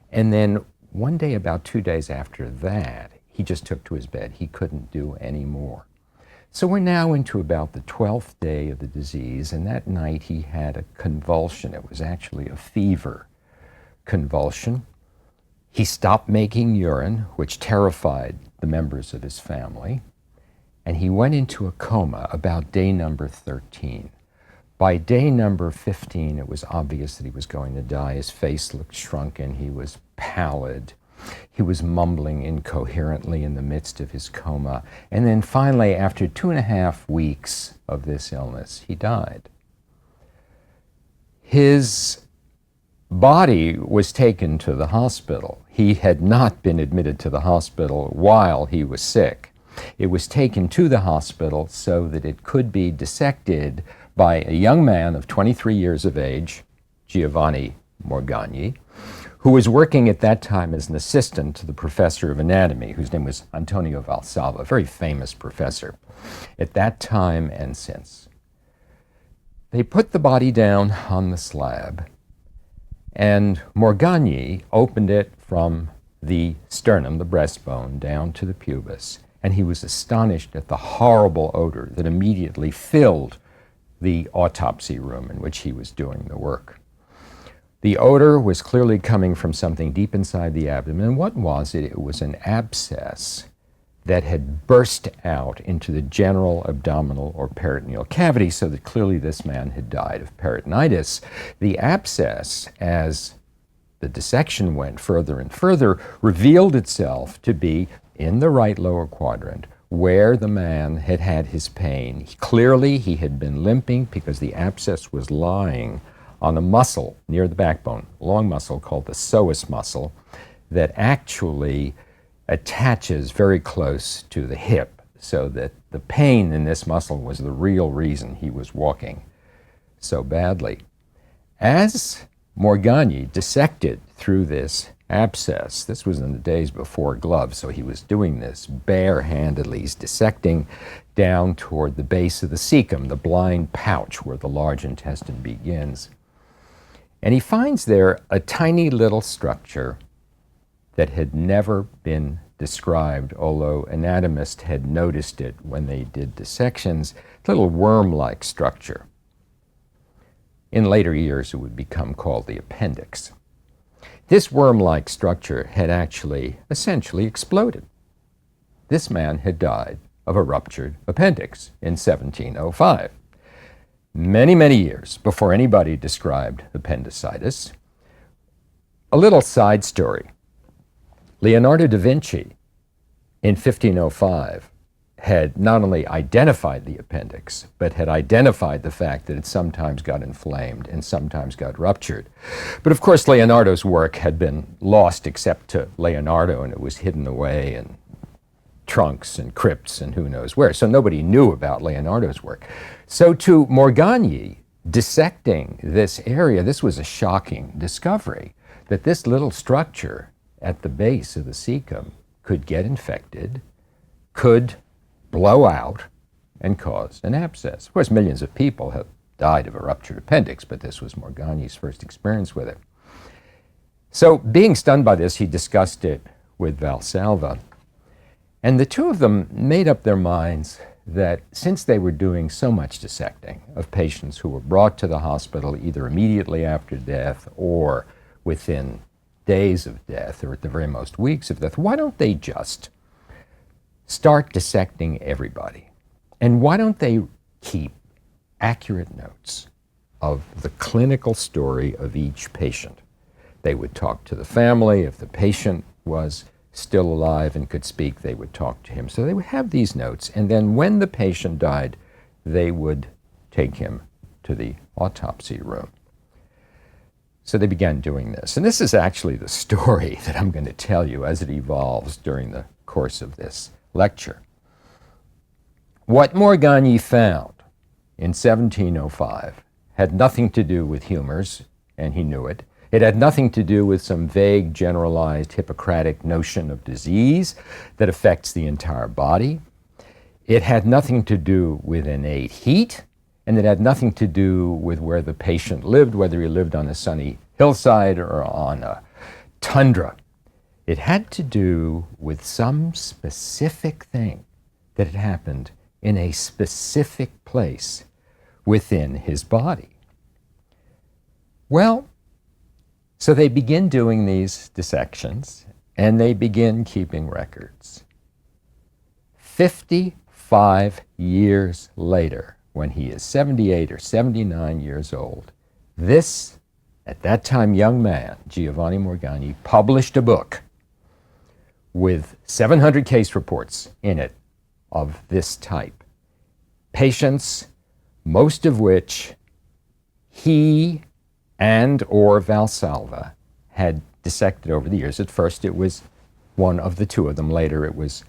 And then one day, about 2 days after that, he just took to his bed. He couldn't do any more. So we're now into about the 12th day of the disease, and that night he had a convulsion. It was actually a fever convulsion. He stopped making urine, which terrified the members of his family, and he went into a coma about day number 13. By day number 15, it was obvious that he was going to die. His face looked shrunken. He was pallid. He was mumbling incoherently in the midst of his coma. And then finally, after 2.5 weeks of this illness, he died. His body was taken to the hospital. He had not been admitted to the hospital while he was sick. It was taken to the hospital so that it could be dissected by a young man of 23 years of age, Giovanni Morgagni, who was working at that time as an assistant to the professor of anatomy, whose name was Antonio Valsalva, a very famous professor at that time and since. They put the body down on the slab, and Morgagni opened it from the sternum, the breastbone, down to the pubis, and he was astonished at the horrible odor that immediately filled the autopsy room in which he was doing the work. The odor was clearly coming from something deep inside the abdomen. What was it? It was an abscess that had burst out into the general abdominal or peritoneal cavity, so that clearly this man had died of peritonitis. The abscess, as the dissection went further and further, revealed itself to be in the right lower quadrant, where the man had had his pain. Clearly, he had been limping because the abscess was lying on a muscle near the backbone, a long muscle called the psoas muscle, that actually attaches very close to the hip, so that the pain in this muscle was the real reason he was walking so badly. As Morgagni dissected through this abscess, this was in the days before gloves, so he was doing this barehandedly. He's dissecting down toward the base of the cecum, the blind pouch where the large intestine begins. And he finds there a tiny little structure that had never been described, although anatomists had noticed it when they did dissections, a little worm-like structure. In later years, it would become called the appendix. This worm-like structure had actually essentially exploded. This man had died of a ruptured appendix in 1705. Many, many years before anybody described appendicitis. A little side story. Leonardo da Vinci in 1505 had not only identified the appendix, but had identified the fact that it sometimes got inflamed and sometimes got ruptured. But of course, Leonardo's work had been lost except to Leonardo, and it was hidden away in trunks and crypts and who knows where. So nobody knew about Leonardo's work. So to Morgagni, dissecting this area, this was a shocking discovery, that this little structure at the base of the cecum could get infected, could blow out, and cause an abscess. Of course, millions of people have died of a ruptured appendix, but this was Morgagni's first experience with it. So being stunned by this, he discussed it with Valsalva, and the two of them made up their minds that since they were doing so much dissecting of patients who were brought to the hospital either immediately after death or within days of death, or at the very most weeks of death, why don't they just start dissecting everybody? And why don't they keep accurate notes of the clinical story of each patient? They would talk to the family. If the patient was still alive and could speak, they would talk to him. So they would have these notes, and then when the patient died, they would take him to the autopsy room. So they began doing this. And this is actually the story that I'm going to tell you as it evolves during the course of this lecture. What Morgagni found in 1705 had nothing to do with humors, and he knew it. It had nothing to do with some vague, generalized Hippocratic notion of disease that affects the entire body. It had nothing to do with innate heat, and it had nothing to do with where the patient lived, whether he lived on a sunny hillside or on a tundra. It had to do with some specific thing that had happened in a specific place within his body. Well, so they begin doing these dissections, and they begin keeping records. 55 years later, when he is 78 or 79 years old, this, at that time, young man, Giovanni Morgagni, published a book with 700 case reports in it of this type. Patients, most of which he and or Valsalva had dissected over the years. At first it was one of the two of them. Later it was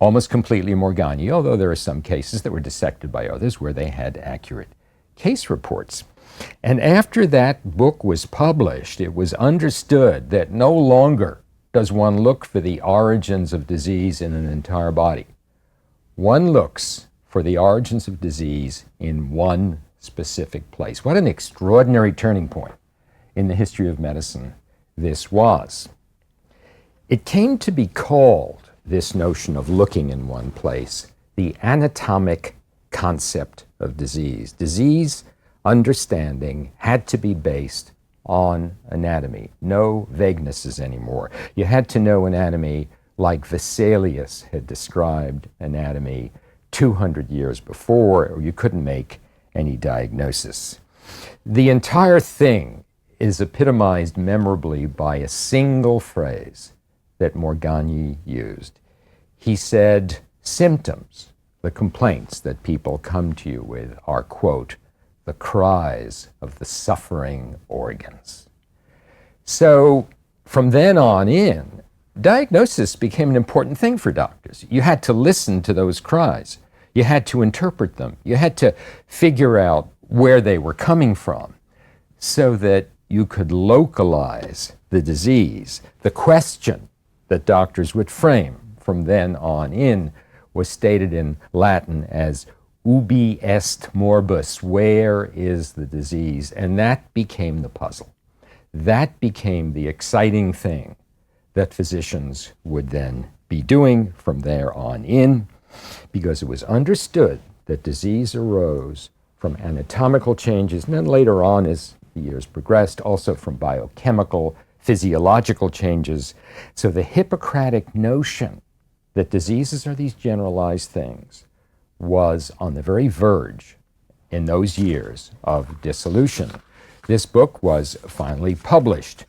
almost completely Morgagni, although there are some cases that were dissected by others where they had accurate case reports. And after that book was published, it was understood that no longer does one look for the origins of disease in an entire body. One looks for the origins of disease in one specific place. What an extraordinary turning point in the history of medicine this was. It came to be called, this notion of looking in one place, the anatomic concept of disease. Disease understanding had to be based on anatomy. No vaguenesses anymore. You had to know anatomy like Vesalius had described anatomy 200 years before, or you couldn't make any diagnosis. The entire thing is epitomized memorably by a single phrase that Morgagni used. He said, symptoms, the complaints that people come to you with are, quote, the cries of the suffering organs. So from then on in, diagnosis became an important thing for doctors. You had to listen to those cries. You had to interpret them. You had to figure out where they were coming from so that you could localize the disease. The question that doctors would frame from then on in was stated in Latin as ubi est morbus, where is the disease? And that became the puzzle. That became the exciting thing that physicians would then be doing from there on in, because it was understood that disease arose from anatomical changes, and then later on, as the years progressed, also from biochemical, physiological changes. So the Hippocratic notion that diseases are these generalized things was on the very verge in those years of dissolution. This book was finally published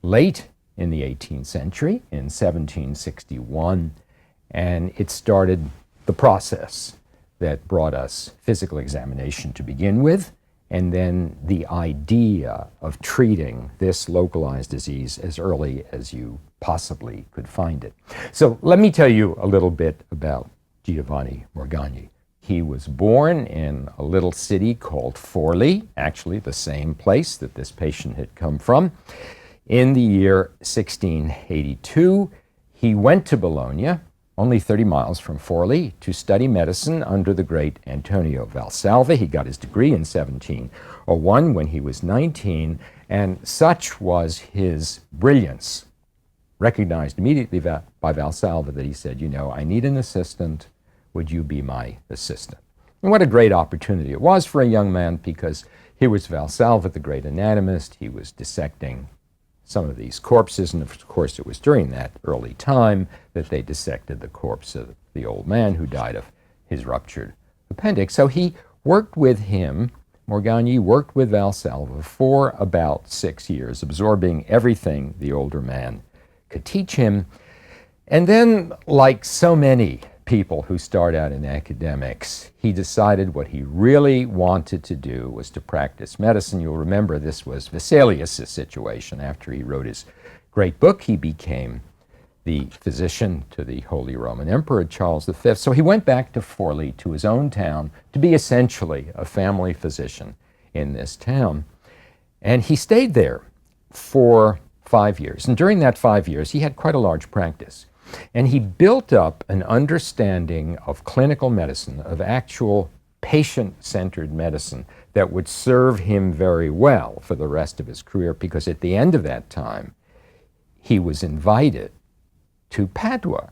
late in the 18th century, in 1761, and it started the process that brought us physical examination to begin with, and then the idea of treating this localized disease as early as you possibly could find it. So let me tell you a little bit about Giovanni Morgagni. He was born in a little city called Forlì, actually the same place that this patient had come from, in the year 1682. He went to Bologna, only 30 miles from Forlì, to study medicine under the great Antonio Valsalva. He got his degree in 1701 when he was 19, and such was his brilliance, recognized immediately by Valsalva, that he said, you know, I need an assistant. Would you be my assistant? And what a great opportunity it was for a young man, because here was Valsalva, the great anatomist. He was dissecting some of these corpses, and of course it was during that early time that they dissected the corpse of the old man who died of his ruptured appendix. So he worked with him, Morgagni worked with Valsalva for about 6 years, absorbing everything the older man could teach him. And then, like so many people who start out in academics, he decided what he really wanted to do was to practice medicine. You'll remember this was Vesalius' situation. After he wrote his great book, he became the physician to the Holy Roman Emperor Charles V. So he went back to Forlì, to his own town, to be essentially a family physician in this town. And he stayed there for 5 years. And during that 5 years, he had quite a large practice. And he built up an understanding of clinical medicine, of actual patient-centered medicine that would serve him very well for the rest of his career, because at the end of that time, he was invited to Padua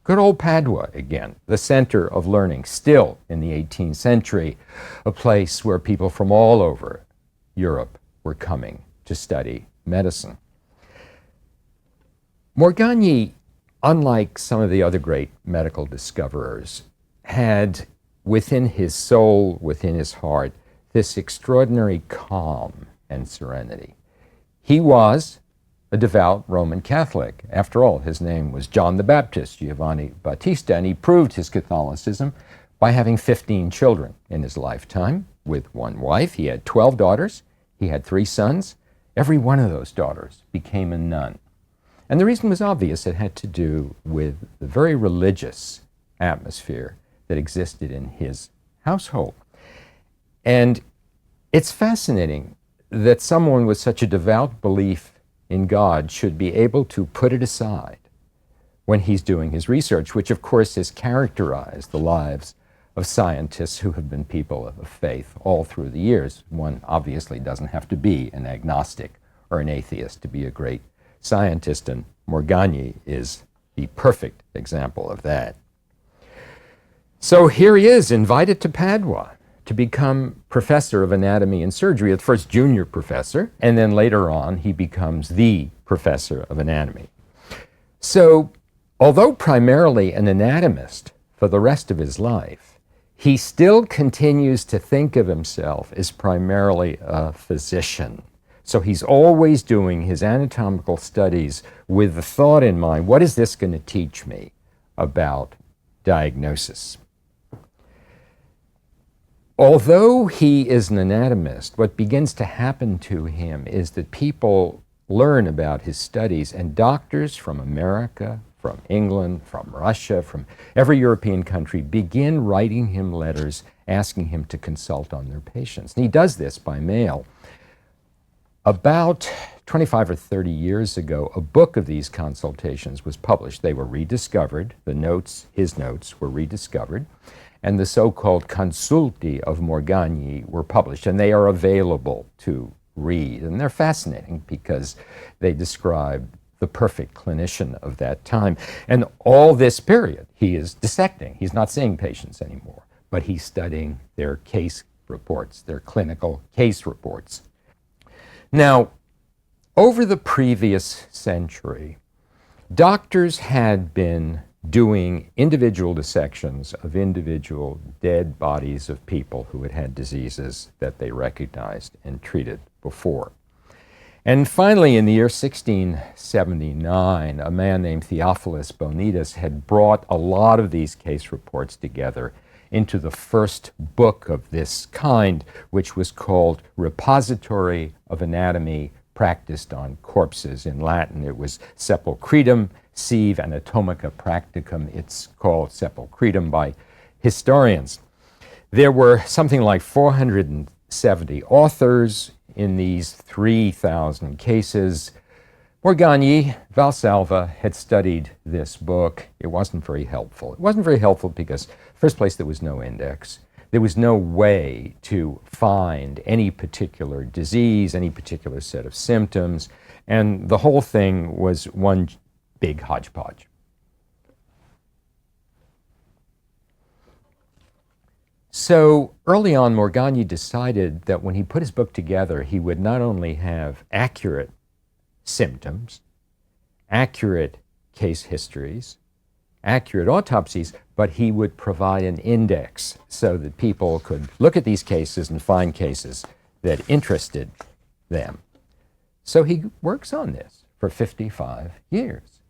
Good old Padua again, the center of learning, still in the 18th century, a place where people from all over Europe were coming to study medicine. Morgagni, unlike some of the other great medical discoverers, had within his soul, within his heart, this extraordinary calm and serenity. He was a devout Roman Catholic. After all, his name was John the Baptist, Giovanni Battista, and he proved his Catholicism by having 15 children in his lifetime with one wife. He had 12 daughters. He had 3 sons. Every one of those daughters became a nun. And the reason was obvious. It had to do with the very religious atmosphere that existed in his household. And it's fascinating that someone with such a devout belief in God should be able to put it aside when he's doing his research, which of course has characterized the lives of scientists who have been people of faith all through the years. One obviously doesn't have to be an agnostic or an atheist to be a great scientist, and Morgagni is the perfect example of that. So here he is, invited to Padua to become professor of anatomy and surgery, at first junior professor, and then later on he becomes the professor of anatomy. So, although primarily an anatomist for the rest of his life, he still continues to think of himself as primarily a physician. So he's always doing his anatomical studies with the thought in mind, what is this going to teach me about diagnosis? Although he is an anatomist, what begins to happen to him is that people learn about his studies, and doctors from America, from England, from Russia, from every European country begin writing him letters asking him to consult on their patients. And he does this by mail. About 25 or 30 years ago, a book of these consultations was published. They were rediscovered. The notes, his notes, were rediscovered. And the so-called consulti of Morgagni were published, and they are available to read. And they're fascinating because they describe the perfect clinician of that time. And all this period, he is dissecting. He's not seeing patients anymore, but he's studying their case reports, their clinical case reports. Now, over the previous century, doctors had been doing individual dissections of individual dead bodies of people who had had diseases that they recognized and treated before. And finally, in the year 1679, a man named Theophilus Bonitas had brought a lot of these case reports together into the first book of this kind, which was called Repository of Anatomy Practiced on Corpses. In Latin, it was Sepulchritum Sive Anatomica Practicum. It's called Sepulchritum by historians. There were something like 470 authors in these 3,000 cases. Morgagni, Valsalva, had studied this book. It wasn't very helpful. It wasn't very helpful because, first place, there was no index. There was no way to find any particular disease, any particular set of symptoms, and the whole thing was one big hodgepodge. So early on, Morgagni decided that when he put his book together, he would not only have accurate symptoms, accurate case histories, accurate autopsies, but he would provide an index so that people could look at these cases and find cases that interested them. So he works on this for 55 years.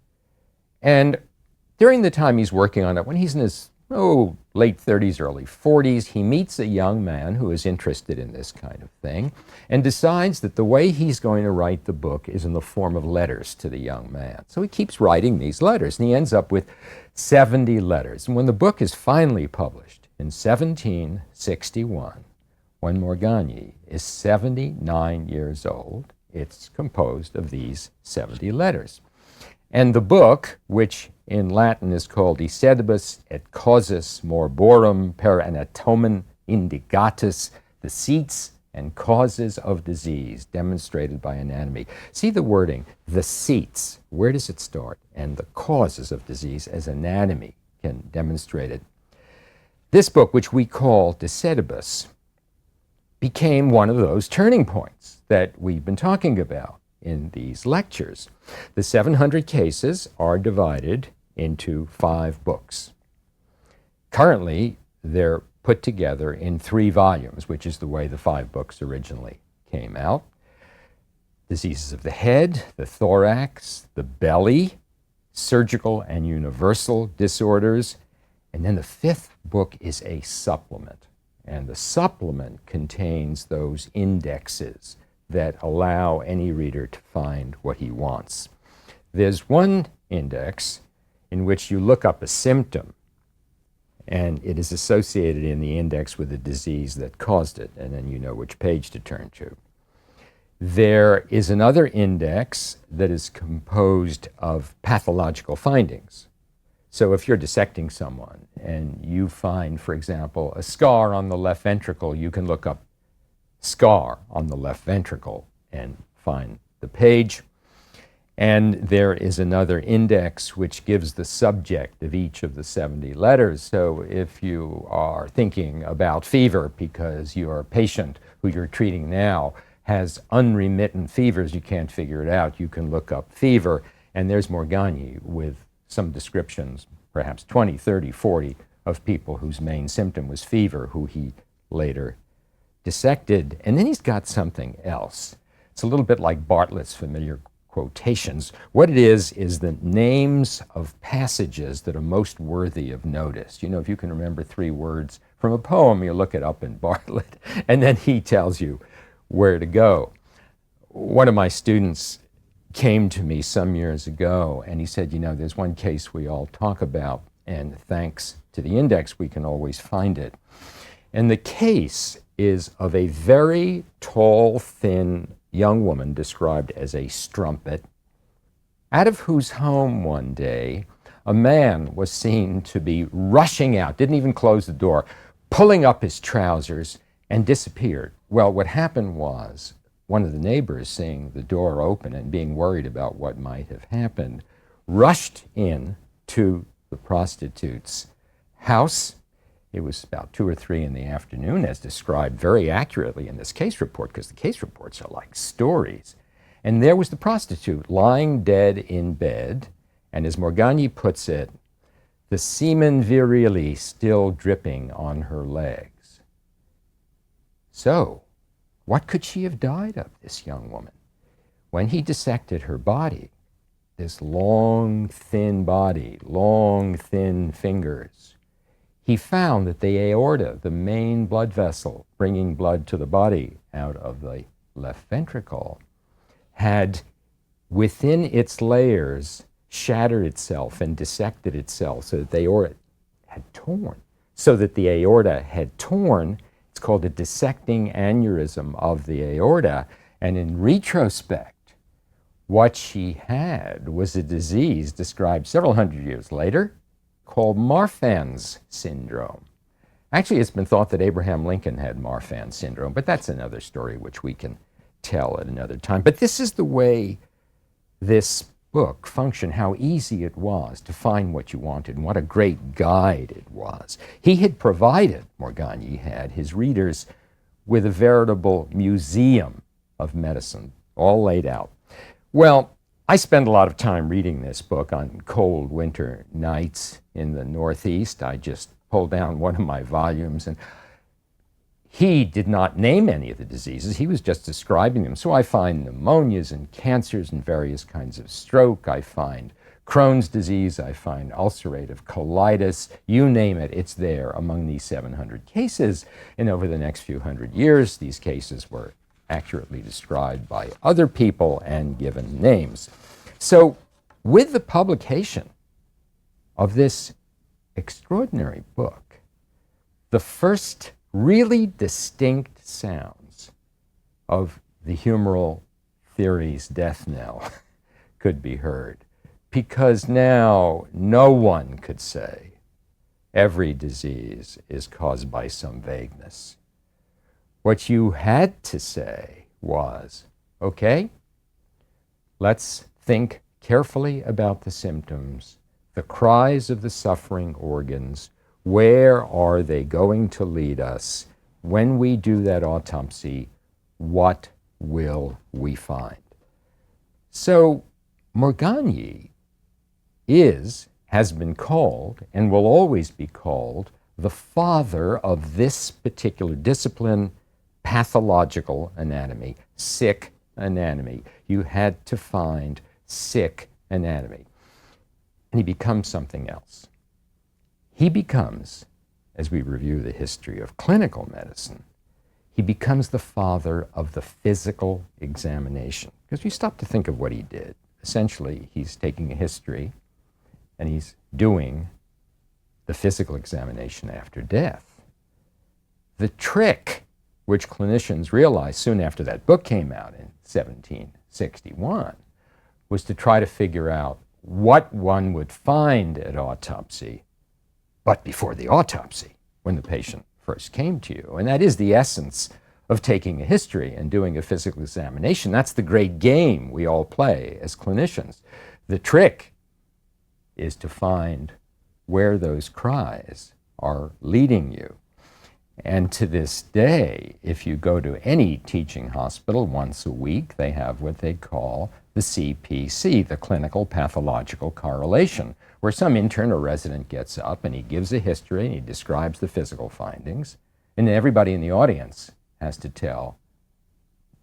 And during the time he's working on it, when he's in his late 30s, early 40s, he meets a young man who is interested in this kind of thing and decides that the way he's going to write the book is in the form of letters to the young man. So he keeps writing these letters, and he ends up with 70 letters. And when the book is finally published in 1761, when Morgagni is 79 years old, it's composed of these 70 letters. And the book, which in Latin is called De Sedibus et Causis Morborum per Anatomam Indigatus, the seats and causes of disease demonstrated by anatomy. See the wording, the seats. Where does it start? and the causes of disease as anatomy can demonstrate it. This book, which we call De Sedibus, became one of those turning points that we've been talking about in these lectures. The 700 cases are divided into 5 books. Currently, they're put together in 3 volumes, which is the way the 5 books originally came out. Diseases of the head, the thorax, the belly, surgical and universal disorders, and then the 5th book is a supplement. And the supplement contains those indexes that allow any reader to find what he wants. There's one index in which you look up a symptom, and it is associated in the index with the disease that caused it, and then you know which page to turn to. There is another index that is composed of pathological findings. So if you're dissecting someone and you find, for example, a scar on the left ventricle, you can look up scar on the left ventricle and find the page. And there is another index which gives the subject of each of the 70 letters. So if you are thinking about fever because your patient who you're treating now has unremittent fevers, you can't figure it out, you can look up fever. And there's Morgagni with some descriptions, perhaps 20, 30, 40 of people whose main symptom was fever, who he later dissected. And then he's got something else. It's a little bit like Bartlett's familiar quotations. What it is the names of passages that are most worthy of notice. You know, if you can remember 3 words from a poem, you look it up in Bartlett, and then he tells you where to go. One of my students came to me some years ago and he said, you know, there's one case we all talk about, and thanks to the index we can always find it. And the case is of a very tall, thin young woman described as a strumpet, out of whose home one day a man was seen to be rushing out, didn't even close the door, pulling up his trousers and disappeared. Well, what happened was one of the neighbors, seeing the door open and being worried about what might have happened, rushed in to the prostitute's house. It was about 2 or 3 in the afternoon, as described very accurately in this case report, because the case reports are like stories. And there was the prostitute lying dead in bed, and as Morgagni puts it, the semen virili still dripping on her legs. So, what could she have died of, this young woman? When he dissected her body, this long, thin body, long, thin fingers, he found that the aorta, the main blood vessel bringing blood to the body out of the left ventricle, had within its layers shattered itself and dissected itself so that the aorta had torn. So that the aorta had torn. It's called a dissecting aneurysm of the aorta. And in retrospect, what she had was a disease described several hundred years later called Marfan's syndrome. Actually, it's been thought that Abraham Lincoln had Marfan's syndrome, but that's another story which we can tell at another time. But this is the way this book functioned, how easy it was to find what you wanted, and what a great guide it was. He had provided, Morgagni had, his readers with a veritable museum of medicine, all laid out. Well, I spend a lot of time reading this book on cold winter nights in the Northeast. I just pulled down one of my volumes, and he did not name any of the diseases. He was just describing them. So I find pneumonias and cancers and various kinds of stroke. I find Crohn's disease. I find ulcerative colitis. You name it, it's there among these 700 cases. And over the next few hundred years, these cases were accurately described by other people and given names. So with the publication of this extraordinary book, the first really distinct sounds of the humoral theory's death knell could be heard, because now no one could say every disease is caused by some vagueness. What you had to say was, okay, let's think carefully about the symptoms, the cries of the suffering organs. Where are they going to lead us? When we do that autopsy, what will we find? So Morgagni has been called, and will always be called, the father of this particular discipline, pathological anatomy, sick anatomy. You had to find sick anatomy. And he becomes something else. He becomes, as we review the history of clinical medicine, he becomes the father of the physical examination. Because you stop to think of what he did. Essentially, he's taking a history and he's doing the physical examination after death. The trick, which clinicians realized soon after that book came out in 1761, was to try to figure out what one would find at autopsy, but before the autopsy, when the patient first came to you. And that is the essence of taking a history and doing a physical examination. That's the great game we all play as clinicians. The trick is to find where those cries are leading you. And to this day, if you go to any teaching hospital once a week, they have what they call the CPC, the clinical pathological correlation, where some intern or resident gets up and he gives a history and he describes the physical findings, and then everybody in the audience has to tell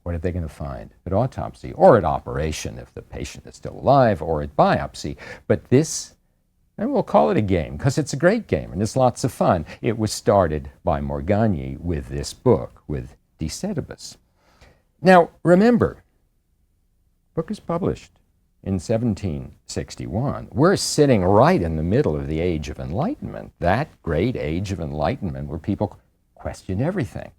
what are they going to find at autopsy, or at operation if the patient is still alive, or at biopsy. But this, and we'll call it a game because it's a great game and it's lots of fun. It was started by Morgagni with this book, with De Sedibus. Now, remember, the book is published in 1761. We're sitting right in the middle of the Age of Enlightenment, that great Age of Enlightenment where people question everything,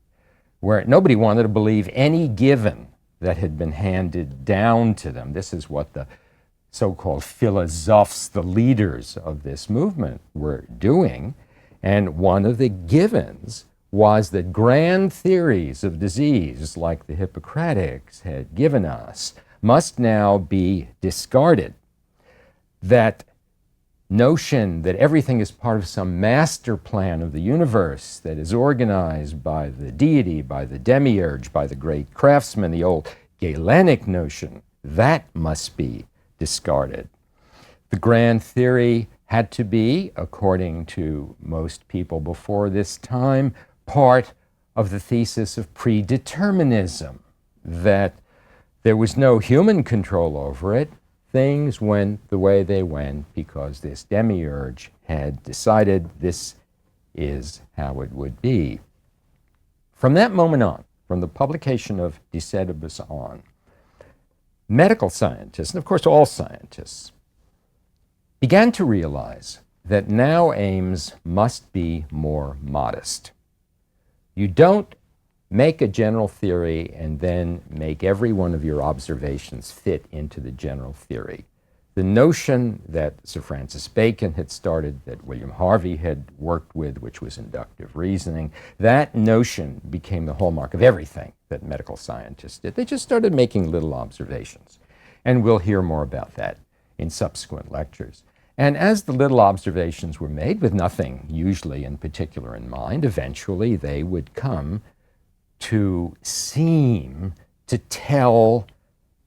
where nobody wanted to believe any given that had been handed down to them. This is what the so-called philosophes, the leaders of this movement, were doing. And one of the givens was that grand theories of disease, like the Hippocratics had given us, must now be discarded. That notion that everything is part of some master plan of the universe that is organized by the deity, by the demiurge, by the great craftsman, the old Galenic notion, that must be discarded. The grand theory had to be, according to most people before this time, part of the thesis of predeterminism, that there was no human control over it. Things went the way they went because this demiurge had decided this is how it would be. From that moment on, from the publication of De Sedibus on, medical scientists, and of course all scientists, began to realize that now aims must be more modest. You don't make a general theory and then make every one of your observations fit into the general theory. The notion that Sir Francis Bacon had started, that William Harvey had worked with, which was inductive reasoning, that notion became the hallmark of everything that medical scientists did. They just started making little observations. And we'll hear more about that in subsequent lectures. And as the little observations were made, with nothing usually in particular in mind, eventually they would come to seem to tell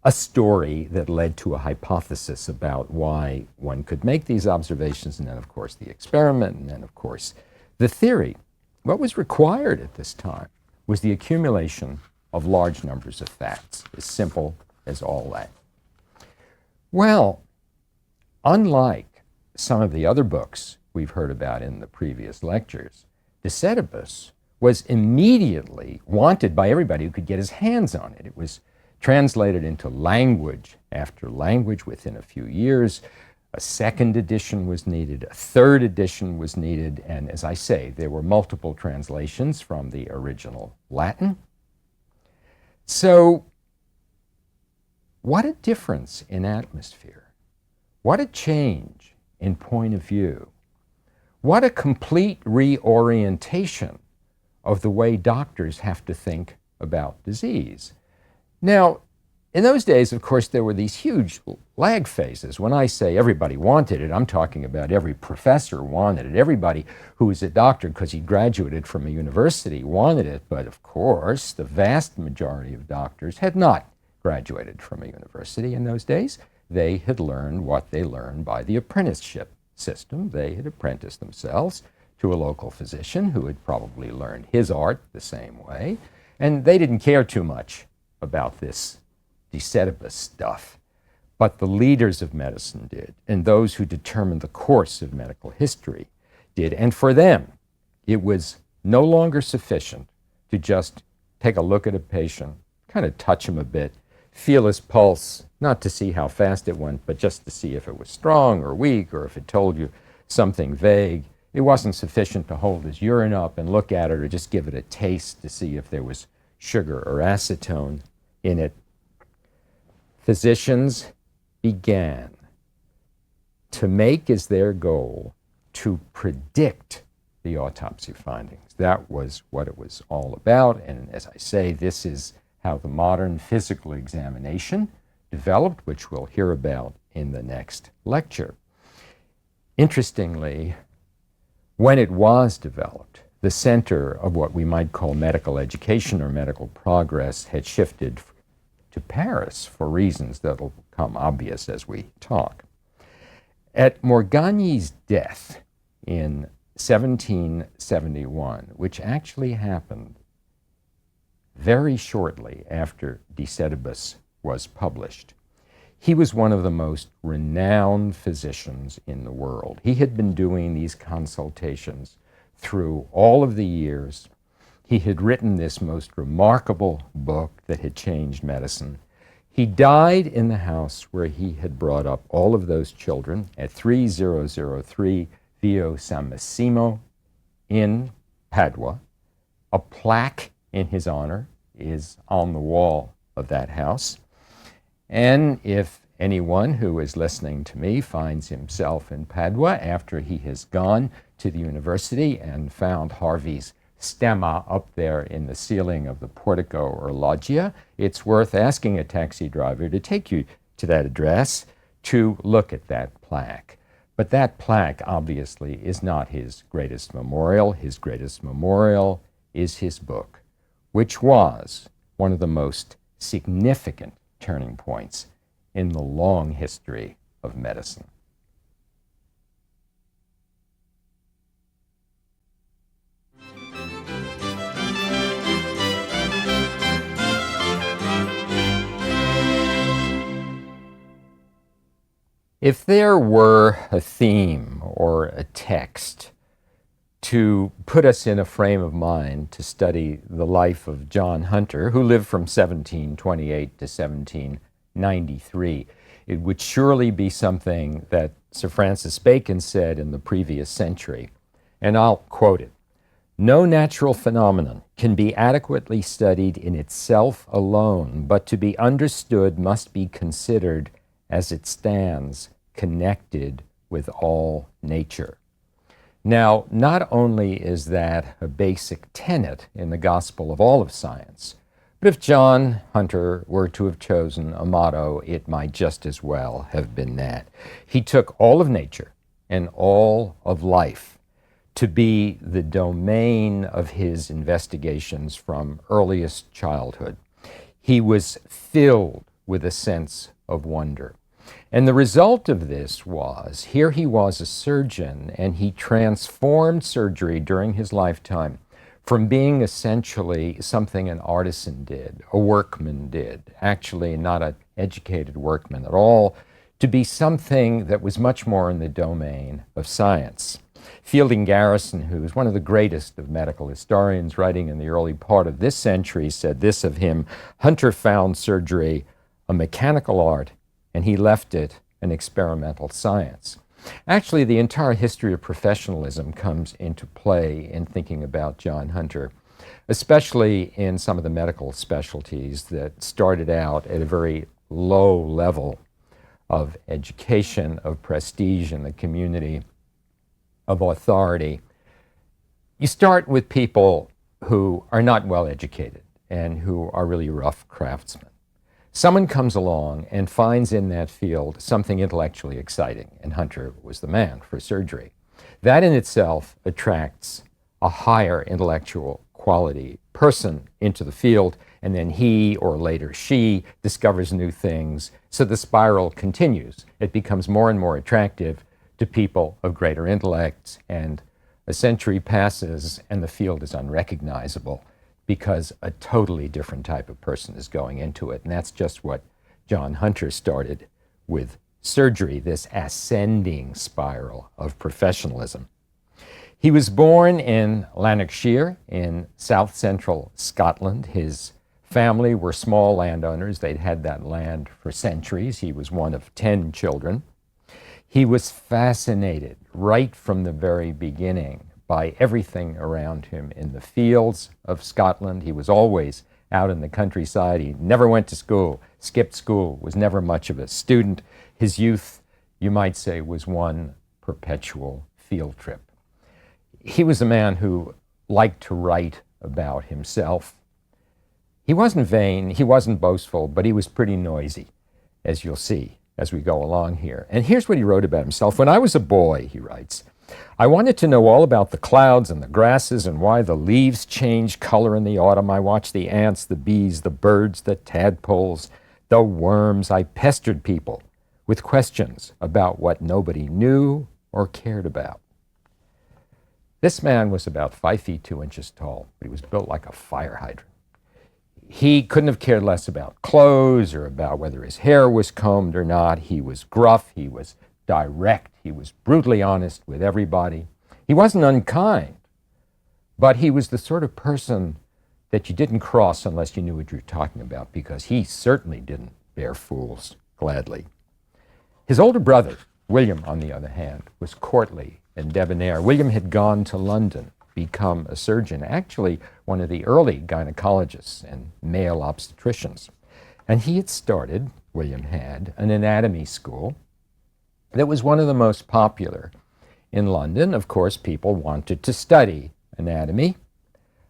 a story that led to a hypothesis about why one could make these observations, and then, of course, the experiment, and then, of course, the theory. What was required at this time was the accumulation of large numbers of facts, as simple as all that. Well, unlike some of the other books we've heard about in the previous lectures, De Sedibus was immediately wanted by everybody who could get his hands on it. It was translated into language after language within a few years. A second edition was needed, a third edition was needed, and as I say, there were multiple translations from the original Latin. So, what a difference in atmosphere. What a change in point of view. What a complete reorientation of the way doctors have to think about disease. Now, In those days, of course, there were these huge lag phases. When I say everybody wanted it, I'm talking about every professor wanted it. Everybody who was a doctor because he graduated from a university wanted it. But of course, the vast majority of doctors had not graduated from a university in those days. They had learned what they learned by the apprenticeship system. They had apprenticed themselves to a local physician who had probably learned his art the same way. And they didn't care too much about this de sedibus stuff. But the leaders of medicine did, and those who determined the course of medical history did. And for them, it was no longer sufficient to just take a look at a patient, kind of touch him a bit, feel his pulse, not to see how fast it went, but just to see if it was strong or weak, or if it told you something vague. It wasn't sufficient to hold his urine up and look at it, or just give it a taste to see if there was sugar or acetone in it. Physicians began to make as their goal to predict the autopsy findings. That was what it was all about. And as I say, this is how the modern physical examination developed, which we'll hear about in the next lecture. Interestingly, when it was developed, the center of what we might call medical education or medical progress had shifted to Paris for reasons that will become obvious as we talk. At Morgagni's death in 1771, which actually happened very shortly after De Sedibus was published, he was one of the most renowned physicians in the world. He had been doing these consultations through all of the years. He had written this most remarkable book that had changed medicine. He died in the house where he had brought up all of those children at 3003 Via San Massimo in Padua. A plaque in his honor is on the wall of that house. And if anyone who is listening to me finds himself in Padua after he has gone to the university and found Harvey's stemma up there in the ceiling of the portico or loggia, it's worth asking a taxi driver to take you to that address to look at that plaque. But that plaque obviously is not his greatest memorial. His greatest memorial is his book, which was one of the most significant turning points in the long history of medicine. If there were a theme or a text to put us in a frame of mind to study the life of John Hunter, who lived from 1728 to 1793, it would surely be something that Sir Francis Bacon said in the previous century, and I'll quote it. "No natural phenomenon can be adequately studied in itself alone, but to be understood must be considered as it stands, connected with all nature." Now, not only is that a basic tenet in the gospel of all of science, but if John Hunter were to have chosen a motto, it might just as well have been that. He took all of nature and all of life to be the domain of his investigations from earliest childhood. He was filled with a sense of wonder. And the result of this was, here he was a surgeon, and he transformed surgery during his lifetime from being essentially something an artisan did, a workman did, actually not an educated workman at all, to be something that was much more in the domain of science. Fielding Garrison, who is one of the greatest of medical historians, writing in the early part of this century, said this of him: "Hunter found surgery a mechanical art, and he left it an experimental science." Actually, the entire history of professionalism comes into play in thinking about John Hunter, especially in some of the medical specialties that started out at a very low level of education, of prestige in the community, of authority. You start with people who are not well educated and who are really rough craftsmen. Someone comes along and finds in that field something intellectually exciting, and Hunter was the man for surgery. That in itself attracts a higher intellectual quality person into the field, and then he, or later she, discovers new things. So the spiral continues. It becomes more and more attractive to people of greater intellects, and a century passes and the field is unrecognizable because a totally different type of person is going into it. And that's just what John Hunter started with surgery, this ascending spiral of professionalism. He was born in Lanarkshire in south central Scotland. His family were small landowners. They'd had that land for centuries. He was one of 10 children. He was fascinated right from the very beginning by everything around him in the fields of Scotland. He was always out in the countryside. He never went to school, skipped school, was never much of a student. His youth, you might say, was one perpetual field trip. He was a man who liked to write about himself. He wasn't vain, he wasn't boastful, but he was pretty noisy, as you'll see as we go along here. And here's what he wrote about himself. When I was a boy, he writes, I wanted to know all about the clouds and the grasses and why the leaves change color in the autumn. I watched the ants, the bees, the birds, the tadpoles, the worms. I pestered people with questions about what nobody knew or cared about. This man was about 5 feet 2 inches tall, but he was built like a fire hydrant. He couldn't have cared less about clothes or about whether his hair was combed or not. He was gruff, he was direct, he was brutally honest with everybody. He wasn't unkind, but he was the sort of person that you didn't cross unless you knew what you were talking about, because he certainly didn't bear fools gladly. His older brother, William, on the other hand, was courtly and debonair. William had gone to London, become a surgeon, actually one of the early gynecologists and male obstetricians. And he had started, William had, an anatomy school that was one of the most popular in London. Of course, people wanted to study anatomy,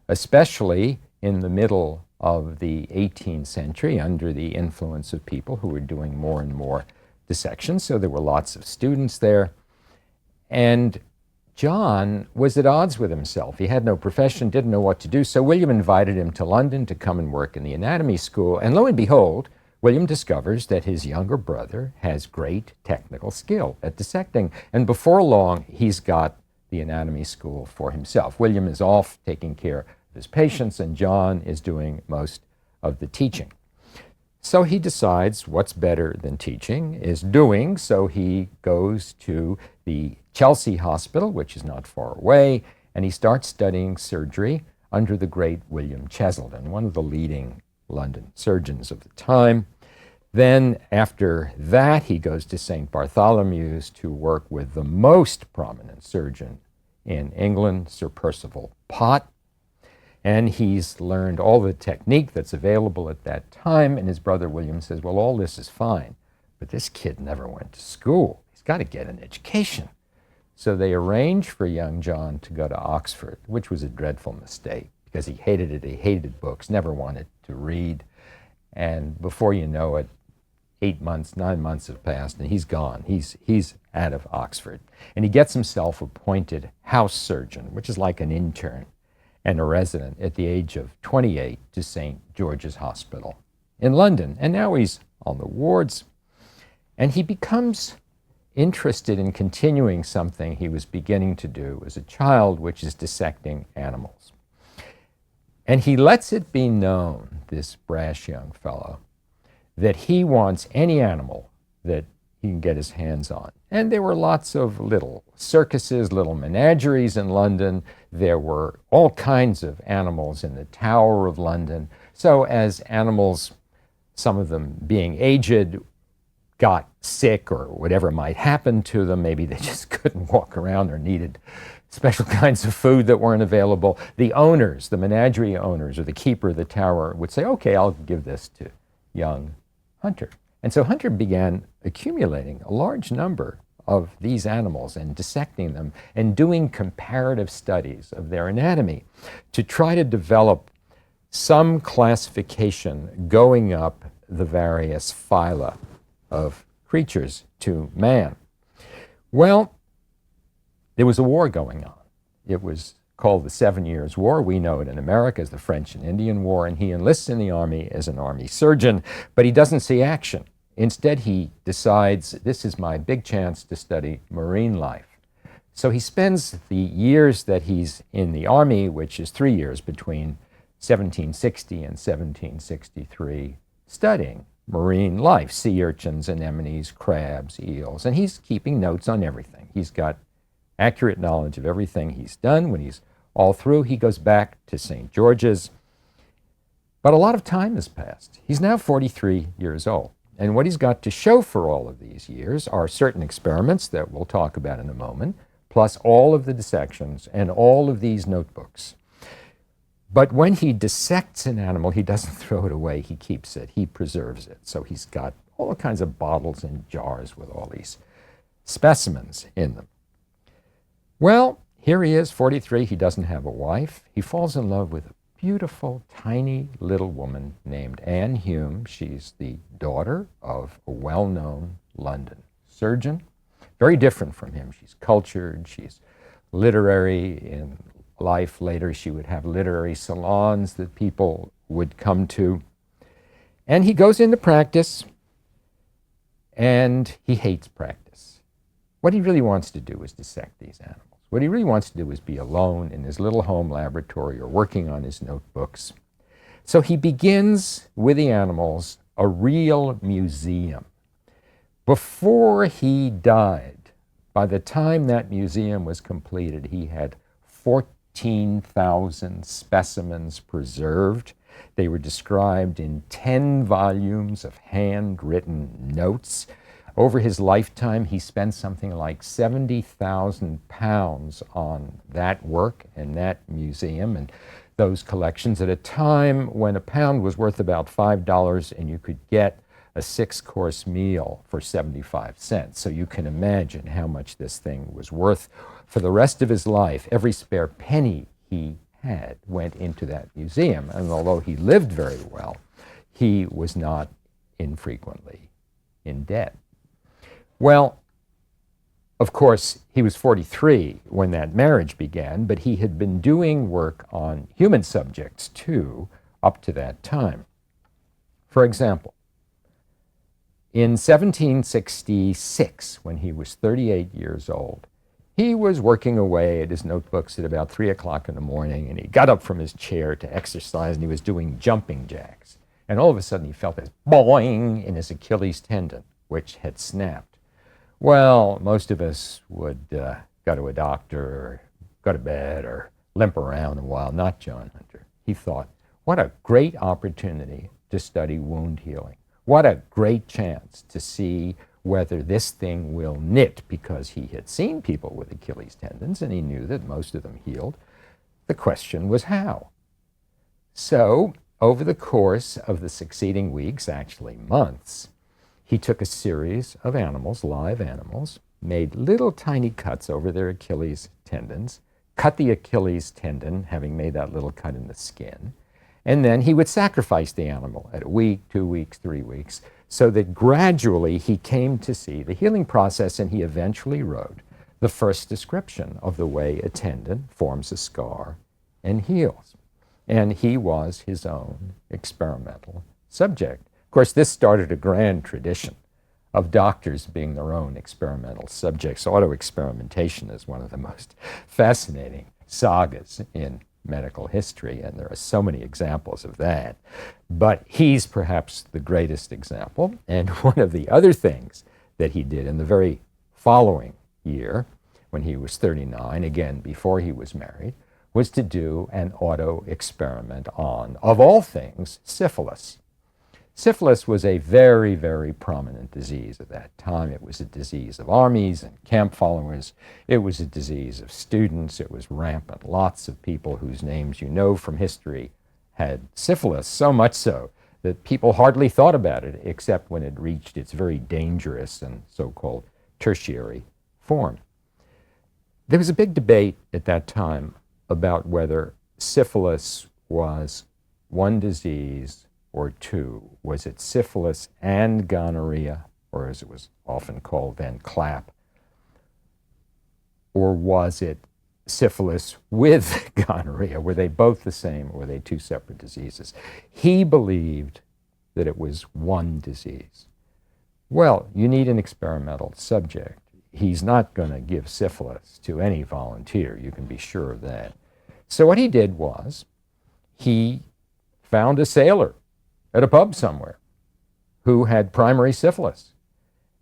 especially in the middle of the 18th century under the influence of people who were doing more and more dissections. So there were lots of students there. And John was at odds with himself. He had no profession, didn't know what to do. So William invited him to London to come and work in the anatomy school. And lo and behold, William discovers that his younger brother has great technical skill at dissecting. And before long, he's got the anatomy school for himself. William is off taking care of his patients, and John is doing most of the teaching. So he decides what's better than teaching is doing. So he goes to the Chelsea Hospital, which is not far away, and he starts studying surgery under the great William Cheselden, one of the leading London surgeons of the time. Then after that, he goes to St. Bartholomew's to work with the most prominent surgeon in England, Sir Percival Pott. And he's learned all the technique that's available at that time. And his brother William says, well, all this is fine, but this kid never went to school. He's got to get an education. So they arrange for young John to go to Oxford, which was a dreadful mistake because he hated it. He hated books, never wanted to read. And before you know it, 8 months, 9 months have passed, and he's gone. He's out of Oxford. And he gets himself appointed house surgeon, which is like an intern and a resident at the age of 28 to St. George's Hospital in London. And now he's on the wards, and he becomes interested in continuing something he was beginning to do as a child, which is dissecting animals. And he lets it be known, this brash young fellow, that he wants any animal that he can get his hands on. And there were lots of little circuses, little menageries in London. There were all kinds of animals in the Tower of London. So as animals, some of them being aged, got sick or whatever might happen to them, maybe they just couldn't walk around or needed special kinds of food that weren't available, the owners, the menagerie owners or the keeper of the tower would say, okay, I'll give this to young Hunter. And so Hunter began accumulating a large number of these animals and dissecting them and doing comparative studies of their anatomy to try to develop some classification going up the various phyla of creatures to man. Well, there was a war going on. It was called the 7 Years' War. We know it in America as the French and Indian War, and he enlists in the army as an army surgeon, but he doesn't see action. Instead, he decides, this is my big chance to study marine life. So he spends the years that he's in the army, which is 3 years between 1760 and 1763, studying marine life, sea urchins, anemones, crabs, eels, and he's keeping notes on everything. He's got accurate knowledge of everything he's done. When he's all through, he goes back to St. George's. But a lot of time has passed. He's now 43 years old. And what he's got to show for all of these years are certain experiments that we'll talk about in a moment, plus all of the dissections and all of these notebooks. But when he dissects an animal, he doesn't throw it away. He keeps it. He preserves it. So he's got all kinds of bottles and jars with all these specimens in them. Well, here he is, 43. He doesn't have a wife. He falls in love with a beautiful, tiny little woman named Anne Hume. She's the daughter of a well-known London surgeon. Very different from him. She's cultured. She's literary in life. Later, she would have literary salons that people would come to. And he goes into practice, and he hates practice. What he really wants to do is dissect these animals. What he really wants to do is be alone in his little home laboratory or working on his notebooks. So he begins with the animals a real museum. Before he died, by the time that museum was completed, he had 14,000 specimens preserved. They were described in 10 volumes of handwritten notes. Over his lifetime, he spent something like 70,000 pounds on that work and that museum and those collections at a time when a pound was worth about $5 and you could get a 6-course meal for 75 cents. So you can imagine how much this thing was worth. For the rest of his life, every spare penny he had went into that museum. And although he lived very well, he was not infrequently in debt. Well, of course, he was 43 when that marriage began, but he had been doing work on human subjects too up to that time. For example, in 1766, when he was 38 years old, he was working away at his notebooks at about 3 o'clock in the morning, and he got up from his chair to exercise, and he was doing jumping jacks. And all of a sudden, he felt this boing in his Achilles tendon, which had snapped. Well, most of us would go to a doctor or go to bed or limp around a while, not John Hunter. He thought, what a great opportunity to study wound healing. What a great chance to see whether this thing will knit, because he had seen people with Achilles tendons and he knew that most of them healed. The question was how. So, over the course of the succeeding weeks, actually months, he took a series of animals, live animals, made little tiny cuts over their Achilles tendons, cut the Achilles tendon, having made that little cut in the skin, and then he would sacrifice the animal at a week, 2 weeks, 3 weeks, so that gradually he came to see the healing process, and he eventually wrote the first description of the way a tendon forms a scar and heals. And he was his own experimental subject. Of course, this started a grand tradition of doctors being their own experimental subjects. Auto-experimentation is one of the most fascinating sagas in medical history, and there are so many examples of that. But he's perhaps the greatest example. And one of the other things that he did in the very following year, when he was 39, again before he was married, was to do an auto-experiment on, of all things, syphilis. Syphilis was a very, very prominent disease at that time. It was a disease of armies and camp followers. It was a disease of students. It was rampant. Lots of people whose names you know from history had syphilis, so much so that people hardly thought about it except when it reached its very dangerous and so-called tertiary form. There was a big debate at that time about whether syphilis was one disease or two? Was it syphilis and gonorrhea, or as it was often called then, clap? Or was it syphilis with gonorrhea? Were they both the same, or were they two separate diseases? He believed that it was one disease. Well, you need an experimental subject. He's not going to give syphilis to any volunteer, you can be sure of that. So what he did was, he found a sailor at a pub somewhere who had primary syphilis.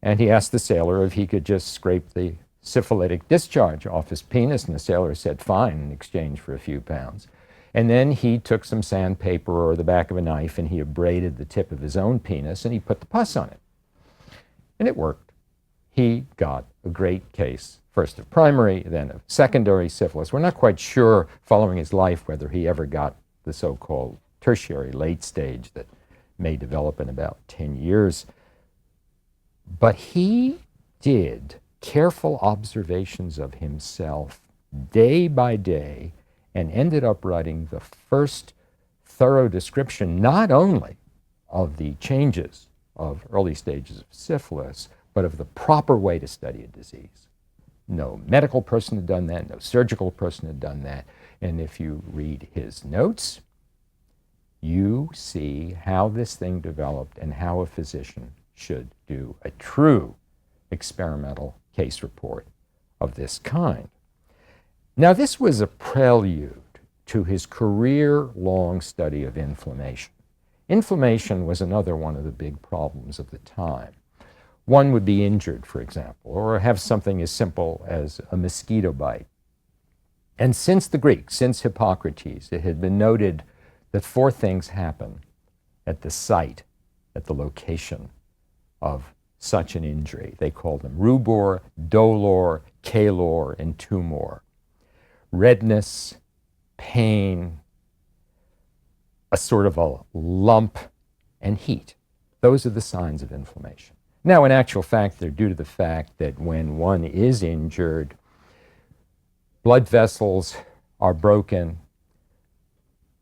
And he asked the sailor if he could just scrape the syphilitic discharge off his penis, and the sailor said fine in exchange for a few pounds. And then he took some sandpaper or the back of a knife and he abraded the tip of his own penis and he put the pus on it. And it worked. He got a great case, first of primary, then of secondary syphilis. We're not quite sure, following his life, whether he ever got the so-called tertiary late stage that may develop in about 10 years. But he did careful observations of himself day by day and ended up writing the first thorough description not only of the changes of early stages of syphilis, but of the proper way to study a disease. No medical person had done that, no surgical person had done that. And if you read his notes, you see how this thing developed and how a physician should do a true experimental case report of this kind. Now, this was a prelude to his career-long study of inflammation. Inflammation was another one of the big problems of the time. One would be injured, for example, or have something as simple as a mosquito bite. And since the Greeks, since Hippocrates, it had been noted that four things happen at the site, at the location of such an injury. They called them rubor, dolor, calor, and tumor. Redness, pain, a sort of a lump, and heat. Those are the signs of inflammation. Now, in actual fact, they're due to the fact that when one is injured, blood vessels are broken,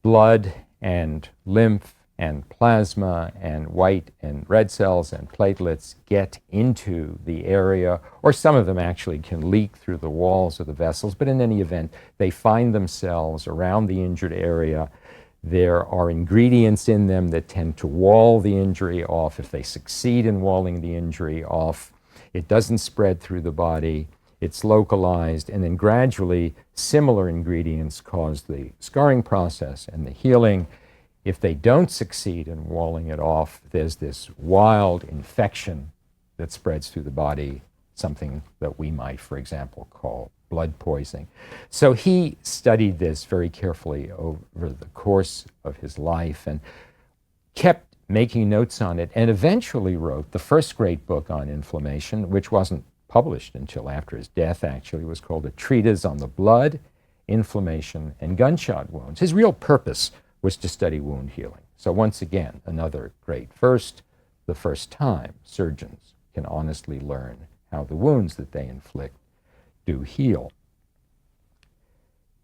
blood and lymph and plasma and white and red cells and platelets get into the area, or some of them actually can leak through the walls of the vessels, but in any event, they find themselves around the injured area. There are ingredients in them that tend to wall the injury off. If they succeed in walling the injury off, it doesn't spread through the body, it's localized, and then gradually similar ingredients cause the scarring process and the healing. If they don't succeed in walling it off, there's this wild infection that spreads through the body, something that we might, for example, call blood poisoning. So he studied this very carefully over the course of his life and kept making notes on it, and eventually wrote the first great book on inflammation, which wasn't published until after his death, actually. It was called A Treatise on the Blood, Inflammation, and Gunshot Wounds. His real purpose was to study wound healing. So once again, another great first, the first time surgeons can honestly learn how the wounds that they inflict do heal.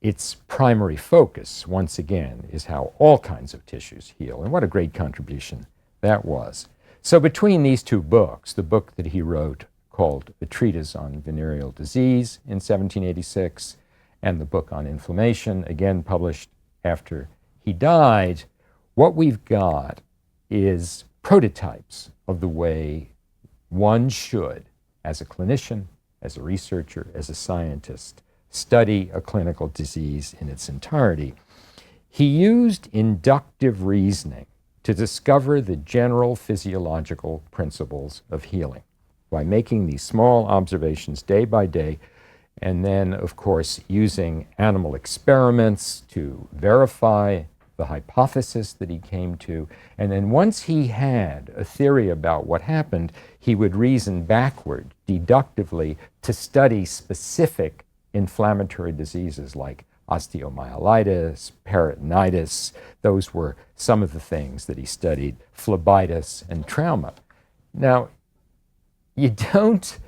Its primary focus, once again, is how all kinds of tissues heal, and what a great contribution that was. So between these two books, the book that he wrote called A Treatise on Venereal Disease in 1786, and the book on inflammation, again published after he died, what we've got is prototypes of the way one should, as a clinician, as a researcher, as a scientist, study a clinical disease in its entirety. He used inductive reasoning to discover the general physiological principles of healing by making these small observations day by day, and then, of course, using animal experiments to verify the hypothesis that he came to. And then once he had a theory about what happened, he would reason backward, deductively, to study specific inflammatory diseases like osteomyelitis, peritonitis. Those were some of the things that he studied, phlebitis and trauma. Now, you don't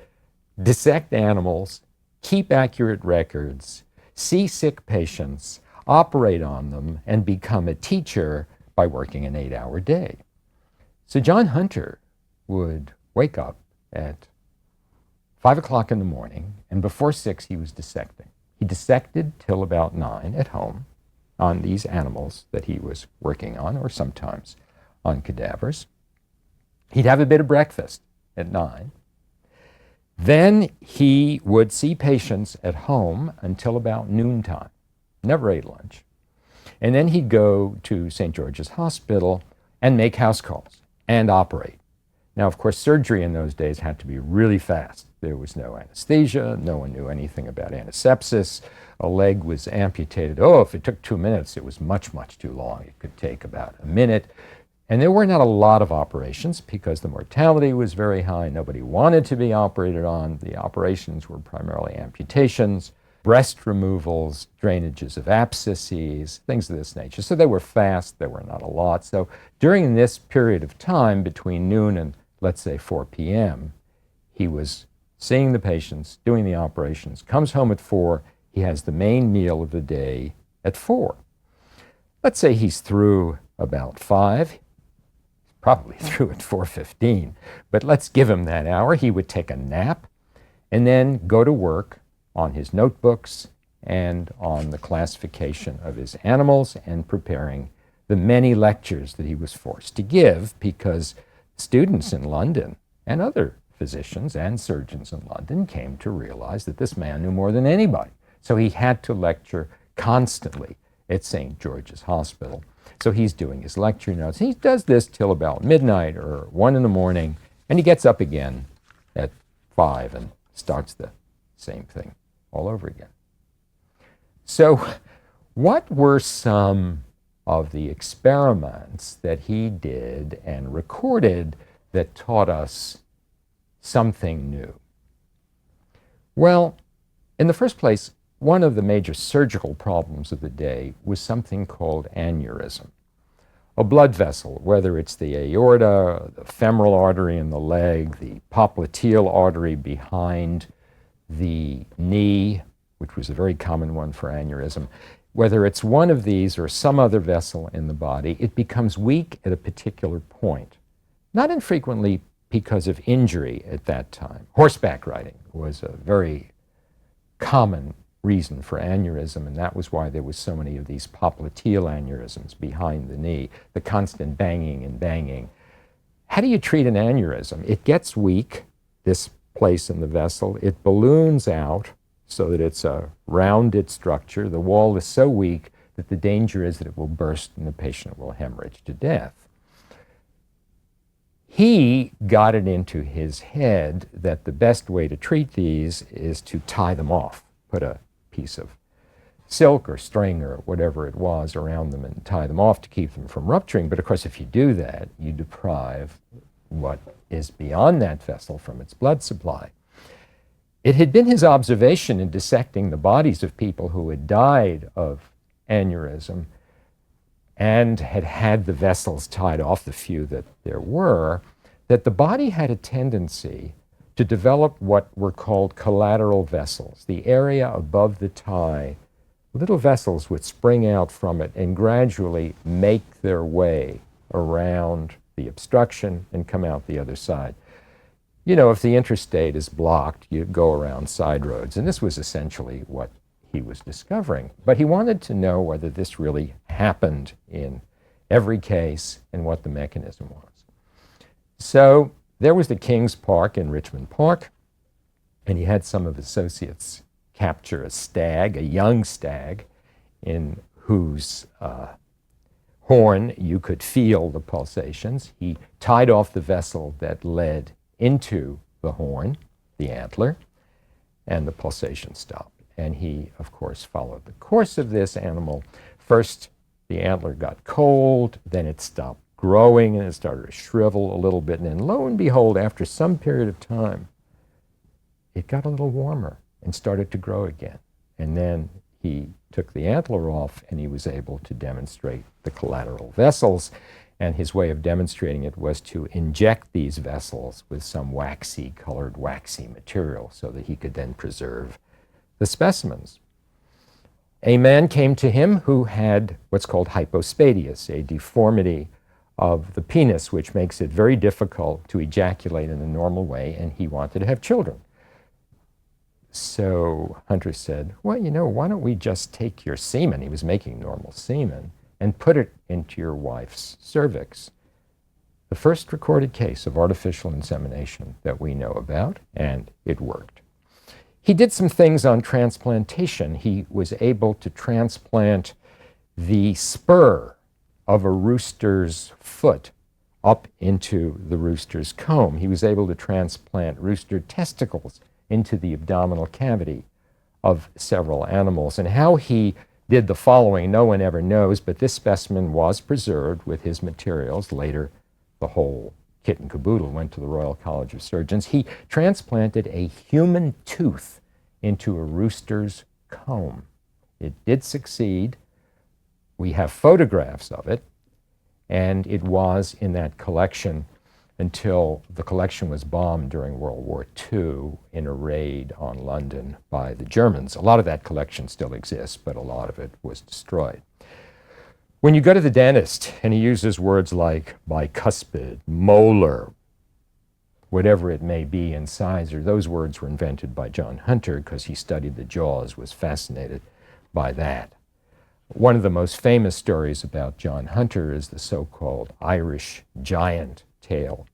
dissect animals, keep accurate records, see sick patients, operate on them, and become a teacher by working an 8-hour day. So John Hunter would wake up at 5 o'clock in the morning, and before 6 he was dissecting. He dissected till about 9 at home on these animals that he was working on, or sometimes on cadavers. He'd have a bit of breakfast at 9. Then he would see patients at home until about noontime. Never ate lunch. And then he'd go to St. George's Hospital and make house calls and operate. Now, of course, surgery in those days had to be really fast. There was no anesthesia. No one knew anything about antisepsis. A leg was amputated. Oh, if it took 2 minutes, it was much, much too long. It could take about a minute. And there were not a lot of operations because the mortality was very high. Nobody wanted to be operated on. The operations were primarily amputations, breast removals, drainages of abscesses, things of this nature. So they were fast. There were not a lot. So during this period of time between noon and, let's say, 4 p.m., he was seeing the patients, doing the operations, comes home at 4. He has the main meal of the day at 4. Let's say he's through about 5. Probably through at 4:15, but let's give him that hour. He would take a nap and then go to work on his notebooks and on the classification of his animals and preparing the many lectures that he was forced to give because students in London and other physicians and surgeons in London came to realize that this man knew more than anybody. So he had to lecture constantly at St. George's Hospital. So he's doing his lecture notes. He does this till about midnight or 1 in the morning, and he gets up again at 5 and starts the same thing all over again. So what were some of the experiments that he did and recorded that taught us something new? Well, in the first place, one of the major surgical problems of the day was something called aneurysm. A blood vessel, whether it's the aorta, the femoral artery in the leg, the popliteal artery behind the knee, which was a very common one for aneurysm, whether it's one of these or some other vessel in the body, it becomes weak at a particular point. Not infrequently because of injury at that time. Horseback riding was a very common reason for aneurysm, and that was why there was so many of these popliteal aneurysms behind the knee, the constant banging and banging. How do you treat an aneurysm? It gets weak, this place in the vessel. It balloons out so that it's a rounded structure. The wall is so weak that the danger is that it will burst and the patient will hemorrhage to death. He got it into his head that the best way to treat these is to tie them off, put a piece of silk or string or whatever it was around them and tie them off to keep them from rupturing. But of course, if you do that, you deprive what is beyond that vessel from its blood supply. It had been his observation in dissecting the bodies of people who had died of aneurysm and had had the vessels tied off, the few that there were, that the body had a tendency to develop what were called collateral vessels, the area above the tie. Little vessels would spring out from it and gradually make their way around the obstruction and come out the other side. You know, if the interstate is blocked, you go around side roads, and this was essentially what he was discovering. But he wanted to know whether this really happened in every case and what the mechanism was. So there was the King's Park in Richmond Park, and he had some of his associates capture a stag, a young stag, in whose horn you could feel the pulsations. He tied off the vessel that led into the horn, the antler, and the pulsation stopped. And he, of course, followed the course of this animal. First, the antler got cold, then it stopped growing and it started to shrivel a little bit. And then lo and behold, after some period of time, it got a little warmer and started to grow again. And then he took the antler off and he was able to demonstrate the collateral vessels. And his way of demonstrating it was to inject these vessels with some waxy, colored waxy material so that he could then preserve the specimens. a man came to him who had what's called hypospadias, a deformity of the penis, which makes it very difficult to ejaculate in a normal way, and he wanted to have children. So Hunter said, well, why don't we just take your semen, he was making normal semen, and put it into your wife's cervix. The first recorded case of artificial insemination that we know about, and it worked. He did some things on transplantation. He was able to transplant the spur of a rooster's foot up into the rooster's comb. He was able to transplant rooster testicles into the abdominal cavity of several animals. And how he did the following, no one ever knows, but this specimen was preserved with his materials. Later, the whole kit and caboodle went to the Royal College of Surgeons. He transplanted a human tooth into a rooster's comb. It did succeed. We have photographs of it, and it was in that collection until the collection was bombed during World War II in a raid on London by the Germans. A lot of that collection still exists, but a lot of it was destroyed. When you go to the dentist and he uses words like bicuspid, molar, whatever it may be, incisor, those words were invented by John Hunter because he studied the jaws, was fascinated by that. One of the most famous stories about John Hunter is the so-called Irish giant tale.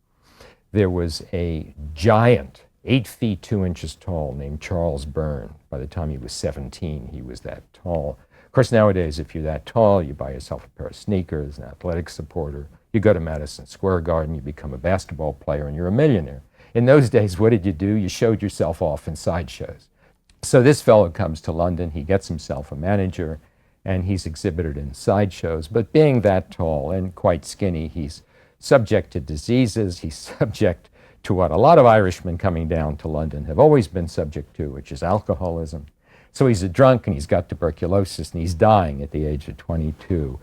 There was a giant, 8 feet 2 inches tall, named Charles Byrne. By the time he was 17, he was that tall. Of course, nowadays, if you're that tall, you buy yourself a pair of sneakers, an athletic supporter. You go to Madison Square Garden, you become a basketball player, and you're a millionaire. In those days, what did you do? You showed yourself off in sideshows. So this fellow comes to London, he gets himself a manager, and he's exhibited in sideshows. But being that tall and quite skinny, he's subject to diseases. He's subject to what a lot of Irishmen coming down to London have always been subject to, which is alcoholism. So he's a drunk, and he's got tuberculosis, and he's dying at the age of 22.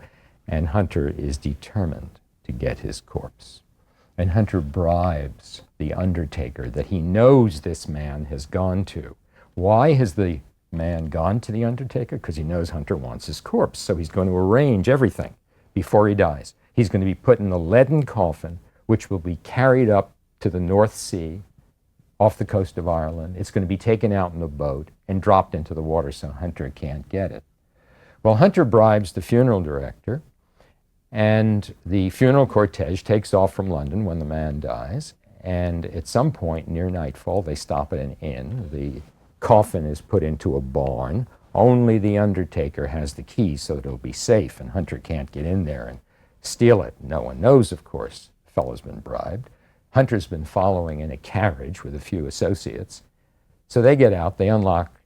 And Hunter is determined to get his corpse. And Hunter bribes the undertaker that he knows this man has gone to. Why has the man gone to the undertaker? Because he knows Hunter wants his corpse. So he's going to arrange everything before he dies. He's going to be put in a leaden coffin, which will be carried up to the North Sea off the coast of Ireland. It's going to be taken out in a boat and dropped into the water so Hunter can't get it. Well, Hunter bribes the funeral director, and the funeral cortege takes off from London when the man dies, and at some point near nightfall, they stop at an inn. The coffin is put into a barn. Only the undertaker has the key so that it'll be safe, and Hunter can't get in there and steal it. No one knows, of course. The fellow's been bribed. Hunter's been following in a carriage with a few associates. So they get out, they unlock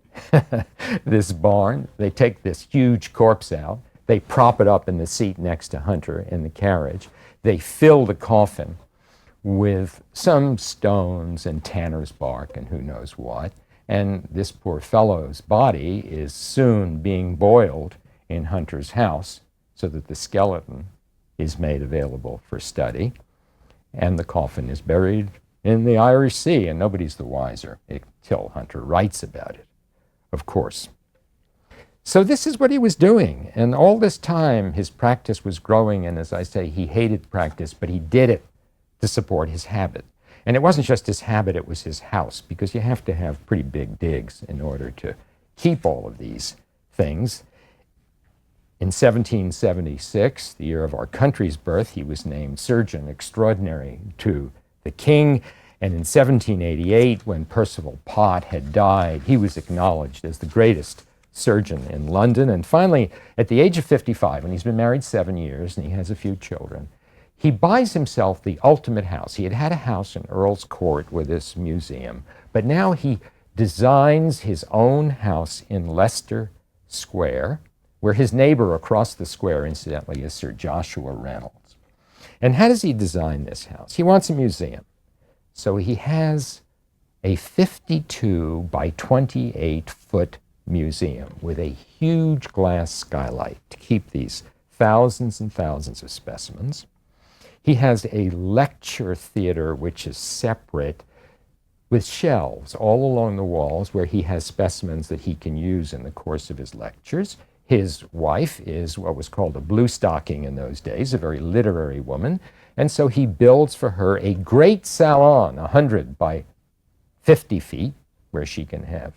this barn, they take this huge corpse out, they prop it up in the seat next to Hunter in the carriage, they fill the coffin with some stones and tanner's bark and who knows what, and this poor fellow's body is soon being boiled in Hunter's house so that the skeleton is made available for study, and the coffin is buried in the Irish Sea, and nobody's the wiser until Hunter writes about it, of course. So this is what he was doing, and all this time his practice was growing, and as I say, he hated practice, but he did it to support his habit. And it wasn't just his habit, it was his house, because you have to have pretty big digs in order to keep all of these things. In 1776, the year of our country's birth, he was named Surgeon Extraordinary to the King. And in 1788, when Percival Pott had died, he was acknowledged as the greatest surgeon in London. And finally, at the age of 55, and he's been married 7 years, and he has a few children, he buys himself the ultimate house. He had had a house in Earl's Court with this museum, but now he designs his own house in Leicester Square, where his neighbor across the square, incidentally, is Sir Joshua Reynolds. And how does he design this house? He wants a museum. So he has a 52 by 28-foot museum with a huge glass skylight to keep these thousands and thousands of specimens. He has a lecture theater which is separate with shelves all along the walls where he has specimens that he can use in the course of his lectures. His wife is what was called a blue stocking in those days, a very literary woman, and so he builds for her a great salon, 100 by 50 feet, where she can have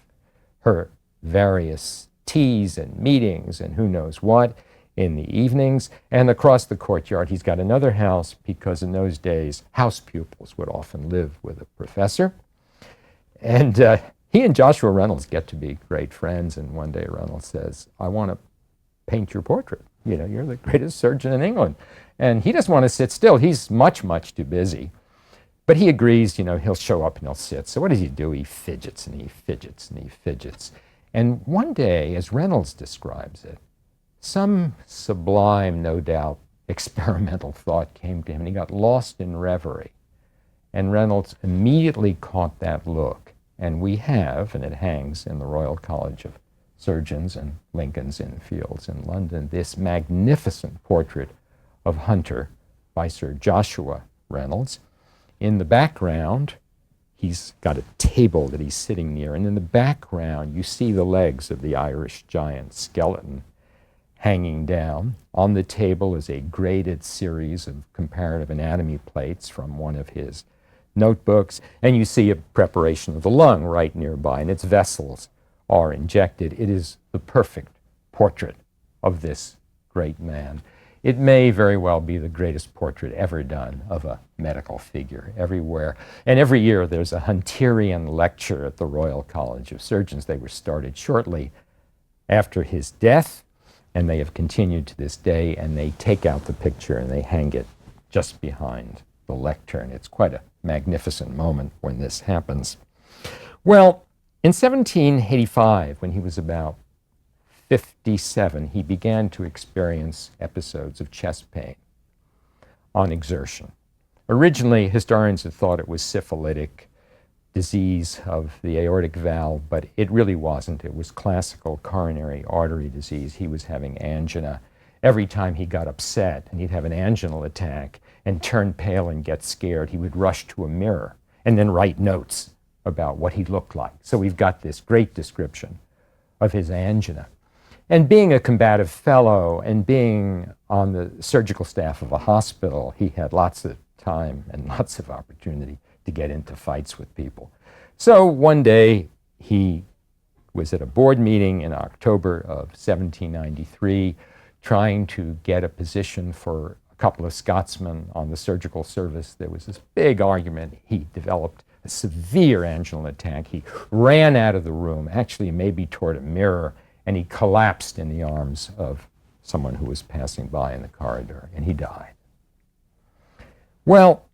her various teas and meetings and who knows what in the evenings. And across the courtyard, he's got another house because in those days, house pupils would often live with a professor. And he and Joshua Reynolds get to be great friends. And one day Reynolds says, I want to paint your portrait. You know, you're the greatest surgeon in England. And he doesn't want to sit still. He's much, much too busy. But he agrees, you know, he'll show up and he'll sit. So what does he do? He fidgets and he fidgets and he fidgets. And one day, as Reynolds describes it, some sublime, no doubt, experimental thought came to him and he got lost in reverie. And Reynolds immediately caught that look. And we have, and it hangs in the Royal College of Surgeons and Lincoln's Inn Fields in London, this magnificent portrait of Hunter by Sir Joshua Reynolds. In the background, he's got a table that he's sitting near, and in the background, you see the legs of the Irish giant skeleton hanging down. On the table is a graded series of comparative anatomy plates from one of his notebooks, and you see a preparation of the lung right nearby, and its vessels are injected. It is the perfect portrait of this great man. It may very well be the greatest portrait ever done of a medical figure everywhere. And every year there's a Hunterian lecture at the Royal College of Surgeons. They were started shortly after his death, and they have continued to this day, and they take out the picture and they hang it just behind the lectern. It's quite a magnificent moment when this happens. Well, in 1785, when he was about 57, he began to experience episodes of chest pain on exertion. Originally, historians had thought it was syphilitic disease of the aortic valve, but it really wasn't. It was classical coronary artery disease. He was having angina. Every time he got upset and he'd have an anginal attack and turn pale and get scared, he would rush to a mirror and then write notes about what he looked like. So we've got this great description of his angina. And being a combative fellow and being on the surgical staff of a hospital, he had lots of time and lots of opportunity to get into fights with people. So one day he was at a board meeting in October of 1793 trying to get a position for a couple of Scotsmen on the surgical service. There was this big argument. He developed a severe anginal attack. He ran out of the room, actually maybe toward a mirror, and he collapsed in the arms of someone who was passing by in the corridor, and he died. Well,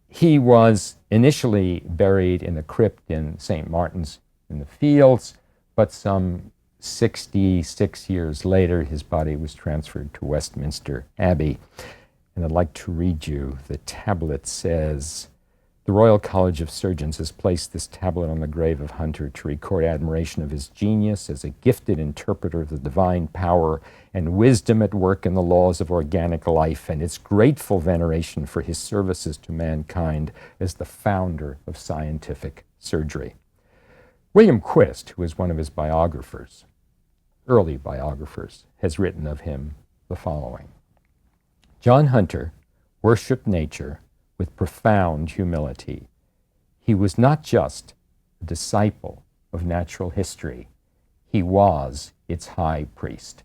he was initially buried in the crypt in St. Martin's in the Fields, but some 66 years later, his body was transferred to Westminster Abbey. And I'd like to read you, the tablet says, the Royal College of Surgeons has placed this tablet on the grave of Hunter to record admiration of his genius as a gifted interpreter of the divine power and wisdom at work in the laws of organic life, and its grateful veneration for his services to mankind as the founder of scientific surgery. William Quist, who is one of his biographers, early biographers, has written of him the following. John Hunter worshiped nature with profound humility. He was not just a disciple of natural history, he was its high priest.